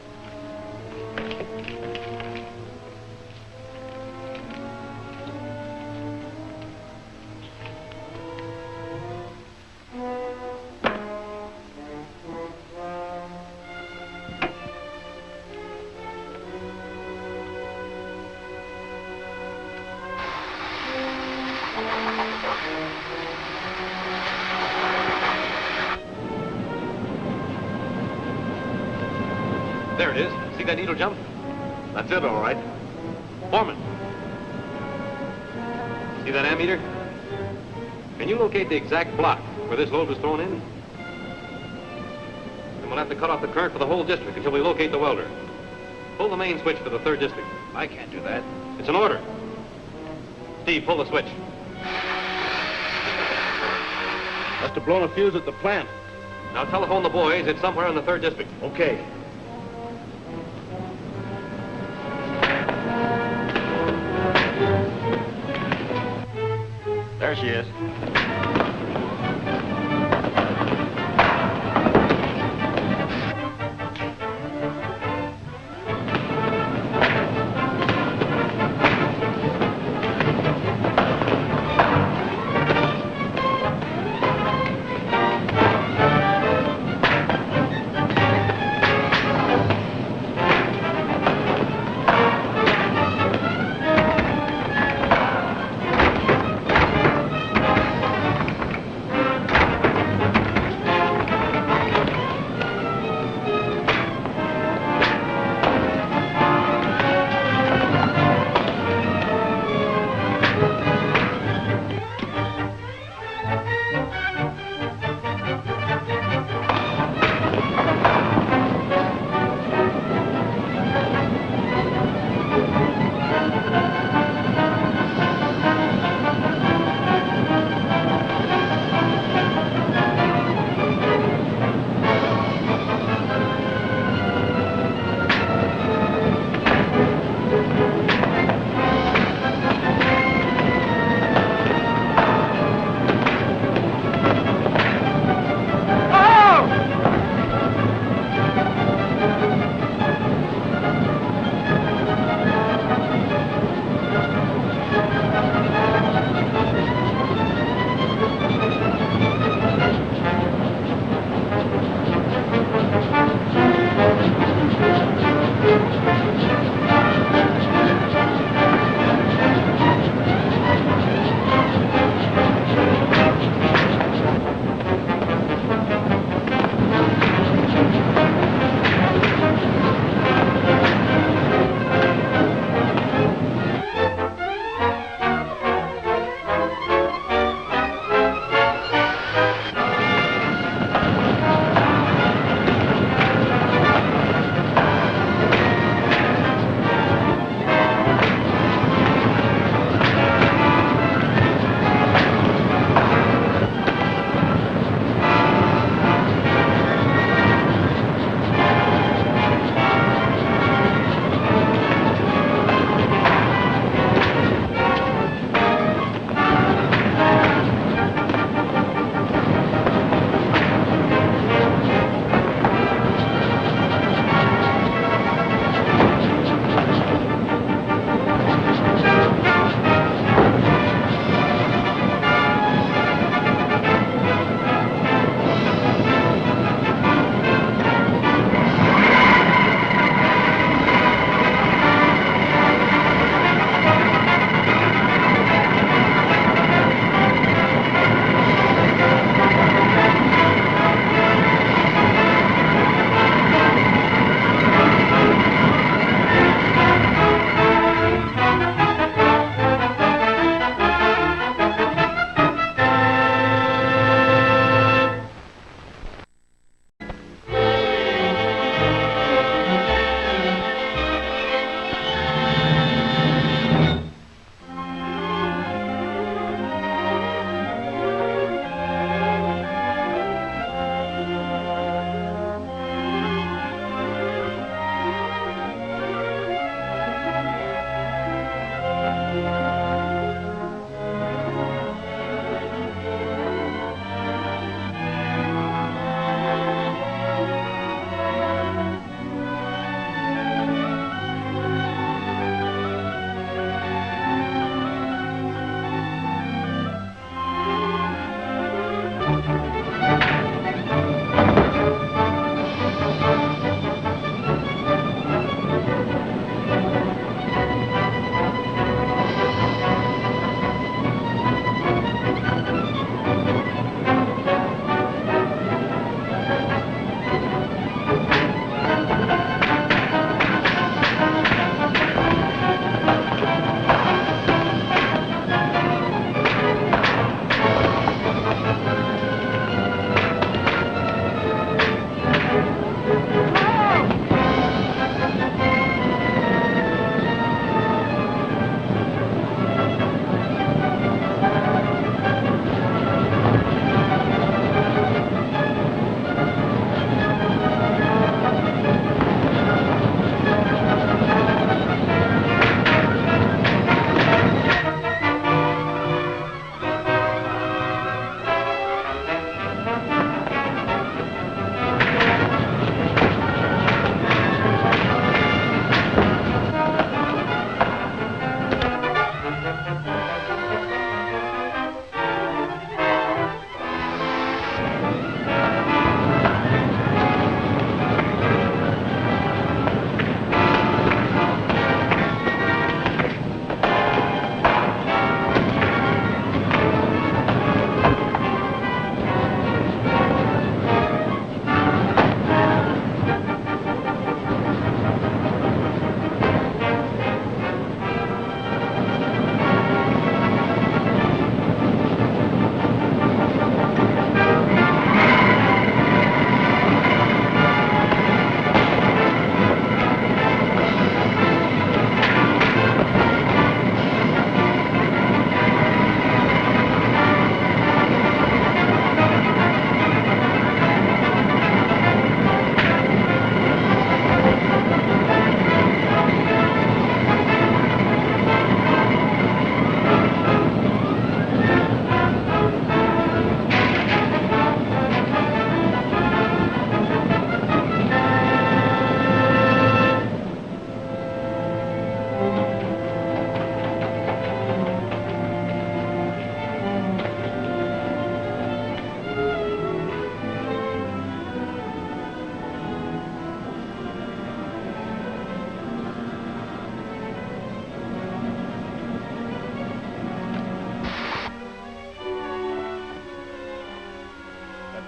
Speaker 1: There it is. See that needle jump? That's it, all right. Foreman. See that ammeter? Can you locate the exact block where this load was thrown in? Then we'll have to cut off the current for the whole district until we locate the welder. Pull the main switch for the 3rd district.
Speaker 23: I can't do that.
Speaker 1: It's an order. Steve, pull the switch.
Speaker 10: Must have blown a fuse at the plant.
Speaker 1: Now telephone the boys. It's somewhere in the 3rd district.
Speaker 10: Okay.
Speaker 11: There she is.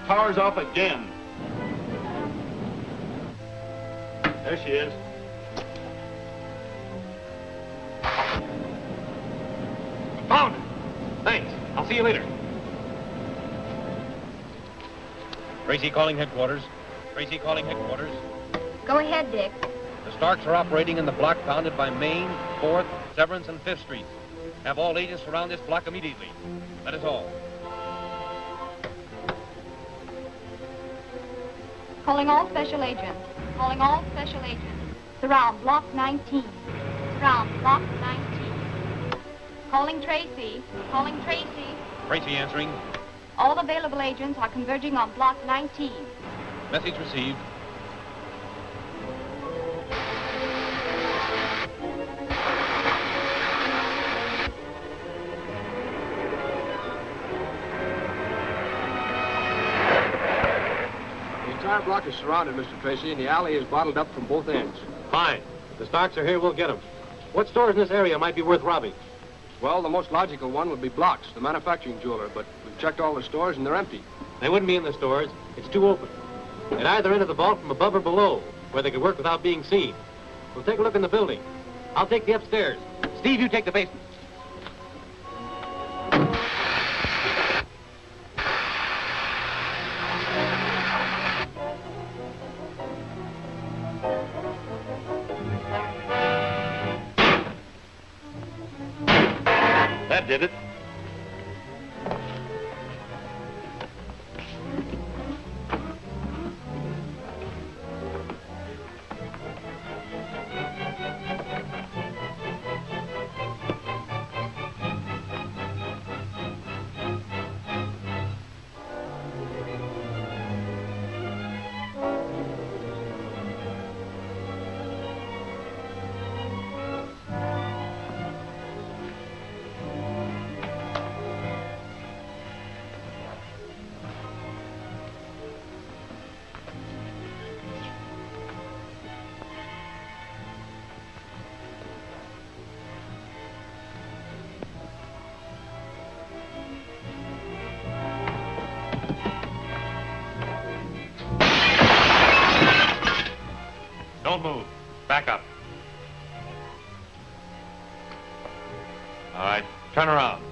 Speaker 1: Power's off again. There she is. Found her. Thanks. I'll see you later.
Speaker 17: Tracy calling headquarters. Tracy calling headquarters.
Speaker 6: Go ahead, Dick.
Speaker 17: The Starks are operating in the block bounded by Main, 4th, Severance, and 5th Streets. Have all agents surround this block immediately. That is all.
Speaker 6: Calling all special agents. Calling all special agents. Surround block 19. Surround block 19. Calling Tracy. Calling Tracy.
Speaker 17: Tracy answering.
Speaker 6: All available agents are converging on block 19.
Speaker 17: Message received.
Speaker 8: The entire block is surrounded, Mr. Tracy, and the alley is bottled up from both ends.
Speaker 7: Fine. If the Starks are here, we'll get them. What stores in this area might be worth robbing?
Speaker 8: Well, the most logical one would be Block's, the manufacturing jeweler, but we've checked all the stores and they're empty.
Speaker 7: They wouldn't be in the stores. It's too open. They'd either enter the vault from above or below, where they could work without being seen. We'll take a look in the building. I'll take the upstairs. Steve, you take the basement.
Speaker 1: That did it. Don't move. Back up. All right, turn around.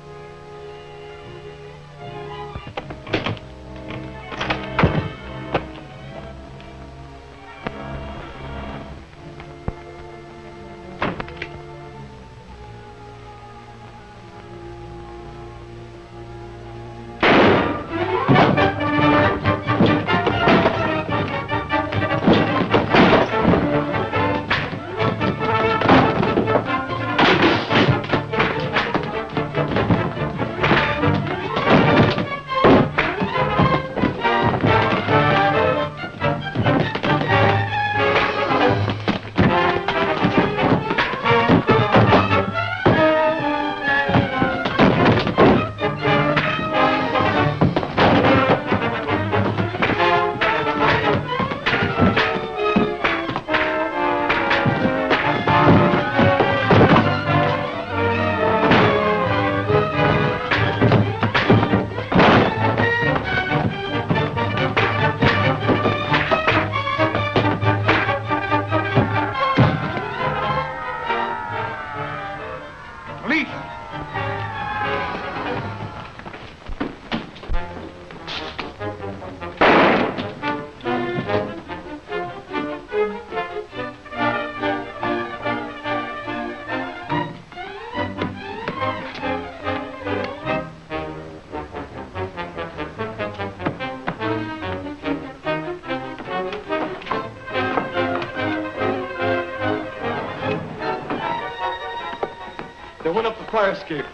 Speaker 7: They went up the fire escape.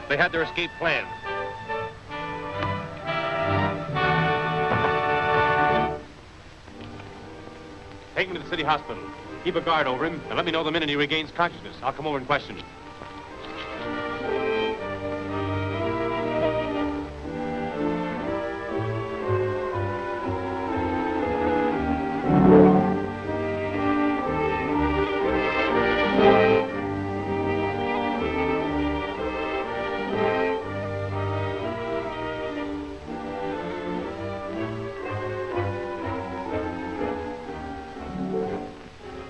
Speaker 17: They had their escape planned. Take him to the city hospital. Keep a guard over him, and let me know the minute he regains consciousness. I'll come over and question him.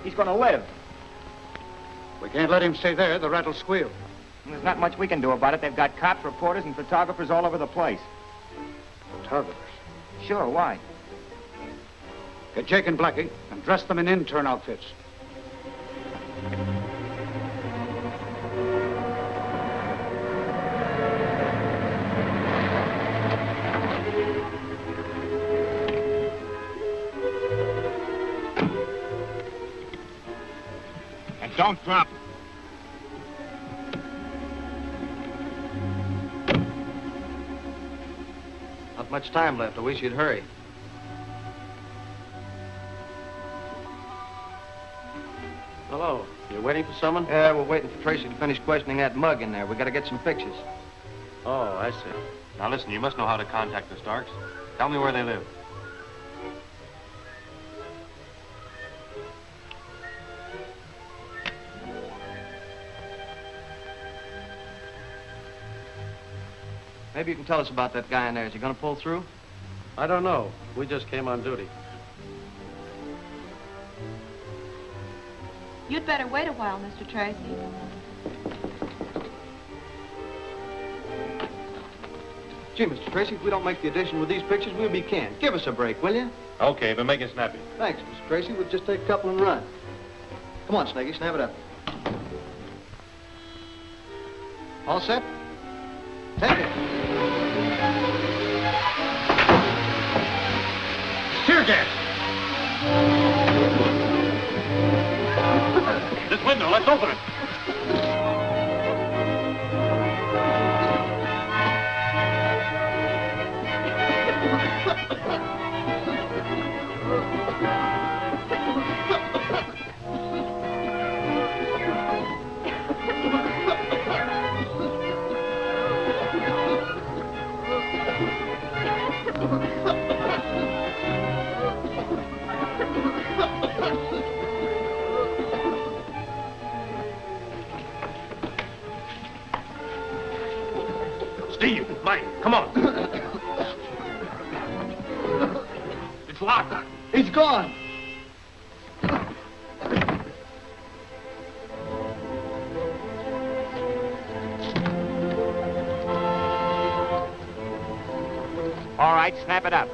Speaker 9: He's gonna live.
Speaker 18: We can't let him stay there. The rat'll squeal.
Speaker 9: There's not much we can do about it. They've got cops, reporters, and photographers all over the place.
Speaker 18: Photographers?
Speaker 9: Sure, why?
Speaker 18: Get Jake and Blackie and dress them in intern outfits.
Speaker 9: And don't drop.
Speaker 2: Not much time left. I wish you'd hurry. Hello. You waiting for someone? Yeah, we're waiting for Tracy to finish questioning that mug in there. We gotta get some pictures.
Speaker 17: Oh, I see. Now listen, you must know how to contact the Starks. Tell me where they live.
Speaker 2: Maybe you can tell us about that guy in there. Is he gonna pull through?
Speaker 7: I don't know. We just came on duty.
Speaker 6: You'd better wait a while, Mr. Tracy.
Speaker 2: Gee, Mr. Tracy, if we don't make the addition with these pictures, we'll be canned. Give us a break, will you?
Speaker 17: Okay, but make it snappy.
Speaker 2: Thanks, Mr. Tracy. We'll just take a couple and run. Come on, Snaggy, snap it up. All set? Take it.
Speaker 17: Tear gas! This window, let's open it. Steve, Mike, come on. It's locked.
Speaker 2: He's gone.
Speaker 9: All right, snap it up.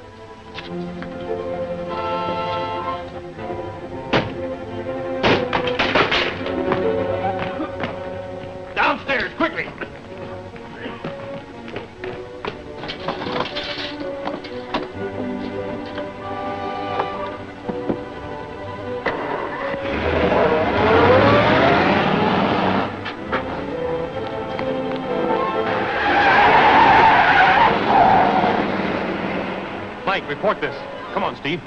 Speaker 17: Downstairs, quickly. Mike, report this. Come on, Steve.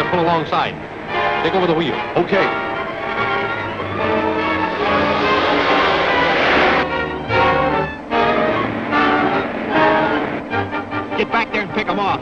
Speaker 7: pull alongside. Take over the wheel.
Speaker 21: Okay.
Speaker 9: Get back there and pick them off.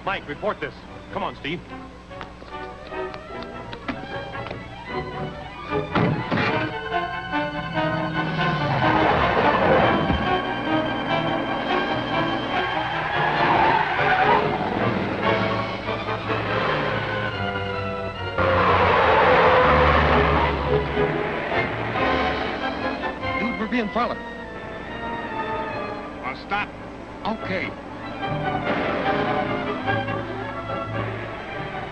Speaker 7: Mike, report this. Come on, Steve.
Speaker 9: Dude, we're being followed. I'll stop. Okay.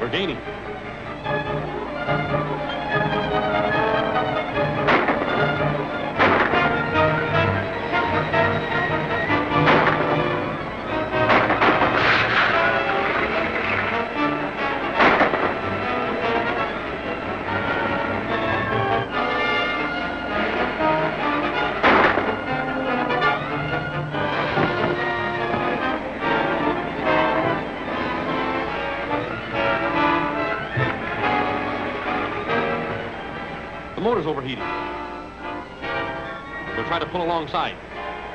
Speaker 7: We're gaining. The motor's overheating. We'll try to pull alongside.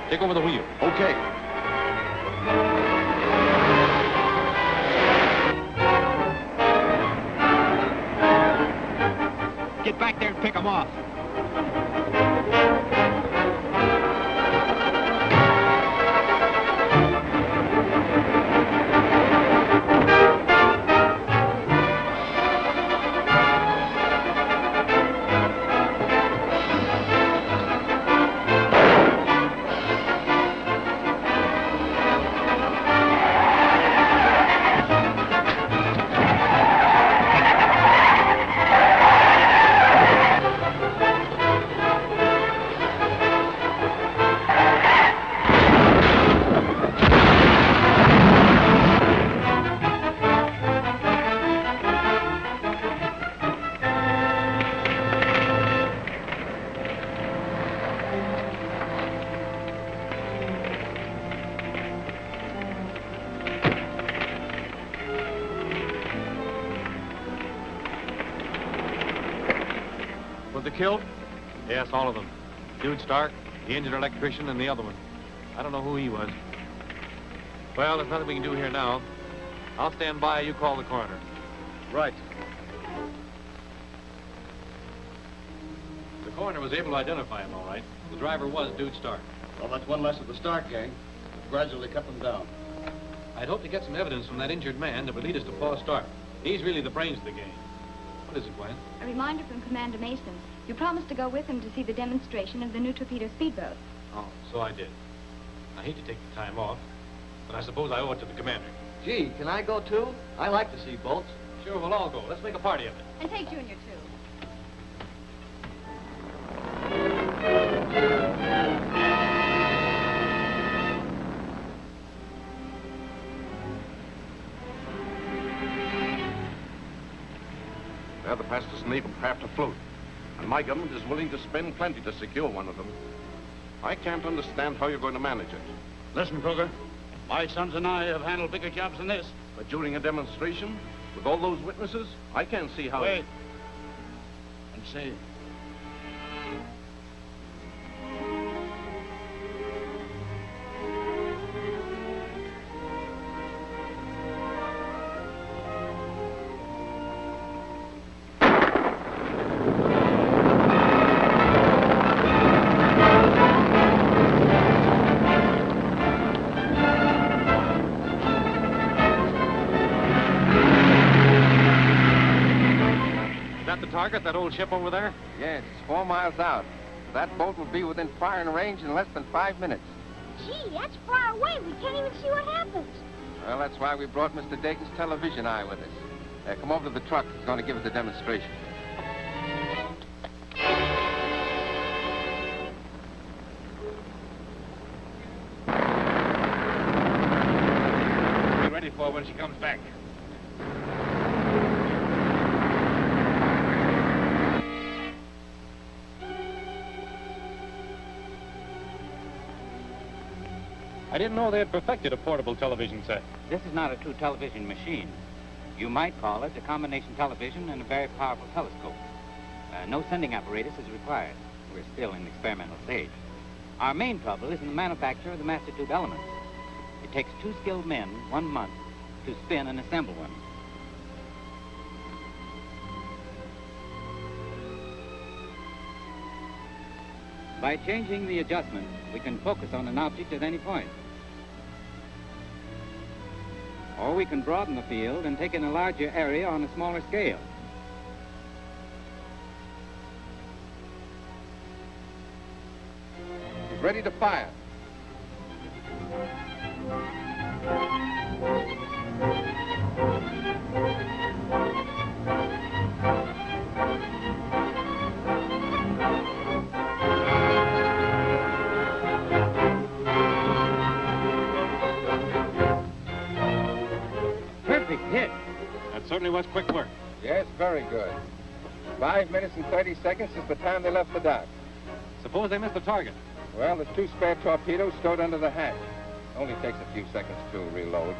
Speaker 7: Take over the wheel.
Speaker 21: Okay.
Speaker 9: Get back there and pick them off.
Speaker 7: Was they killed? Yes, all of them. Dude Stark, the injured electrician, and the other one. I don't know who he was. Well, there's nothing we can do here now. I'll stand by. You call the coroner.
Speaker 1: Right.
Speaker 7: The coroner was able to identify him, all right. The driver was Dude Stark.
Speaker 1: Well, that's one less of the Stark gang. We've gradually cut them down.
Speaker 7: I'd hope to get some evidence from that injured man that would lead us to Paul Stark. He's really the brains of the game. What is it, Gwen?
Speaker 6: A reminder from Commander Mason. You promised to go with him to see the demonstration of the new torpedo speedboat.
Speaker 7: Oh, so I did. I hate to take the time off, but I suppose I owe it to the commander.
Speaker 2: Gee, can I go too? I like to see boats.
Speaker 7: Sure, we'll all go. Let's make a party of it.
Speaker 6: And take Junior, too.
Speaker 4: They're the fastest naval craft afloat. And my government is willing to spend plenty to secure one of them. I can't understand how you're going to manage it.
Speaker 18: Listen, Kruger. My sons and I have handled bigger jobs than this.
Speaker 4: But during a demonstration, with all those witnesses, I can't see how...
Speaker 18: Wait. And see.
Speaker 7: That old ship over there?
Speaker 9: Yes, it's 4 miles out. That boat will be within firing range in less than 5 minutes.
Speaker 15: Gee, that's far away. We can't even see what happens.
Speaker 9: Well, that's why we brought Mr. Dayton's television eye with us. Come over to the truck. He's going to give us a demonstration.
Speaker 18: Be ready for her when she comes back.
Speaker 7: I didn't know they had perfected a portable television set.
Speaker 23: This is not a true television machine. You might call it a combination television and a very powerful telescope. No sending apparatus is required. We're still in the experimental stage. Our main trouble is in the manufacture of the master tube elements. It takes 2 skilled men 1 month to spin and assemble one. By changing the adjustment, we can focus on an object at any point. Or we can broaden the field and take in a larger area on a smaller scale.
Speaker 9: He's ready to fire.
Speaker 23: Hit.
Speaker 7: That certainly was quick work.
Speaker 9: Yes, very good. 5 minutes and 30 seconds since the time they left the dock.
Speaker 7: Suppose they missed the target.
Speaker 9: Well, there's 2 spare torpedoes stowed under the hatch. Only takes a few seconds to reload.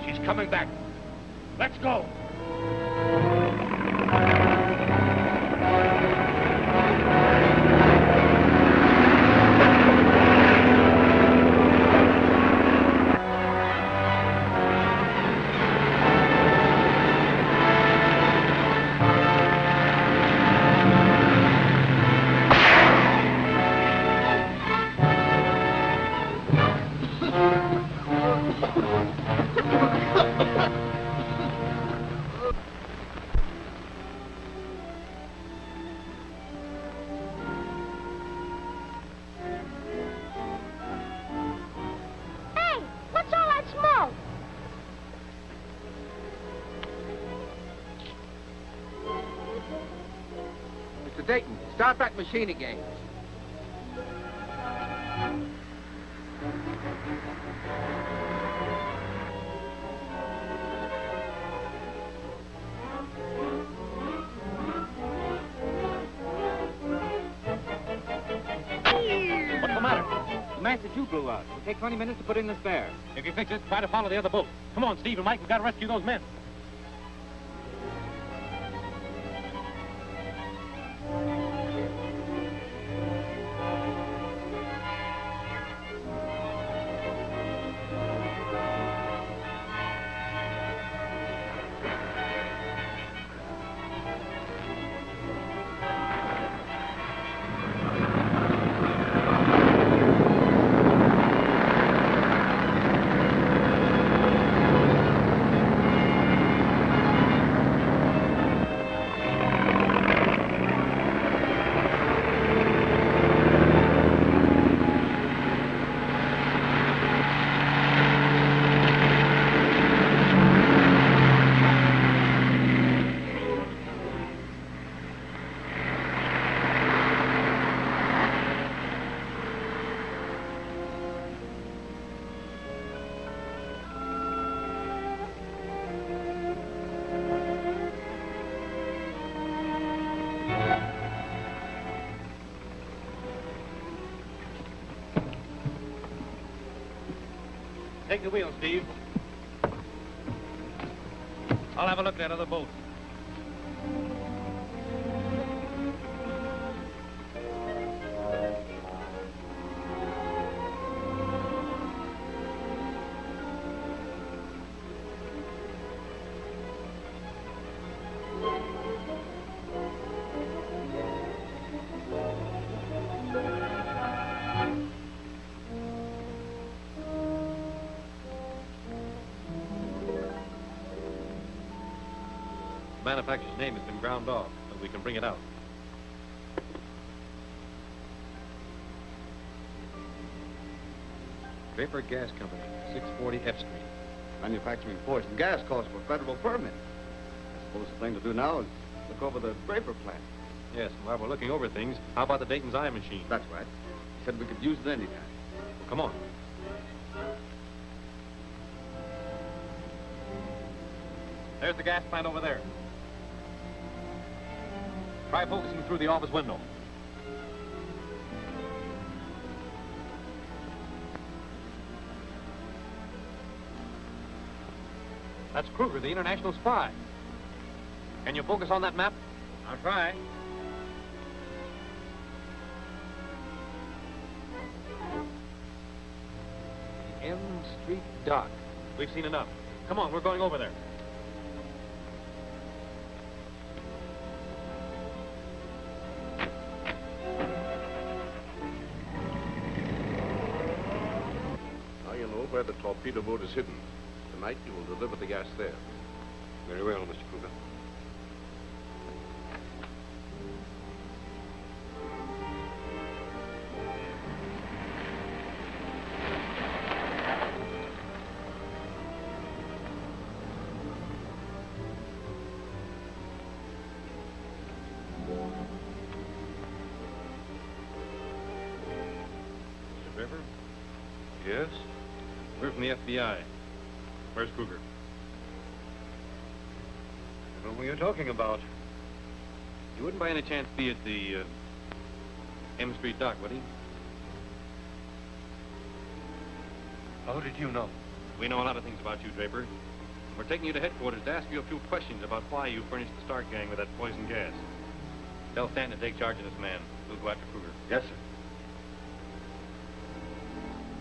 Speaker 18: She's coming back. Let's go.
Speaker 9: Dayton, start that machine again.
Speaker 23: What's the matter? The master tube blew out. It'll take 20 minutes to put in the spare.
Speaker 7: If you fix it, try to follow the other boat. Come on, Steve and Mike, we've got to rescue those men.
Speaker 17: Take the wheel, Steve. I'll have a look at that other boat. The manufacturer's name has been ground off, but we can bring it out. Draper Gas Company, 640 F Street.
Speaker 3: Manufacturing poison gas calls for federal permit. I suppose the thing to do now is look over the Draper plant.
Speaker 7: Yes, and while we're looking over things, how about the Dayton's eye machine?
Speaker 3: That's right. He said we could use it anytime.
Speaker 7: Well, come on. There's the gas plant over there. Try focusing through the office window. That's Kruger, the international spy. Can you focus on that map?
Speaker 17: I'll try.
Speaker 7: The M Street dock. We've seen enough. Come on, we're going over there.
Speaker 4: Now you know where the torpedo boat is hidden. Tonight you will deliver the gas there.
Speaker 7: Very well, Mr. Kruger. Mr. Draper?
Speaker 4: Yes?
Speaker 7: We're from the FBI. Where's Kruger?
Speaker 3: I don't know what you're talking about.
Speaker 7: You wouldn't by any chance be at the M Street dock, would he?
Speaker 3: How did you know?
Speaker 7: We know a lot of things about you, Draper. We're taking you to headquarters to ask you a few questions about why you furnished the Stark gang with that poison gas. Tell Stanton to take charge of this man. We'll go after Kruger.
Speaker 3: Yes, sir.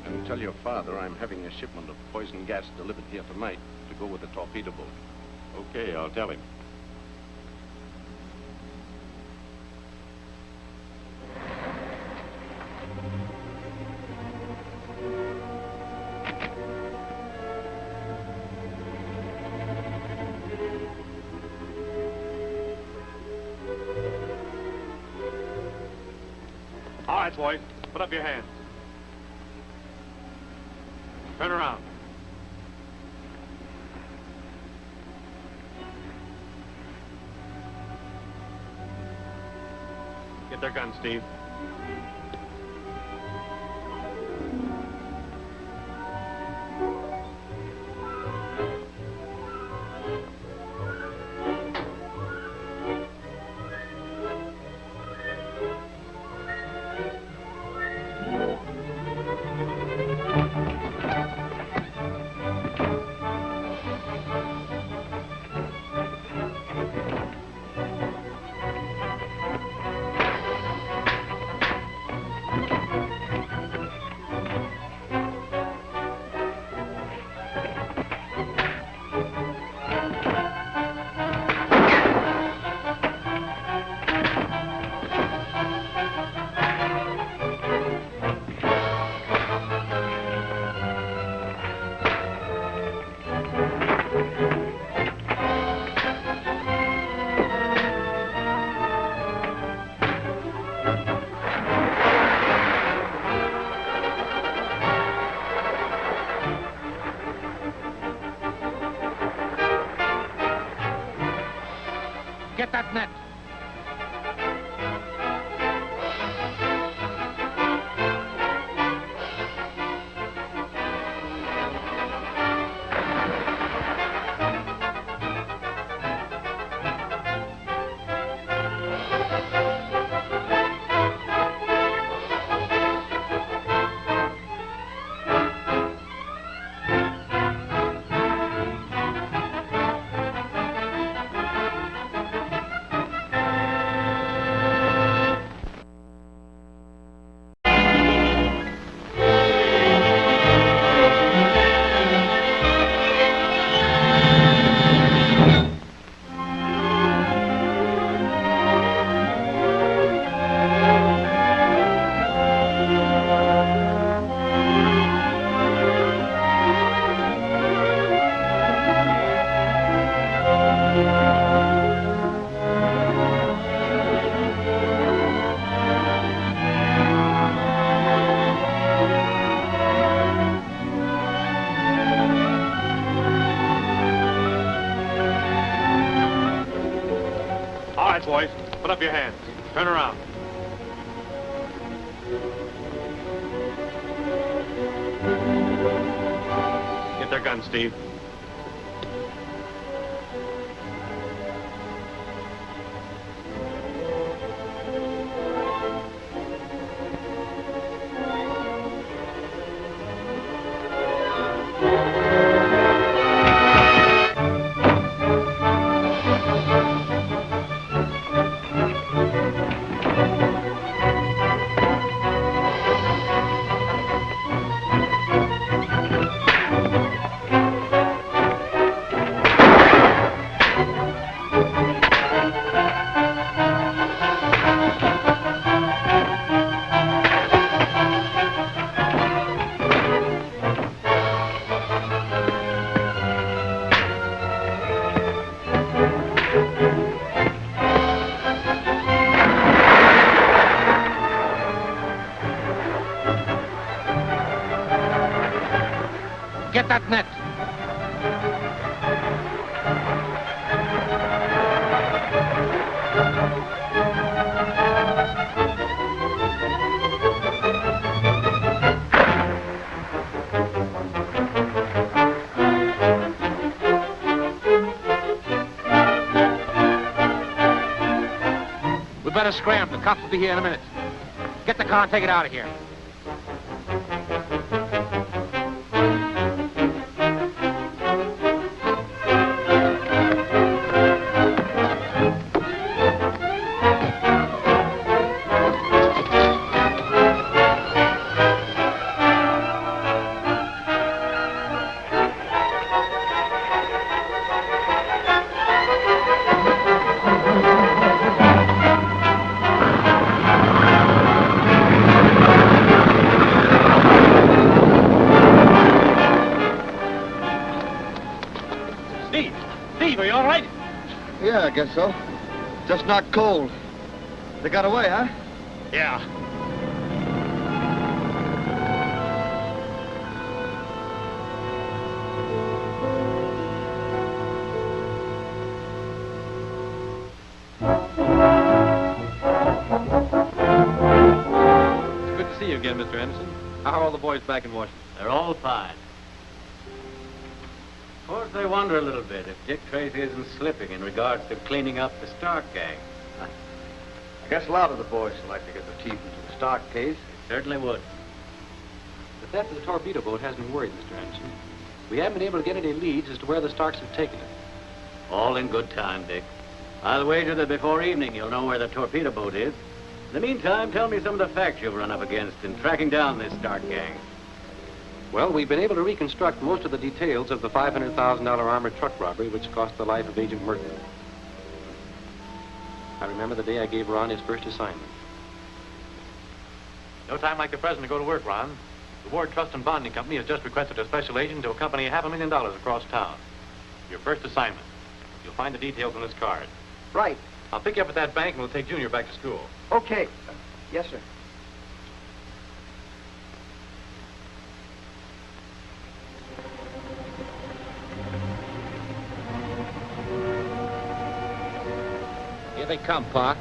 Speaker 4: And tell your father I'm having a shipment of poison gas delivered here tonight to go with the torpedo boat. Okay, I'll tell him.
Speaker 7: All right, boys. Put up your hands. Turn around. Get their guns, Steve.
Speaker 3: Get that net.
Speaker 7: boys. Put up your hands. Turn around. Get their guns, Steve.
Speaker 8: Get that net. We better scram. The cops will be here in a minute. Get the car and take it out of here.
Speaker 3: I guess so. Just knocked cold. They got away, huh?
Speaker 7: Yeah. It's good to see you again, Mr. Anderson. How are all the boys back in Washington?
Speaker 5: They're all fine. Of course, they wonder a little bit if Dick Tracy isn't slipping in regards to cleaning up the Stark gang.
Speaker 3: I guess a lot of the boys would like to get their teeth into the Stark case.
Speaker 5: Certainly would.
Speaker 7: The theft of the torpedo boat has me worried, Mr. Anderson. We haven't been able to get any leads as to where the Starks have taken it.
Speaker 5: All in good time, Dick. I'll wager that before evening you'll know where the torpedo boat is. In the meantime, tell me some of the facts you've run up against in tracking down this Stark gang.
Speaker 7: Well, we've been able to reconstruct most of the details of the $500,000 armored truck robbery which cost the life of Agent Merton. I remember the day I gave Ron his first assignment. No time like the present to go to work, Ron. The Ward Trust and Bonding Company has just requested a special agent to accompany $500,000 across town. Your first assignment. You'll find the details on this card.
Speaker 2: Right.
Speaker 7: I'll pick you up at that bank and we'll take Junior back to school.
Speaker 2: Okay. Yes, sir.
Speaker 8: Here they come, Pa.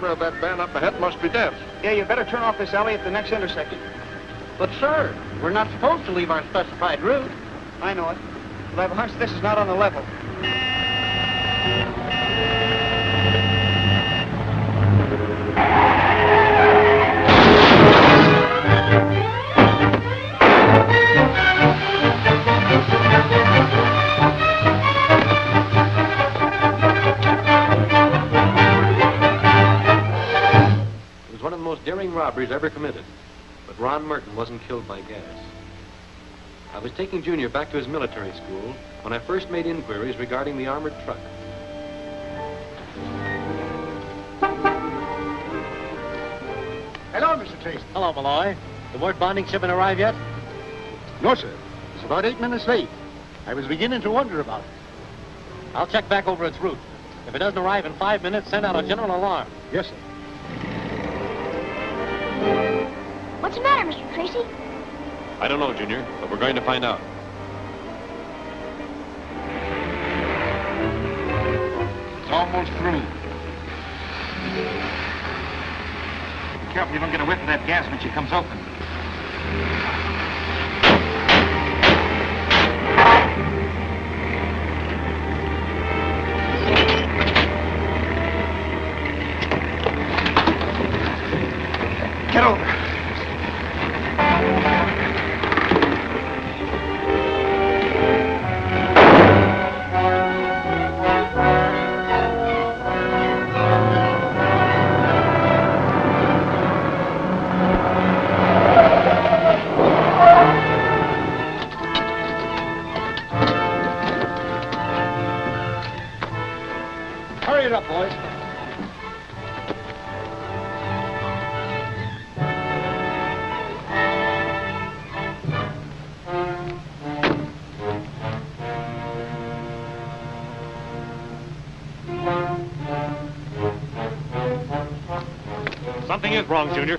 Speaker 4: Of that van up ahead must be deaf.
Speaker 2: Yeah, you better turn off this alley at the next intersection.
Speaker 23: But, sir, we're not supposed to leave our specified route.
Speaker 2: I know it. But I have a hunch this is not on the level.
Speaker 7: Daring robberies ever committed.
Speaker 1: But Ron Merton wasn't killed by gas. I was taking Junior back to his military school when I first made inquiries regarding the armored truck.
Speaker 18: Hello, Mr. Tracy.
Speaker 5: Hello, Malloy. The word bonding shipment arrive yet?
Speaker 18: No, sir. It's about 8 minutes late. I was beginning to wonder about it.
Speaker 5: I'll check back over its route. If it doesn't arrive in 5 minutes, send out a general alarm.
Speaker 18: Yes, sir.
Speaker 15: What's the matter, Mr. Tracy?
Speaker 1: I don't know, Junior, but we're going to find out.
Speaker 18: It's almost through.
Speaker 8: Be careful you don't get a whiff of that gas when she comes open. Get over.
Speaker 18: Hurry it up, boys.
Speaker 7: Something is wrong, Junior.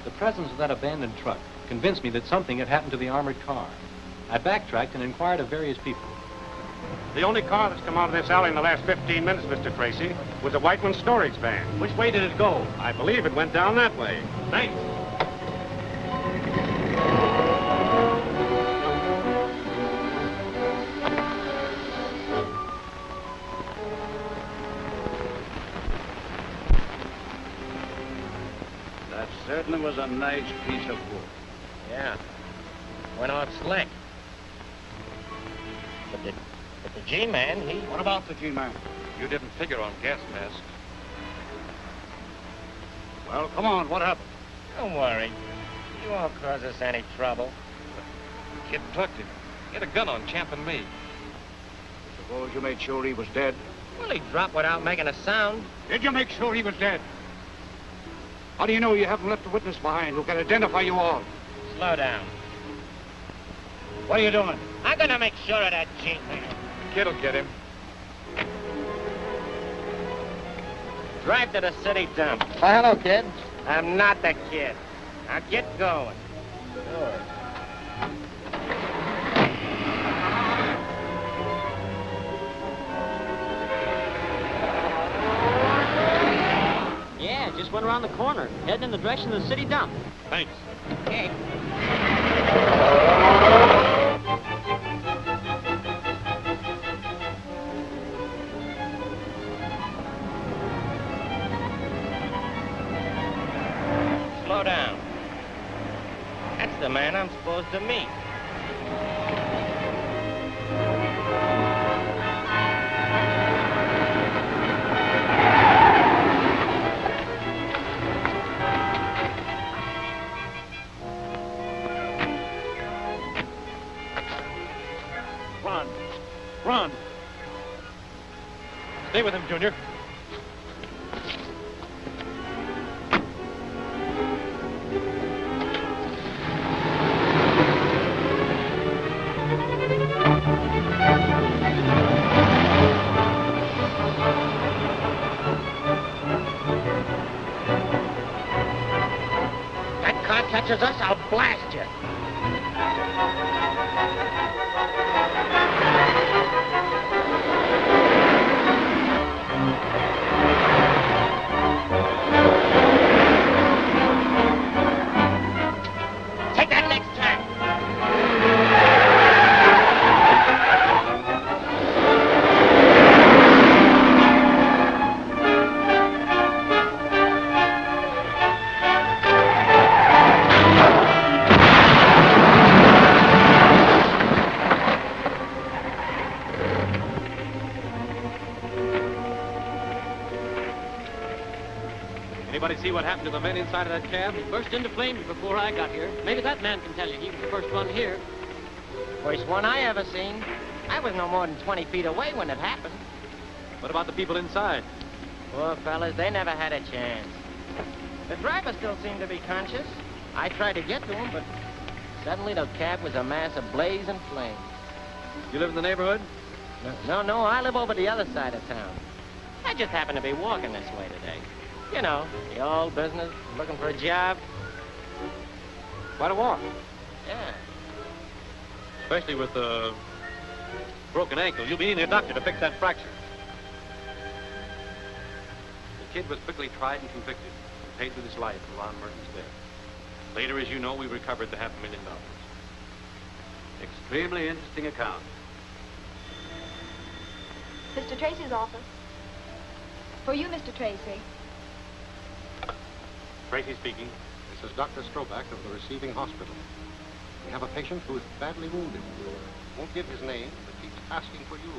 Speaker 1: The presence of that abandoned truck convinced me that something had happened to the armored car. I backtracked and inquired of various people.
Speaker 8: The only car that's come out of this alley in the last 15 minutes, Mr. Tracy, was a Whiteman storage van.
Speaker 7: Which way did it go?
Speaker 8: I believe it went down that way.
Speaker 7: Thanks.
Speaker 18: That certainly was a nice piece of wood.
Speaker 17: Yeah. Went off slick. But the G-man, he...
Speaker 18: What about the G-man?
Speaker 7: You didn't figure on gas mask.
Speaker 18: Well, come on, what happened?
Speaker 17: Don't worry. You won't cause us any trouble.
Speaker 7: The kid plucked him. He had a gun on Champ and me.
Speaker 18: Suppose you made sure he was dead?
Speaker 17: Well, he dropped without making a sound.
Speaker 18: Did you make sure he was dead? How do you know you haven't left a witness behind who can identify you all?
Speaker 17: Slow down.
Speaker 18: What are you doing?
Speaker 17: I'm gonna make sure of that G-man.
Speaker 7: Kid'll get him.
Speaker 17: Drive to the city dump.
Speaker 18: Why, hello, kid.
Speaker 17: I'm not the kid. Now get going.
Speaker 18: Sure.
Speaker 13: Yeah, just went around the corner, heading in the direction of the city dump.
Speaker 7: Thanks.
Speaker 13: Okay.
Speaker 17: Slow down. That's the man I'm supposed to meet.
Speaker 7: Run. Stay with him, Junior.
Speaker 17: That car catches us, I'll blast you. Take that next turn.
Speaker 7: Anybody see what happened to the men inside of that cab?
Speaker 13: He burst into flames before I got here. Maybe that man can tell you. He was the first one here.
Speaker 16: First one I ever seen. I was no more than 20 feet away when it happened.
Speaker 7: What about the people inside?
Speaker 16: Poor fellas, they never had a chance. The driver still seemed to be conscious. I tried to get to him, but suddenly the cab was a mass of blazing flames.
Speaker 7: You live in the neighborhood?
Speaker 16: No, I live over the other side of town. I just happened to be walking this way today. You know, the old business, looking for a job.
Speaker 7: Quite a walk.
Speaker 16: Yeah.
Speaker 7: Especially with a broken ankle. You'll be needing a doctor to fix that fracture. The kid was quickly tried and convicted and paid with his life for Ron Merton's death. Later, as you know, we recovered the $500,000.
Speaker 5: Extremely interesting account.
Speaker 6: Mr. Tracy's office. For you, Mr. Tracy.
Speaker 7: Tracy speaking.
Speaker 8: This is Dr. Stroback of the receiving hospital. We have a patient who is badly wounded. Won't give his name, but keeps asking for you.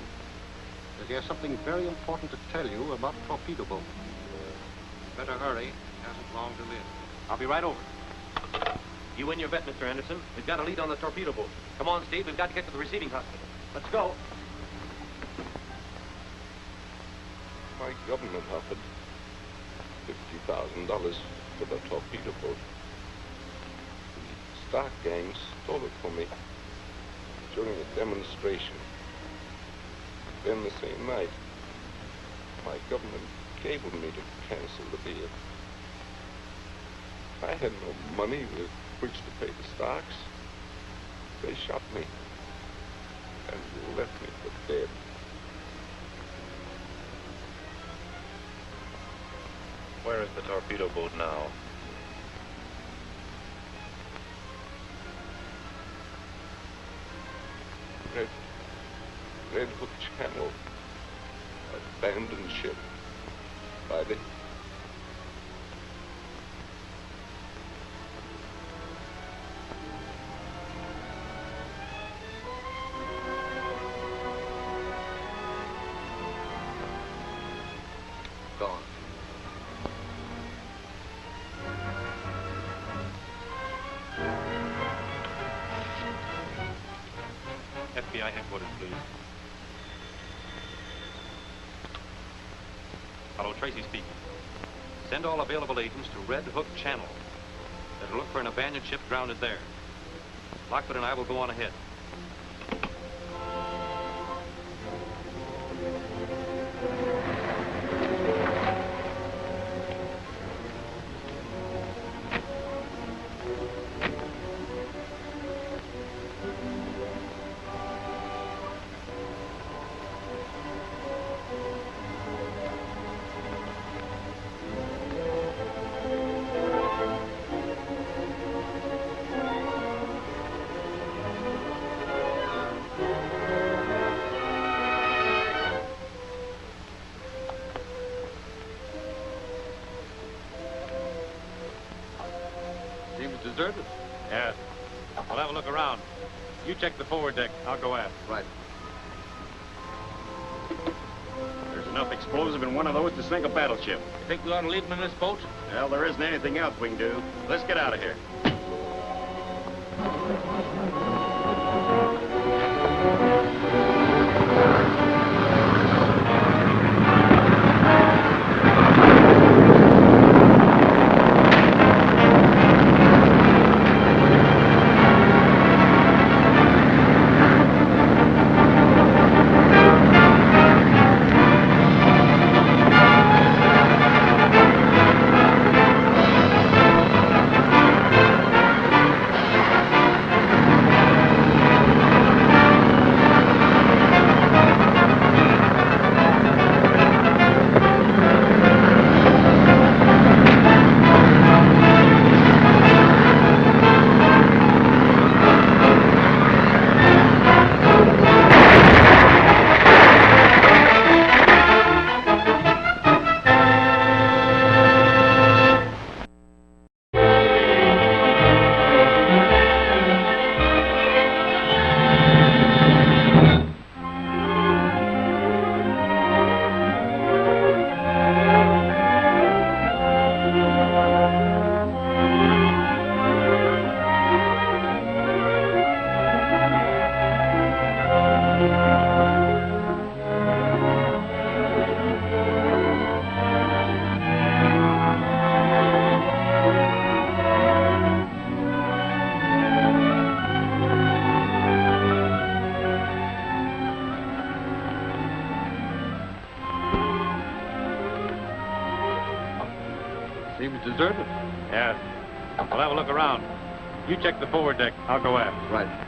Speaker 8: Says he has something very important to tell you about torpedo boat. Better hurry. He hasn't long to live.
Speaker 7: I'll be right over. You and your vet, Mr. Anderson. We've got a lead on the torpedo boat. Come on, Steve. We've got to get to the receiving hospital. Let's go.
Speaker 4: My government offered $50,000 for the torpedo boat. The stock gang stole it from me during a demonstration. Then the same night, my government cabled me to cancel the deal. I had no money with which to pay the stocks. They shot me and left me for dead.
Speaker 7: Where is the torpedo boat now?
Speaker 4: Red Hook Channel. Abandoned ship. By the...
Speaker 7: Gone. FBI headquarters, please. Hello, Tracy speaking. Send all available agents to Red Hook Channel. They'll look for an abandoned ship grounded there. Lockwood and I will go on ahead. Deserted? Yes. We'll have a look around. You check the forward deck. I'll go aft.
Speaker 3: Right.
Speaker 12: There's enough explosive in one of those to sink a battleship.
Speaker 7: You think we ought to leave them in this boat?
Speaker 12: Well, there isn't anything else we can do. Let's get out of here.
Speaker 7: Seems deserted. Yeah. We'll have a look around. You check the forward deck. I'll go aft.
Speaker 3: Right.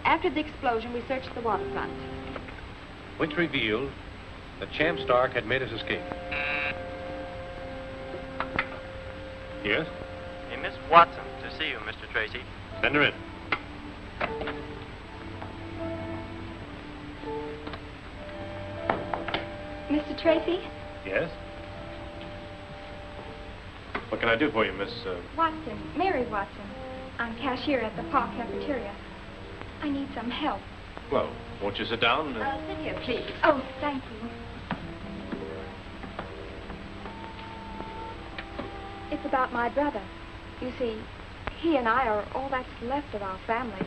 Speaker 6: After the explosion, we searched the waterfront.
Speaker 7: Which revealed that Champ Stark had made his escape. Yes?
Speaker 11: Hey, Miss Watson, to see you, Mr. Tracy.
Speaker 7: Send her in.
Speaker 6: Mr. Tracy?
Speaker 7: Yes? What can I do for you, Miss...
Speaker 6: Watson, Mary Watson. I'm cashier at the park cafeteria. I need some help.
Speaker 7: Well, won't you sit down?
Speaker 6: Sit here, please. Oh, thank you. It's about my brother. You see, he and I are all that's left of our family.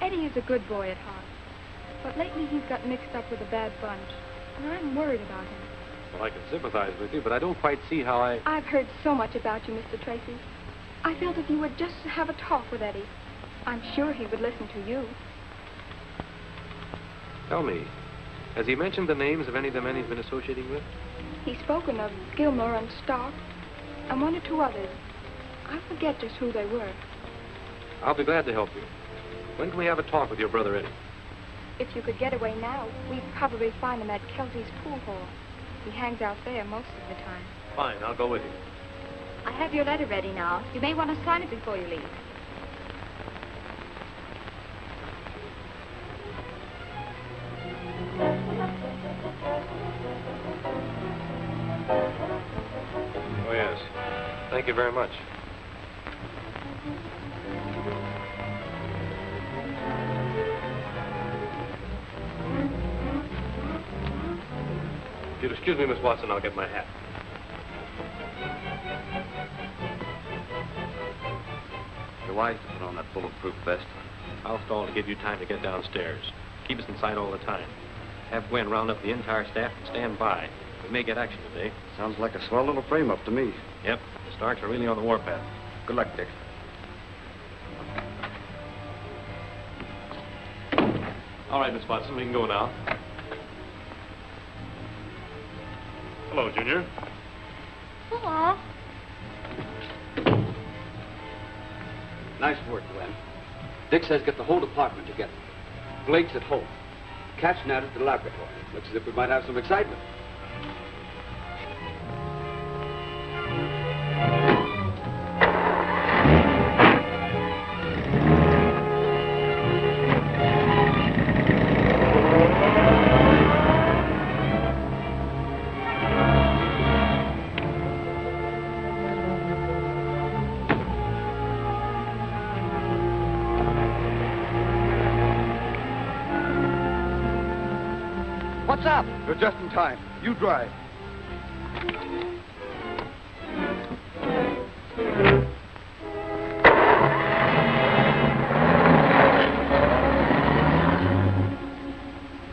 Speaker 6: Eddie is a good boy at heart, but lately he's got mixed up with a bad bunch, and I'm worried about him.
Speaker 7: Well, I can sympathize with you, but I don't quite see how
Speaker 6: I've heard so much about you, Mr. Tracy. I felt if you would just have a talk with Eddie, I'm sure he would listen to you.
Speaker 7: Tell me, has he mentioned the names of any of the men he's been associating with?
Speaker 6: He's spoken of Gilmore and Stark, and one or two others. I forget just who they were.
Speaker 7: I'll be glad to help you. When can we have a talk with your brother Eddie?
Speaker 6: If you could get away now, we'd probably find him at Kelsey's pool hall. He hangs out there most of the time.
Speaker 7: Fine, I'll go with you.
Speaker 6: I have your letter ready now. You may want to sign it before you leave.
Speaker 7: Oh, yes. Thank you very much. If you'll excuse me, Miss Watson, I'll get my hat.
Speaker 3: You're wise to put on that bulletproof vest.
Speaker 7: I'll stall to give you time to get downstairs. Keep us in sight all the time. Have Gwen round up the entire staff and stand by. We may get action today.
Speaker 3: Sounds like a swell little frame-up to me.
Speaker 7: Yep. The Starks are really on the warpath.
Speaker 3: Good luck, Dick.
Speaker 7: All right, Miss Watson, we can go now. Hello, Junior.
Speaker 6: Hello.
Speaker 18: Nice work, Gwen. Dick says get the whole department together. Blake's at home. Katchnat at the laboratory. Looks as if we might have some excitement.
Speaker 3: What's up? You're just in time. You drive.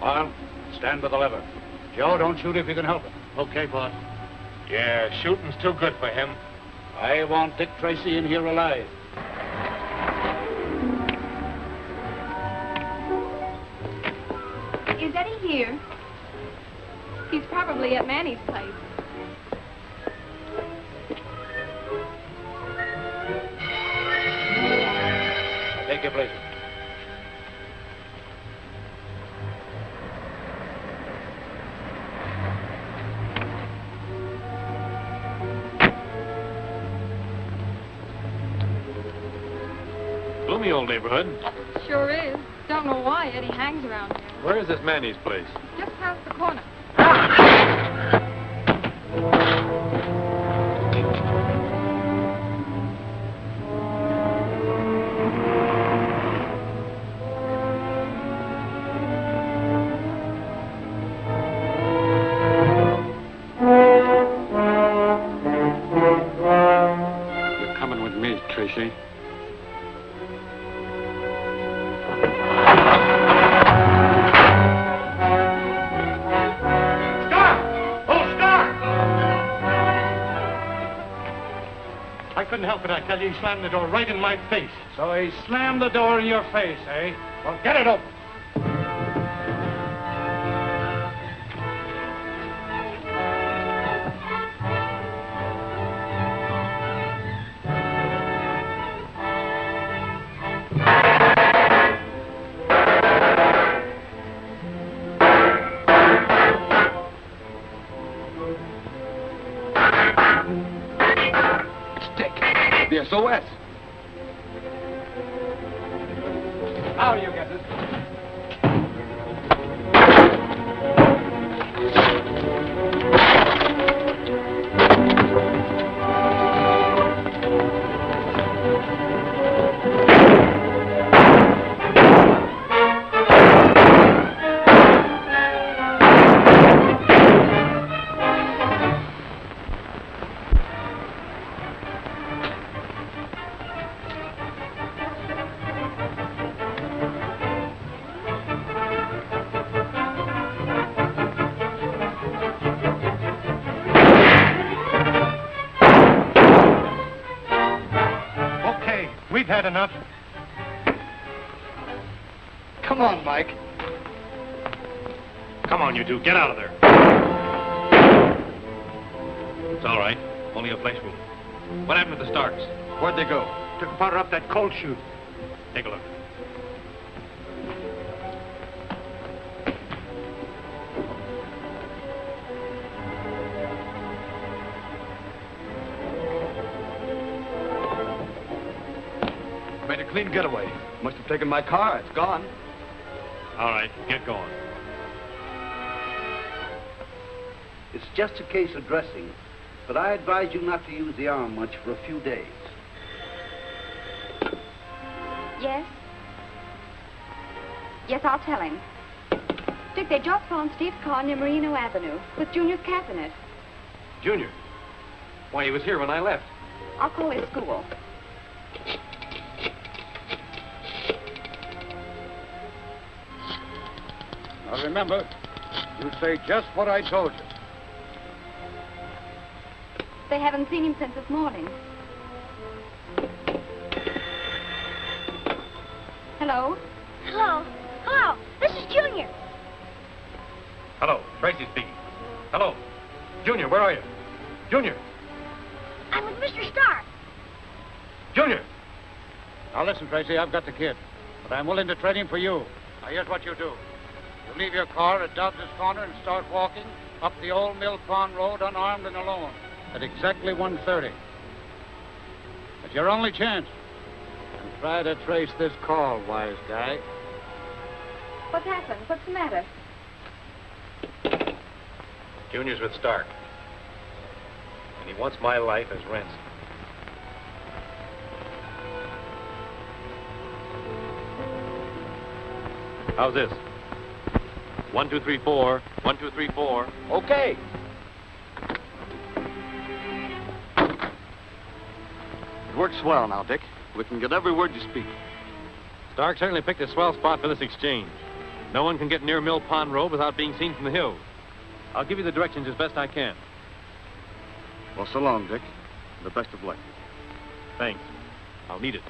Speaker 18: Arm, stand by the lever. Joe, don't shoot if you can help it.
Speaker 17: Okay, boss.
Speaker 10: Yeah, shooting's too good for him.
Speaker 18: I want Dick Tracy in here alive.
Speaker 6: Is Eddie here? He's probably at Manny's place.
Speaker 18: Take your place.
Speaker 7: Gloomy old neighborhood.
Speaker 6: Sure is. Don't know why Eddie hangs around here.
Speaker 7: Where is this Manny's place?
Speaker 6: Just past the corner.
Speaker 18: You're coming with me, Tracy.
Speaker 17: I couldn't help it, I tell you. He slammed the door right in my face.
Speaker 18: So he slammed the door in your face, eh? Well, get it open.
Speaker 21: The SOS.
Speaker 17: How do you get this? We've had enough.
Speaker 19: Come on, Mike.
Speaker 17: Come on, you two. Get out of there. It's all right. Only a flesh wound. What happened to the Starks?
Speaker 21: Where'd they go?
Speaker 17: Took powder up that cold chute. Take a look.
Speaker 21: Made a clean getaway. Must have taken my car. It's gone.
Speaker 17: All right, get going.
Speaker 14: It's just a case of dressing, but I advise you not to use the arm much for a few days.
Speaker 6: Yes? Yes, I'll tell him. Dick, they just found Steve's car near Merino Avenue with Junior's cap in it.
Speaker 7: Junior? Why, he was here when I left.
Speaker 6: I'll call his school.
Speaker 18: Now remember, you say just what I told you.
Speaker 6: They haven't seen him since this morning. Hello?
Speaker 15: Hello. Hello. This is Junior.
Speaker 17: Hello, Tracy speaking. Hello. Junior, where are you? Junior.
Speaker 15: I'm with Mr. Stark.
Speaker 17: Junior.
Speaker 18: Now listen, Tracy, I've got the kid, but I'm willing to trade him for you. Now here's what you do. You leave your car at Dobbs' Corner and start walking up the old Mill Pond Road unarmed and alone at exactly 1:30. It's your only chance. And try to trace this call, wise guy.
Speaker 6: What's happened? What's the matter?
Speaker 17: Junior's with Stark. And he wants my life as ransom. How's this? 1, 2, 3, 4. 1, 2, 3, 4.
Speaker 21: Okay. It works swell now, Dick. We can get every word you speak.
Speaker 7: Stark certainly picked a swell spot for this exchange. No one can get near Mill Pond Road without being seen from the hills. I'll give you the directions as best I can.
Speaker 21: Well, so long, Dick. The best of luck.
Speaker 7: Thanks. I'll need it.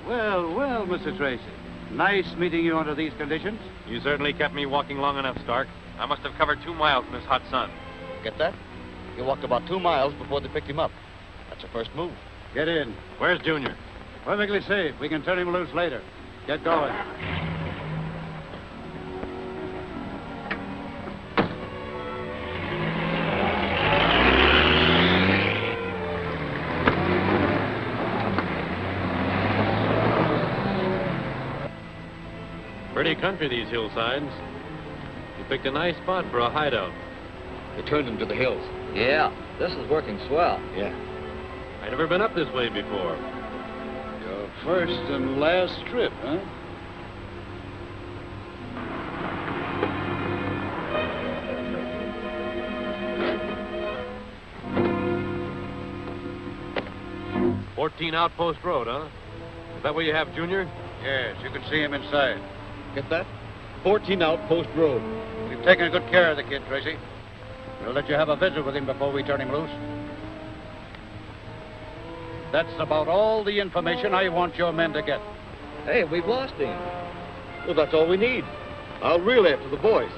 Speaker 18: Well, Mr. Tracy. Nice meeting you under these conditions.
Speaker 7: You certainly kept me walking long enough, Stark. I must have covered 2 miles in this hot sun.
Speaker 3: Get that? He walked about 2 miles before they picked him up. That's a first move.
Speaker 18: Get in.
Speaker 7: Where's Junior?
Speaker 18: Perfectly safe. We can turn him loose later. Get going.
Speaker 7: Pretty country, these hillsides. You picked a nice spot for a hideout.
Speaker 2: You turned him to the hills. Yeah, this is working swell.
Speaker 7: Yeah. I never been up this way before.
Speaker 18: Your first and last trip, huh?
Speaker 7: "14 Outpost Road, huh? Is that where you have Junior?"
Speaker 18: Yes, you can see him inside.
Speaker 3: Get that? 14 Outpost Road.
Speaker 18: We've taken good care of the kid, Tracy. We'll let you have a visit with him before we turn him loose. That's about all the information I want your men to get.
Speaker 2: Hey, we've lost him.
Speaker 3: Well, that's all we need. I'll relay it to the boys.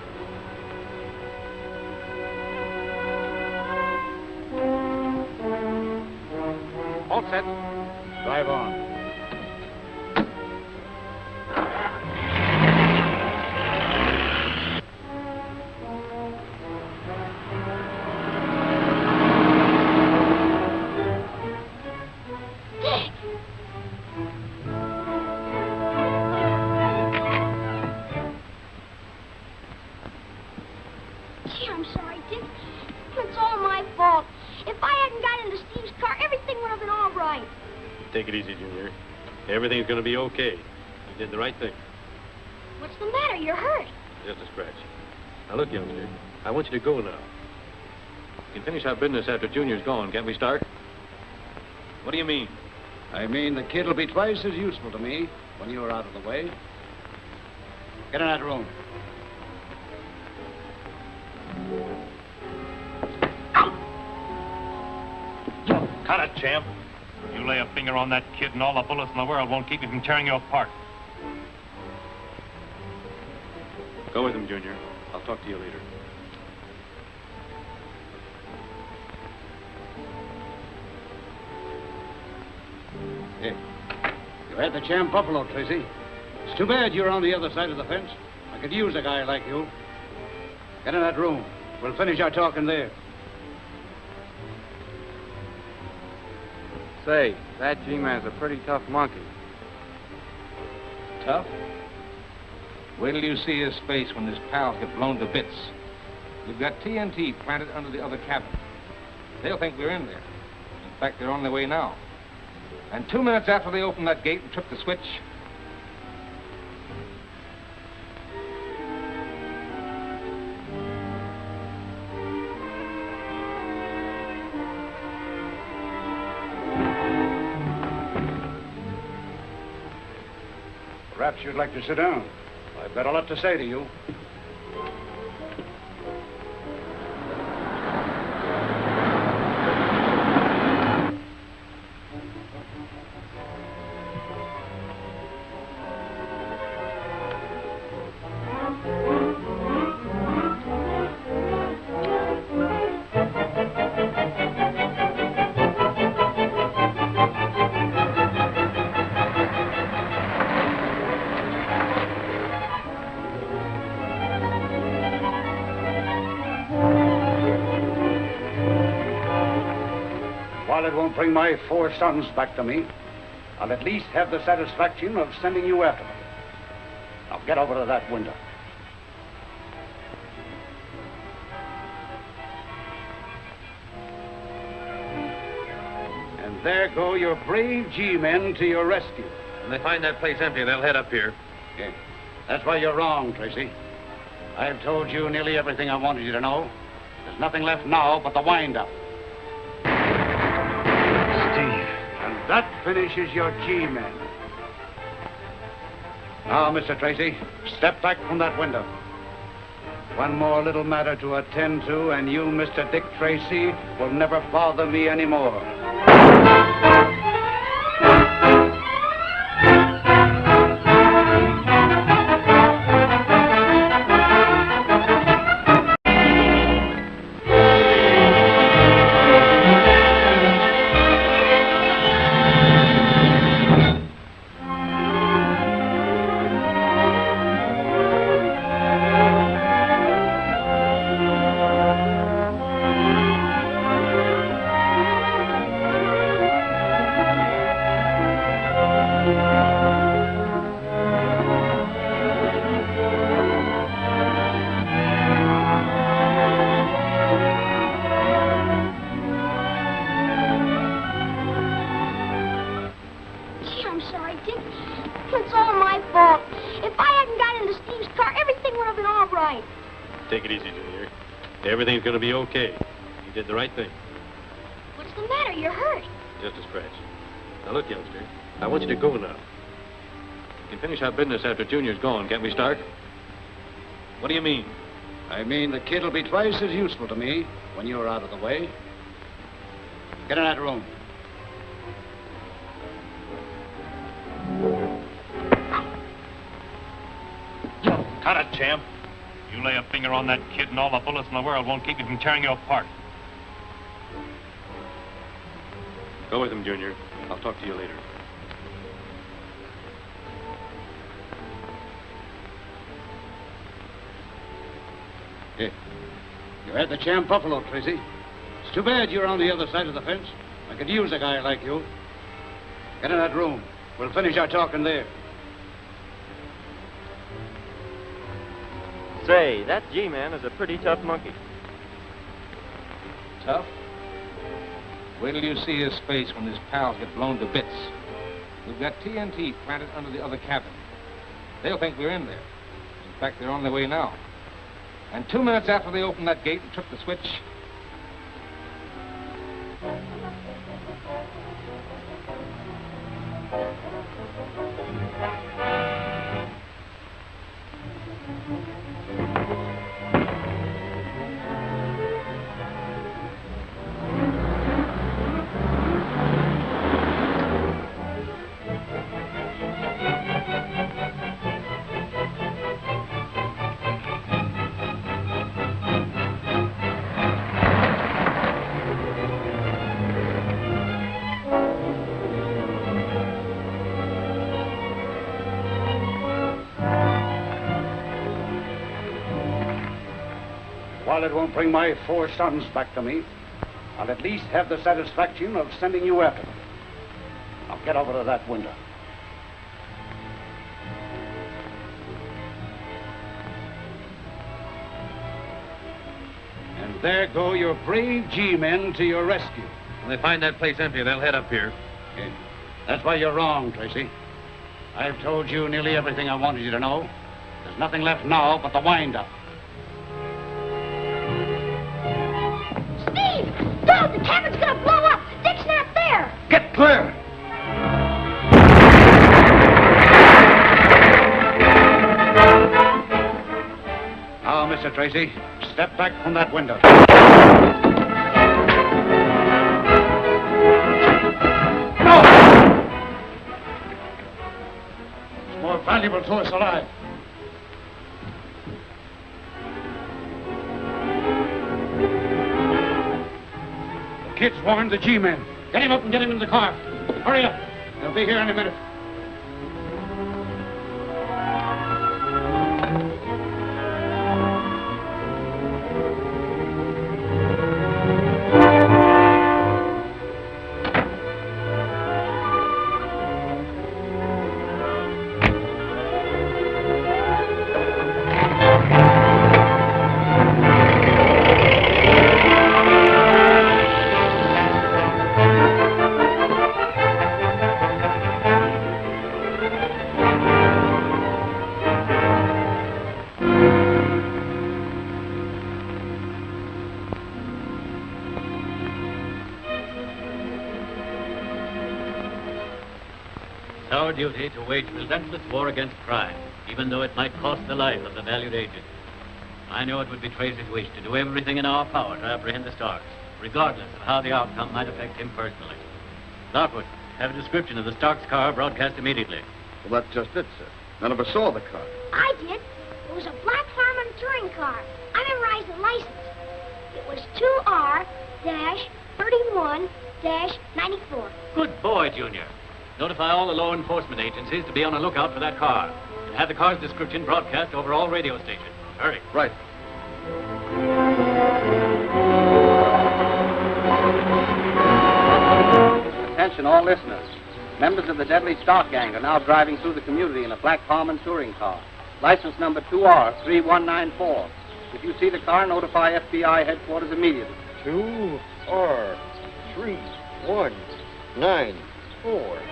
Speaker 18: All set. Drive on.
Speaker 15: Gee, I'm sorry, Dick. It's all my fault. If I hadn't got into Steve's car, everything would have been all right.
Speaker 7: Take it easy, Junior. Everything's going to be okay. You did the right thing.
Speaker 15: What's the matter? You're hurt.
Speaker 7: Just a scratch. Now, look, youngster, I want you to go now. We can finish our business after Junior's gone, can't we, Stark? What do you mean?
Speaker 18: I mean, the kid will be twice as useful to me when you're out of the way. Get in that room.
Speaker 17: Cut it, champ. You lay a finger on that kid and all the bullets in the world won't keep me from tearing you apart.
Speaker 7: Go with him, Junior. I'll talk to you later.
Speaker 18: Hey, you had the champ buffalo, Tracy. It's too bad you're on the other side of the fence. I could use a guy like you. Get in that room. We'll finish our talking there.
Speaker 3: Say, that G-Man's a pretty tough monkey.
Speaker 17: Tough? Wait till you see his face when his pals get blown to bits. We've got TNT planted under the other cabin. They'll think we're in there. In fact, they're on their way now. And 2 minutes after they opened that gate and tripped the switch,
Speaker 18: Perhaps you'd like to sit down. I've got a lot to say to you. While it won't bring my 4 sons back to me, I'll at least have the satisfaction of sending you after them. Now get over to that window. And there go your brave G-men to your rescue.
Speaker 7: When they find that place empty, they'll head up here.
Speaker 18: Yeah. That's why you're wrong, Tracy. I've told you nearly everything I wanted you to know. There's nothing left now but the wind-up. And that finishes your G-men. Now, Mr. Tracy, step back from that window. One more little matter to attend to, and you, Mr. Dick Tracy, will never bother me anymore.
Speaker 1: Take it easy, Junior. Everything's going to be okay. You did the right thing.
Speaker 15: What's the matter? You're hurt.
Speaker 1: Just a scratch. Now, look, youngster. I want you to go now. We can finish our business after Junior's gone, can't we, Stark? What do you mean?
Speaker 18: I mean the kid will be twice as useful to me when you're out of the way. Get in that room.
Speaker 7: Cut it, champ. You lay a finger on that kid and all the bullets in the world won't keep you from tearing you apart.
Speaker 1: Go with him, Junior. I'll talk to you later.
Speaker 18: Here. You had the champ buffalo, Tracy. It's too bad you're on the other side of the fence. I could use a guy like you. Get in that room. We'll finish our talking there.
Speaker 9: Say, that G-man is a pretty tough monkey.
Speaker 17: Tough? Wait till you see his face when his pals get blown to bits. We've got TNT planted under the other cabin. They'll think we're in there. In fact, they're on their way now. And 2 minutes after they opened that gate and took the switch,
Speaker 18: While it won't bring my 4 sons back to me, I'll at least have the satisfaction of sending you after them. Now get over to that window. And there go your brave G-men to your rescue.
Speaker 1: When they find that place empty, they'll head up here.
Speaker 18: Okay. That's why you're wrong, Tracy. I've told you nearly everything I wanted you to know. There's nothing left now but the wind-up.
Speaker 15: Don't! The cabin's gonna blow up! Dick's not there!
Speaker 18: Get clear! Now, Mr. Tracy, step back from that window. No! It's more valuable to us alive. Kid's warned the G-men. Get him up and get him in the car. Hurry up. They'll be here in a minute.
Speaker 5: Our duty to wage relentless war against crime, even though it might cost the life of the valued agent. I know it would be Tracy's wish to do everything in our power to apprehend the Starks, regardless of how the outcome might affect him personally. Lockwood, have a description of the Starks' car broadcast immediately.
Speaker 3: Well, that's just it, sir. None of us saw the car.
Speaker 15: I did. It was a black Harmon touring car. I memorized the license. It was 2R-31-94.
Speaker 5: Good boy, Junior. Notify all the law enforcement agencies to be on the lookout for that car. And have the car's description broadcast over all radio stations. Hurry.
Speaker 3: Right.
Speaker 23: Attention all listeners. Members of the deadly stock gang are now driving through the community in a black Harmon touring car. License number 2R3194. If you see the car, notify FBI headquarters immediately.
Speaker 3: 2R3194.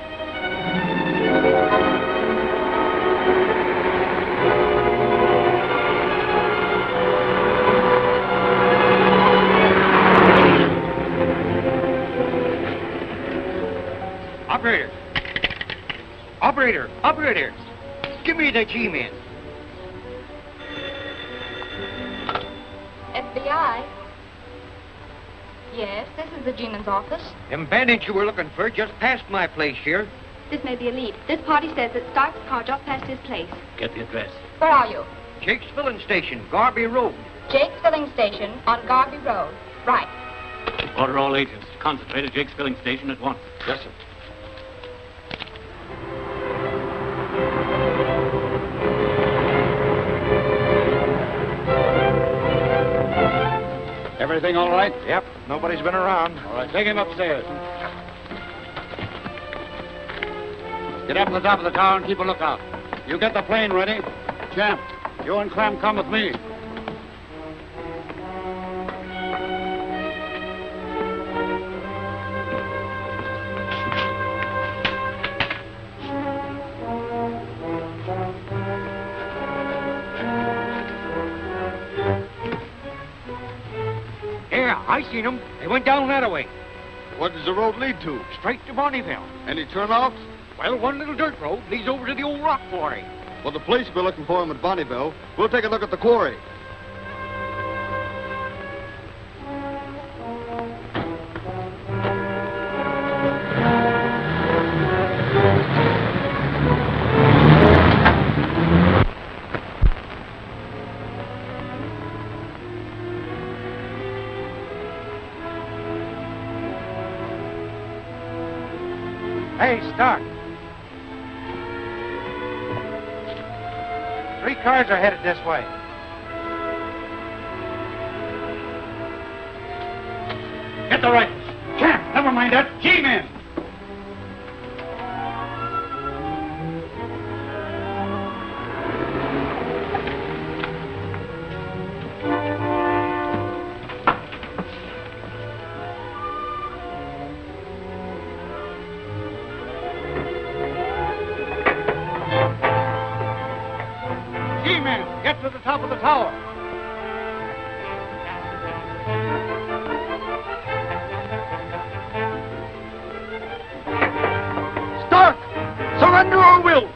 Speaker 13: Operator! Operator! Give me the G-man.
Speaker 6: FBI? Yes, this is the G-man's office.
Speaker 13: Them bandits you were looking for just passed my place here.
Speaker 6: This may be a lead. This party says that Stark's car just passed his place.
Speaker 5: Get the address.
Speaker 6: Where are you?
Speaker 13: Jake's Filling Station, Garby Road.
Speaker 6: Jake's Filling Station on Garby Road. Right.
Speaker 5: Order all agents to concentrate at Jake's Filling Station at once.
Speaker 21: Yes, sir.
Speaker 18: Everything all right?
Speaker 17: Yep, nobody's been around.
Speaker 18: All right, take him upstairs. Get up to the top of the tower and keep a lookout. You get the plane ready. Champ, you and Clem come with me.
Speaker 13: Yeah, I seen them. They went down that way.
Speaker 3: What does the road lead to?
Speaker 13: Straight to Bonnyville.
Speaker 3: Any turnoffs?
Speaker 13: Well, one little dirt road leads over to the old rock quarry.
Speaker 3: Well, the police will be looking for him at Bonnyville. We'll take a look at the quarry.
Speaker 17: Hey, Stark. 3 cars are headed this way.
Speaker 18: Get the rifles. Champ, never mind that. G-men.
Speaker 17: G-men, get to the top of the tower.
Speaker 13: Stark! Surrender or will!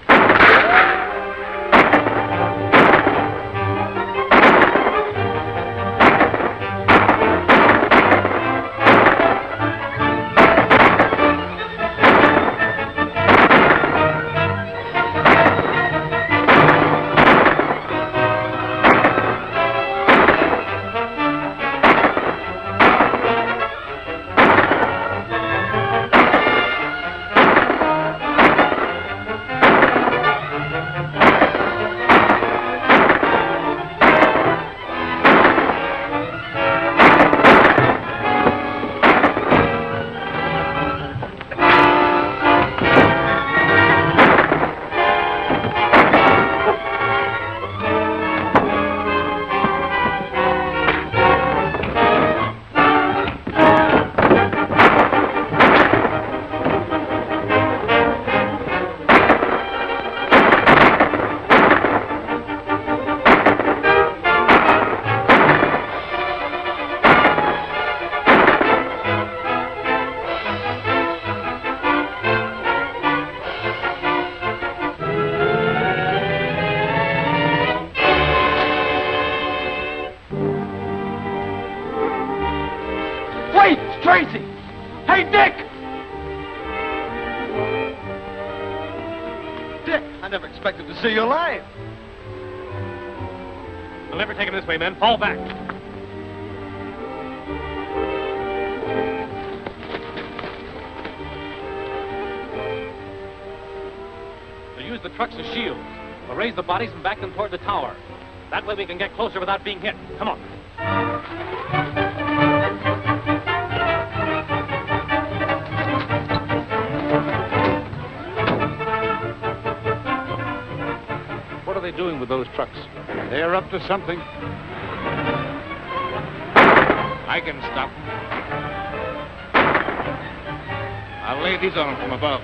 Speaker 17: Tracy! Hey, Dick!
Speaker 3: Dick, I never expected to see you alive.
Speaker 7: We'll never take him this way, men. Fall back. They'll use the trucks as shields. We'll raise the bodies and back them toward the tower. That way we can get closer without being hit. Come on. What are they doing with those trucks?
Speaker 18: They're up to something.
Speaker 17: I can stop them. I'll lay these on them from above.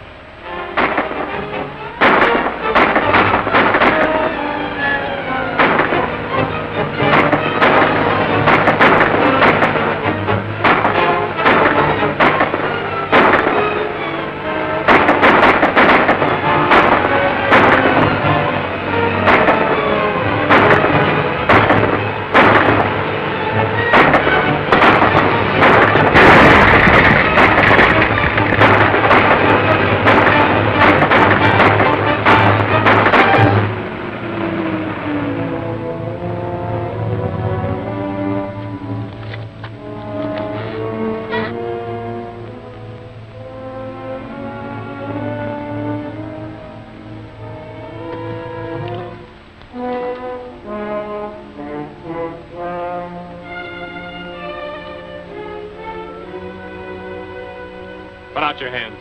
Speaker 7: Put out your hands.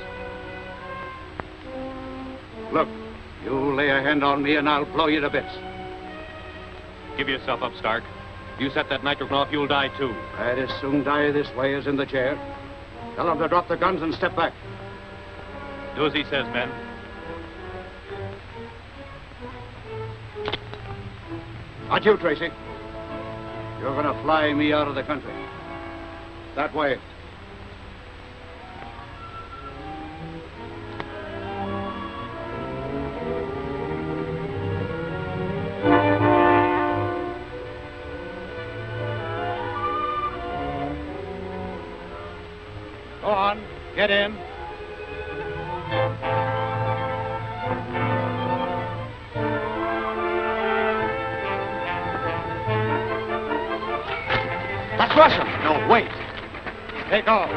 Speaker 18: Look, you lay a hand on me and I'll blow you to bits.
Speaker 7: Give yourself up, Stark. If you set that nitrogen off, you'll die too.
Speaker 18: I'd as soon die this way as in the chair. Tell them to drop their guns and step back.
Speaker 7: Do as he says, men.
Speaker 18: Not you, Tracy. You're gonna fly me out of the country. That way. Go on, get in.
Speaker 13: That's Russian.
Speaker 18: No, wait. Take off.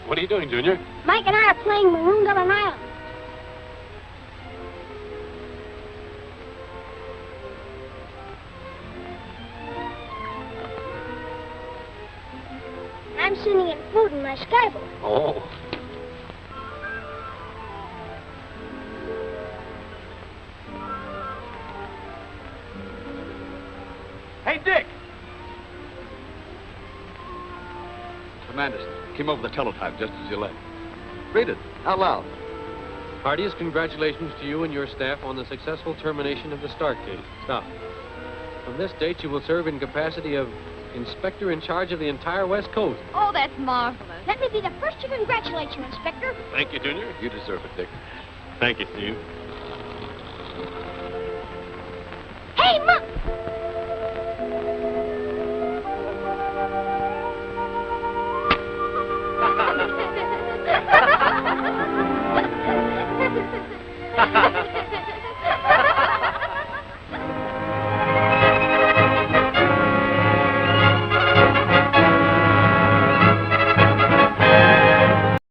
Speaker 7: What are you doing, Junior?
Speaker 15: Mike and I are playing Marooned on an Island. I'm sitting in food in my skyboat.
Speaker 7: Oh.
Speaker 13: Hey, Dick!
Speaker 3: Commander came over the teletype just as you left. Read it, out loud.
Speaker 1: Heartiest congratulations to you and your staff on the successful termination of the Stark case. Stop. From this date, you will serve in capacity of inspector in charge of the entire West Coast.
Speaker 6: Oh, that's marvelous.
Speaker 15: Let me be the first to congratulate you, Inspector.
Speaker 7: Thank you, Junior.
Speaker 3: You deserve it, Dick.
Speaker 7: Thank you, Steve.
Speaker 15: Hey, Muck!
Speaker 6: Ha ha ha!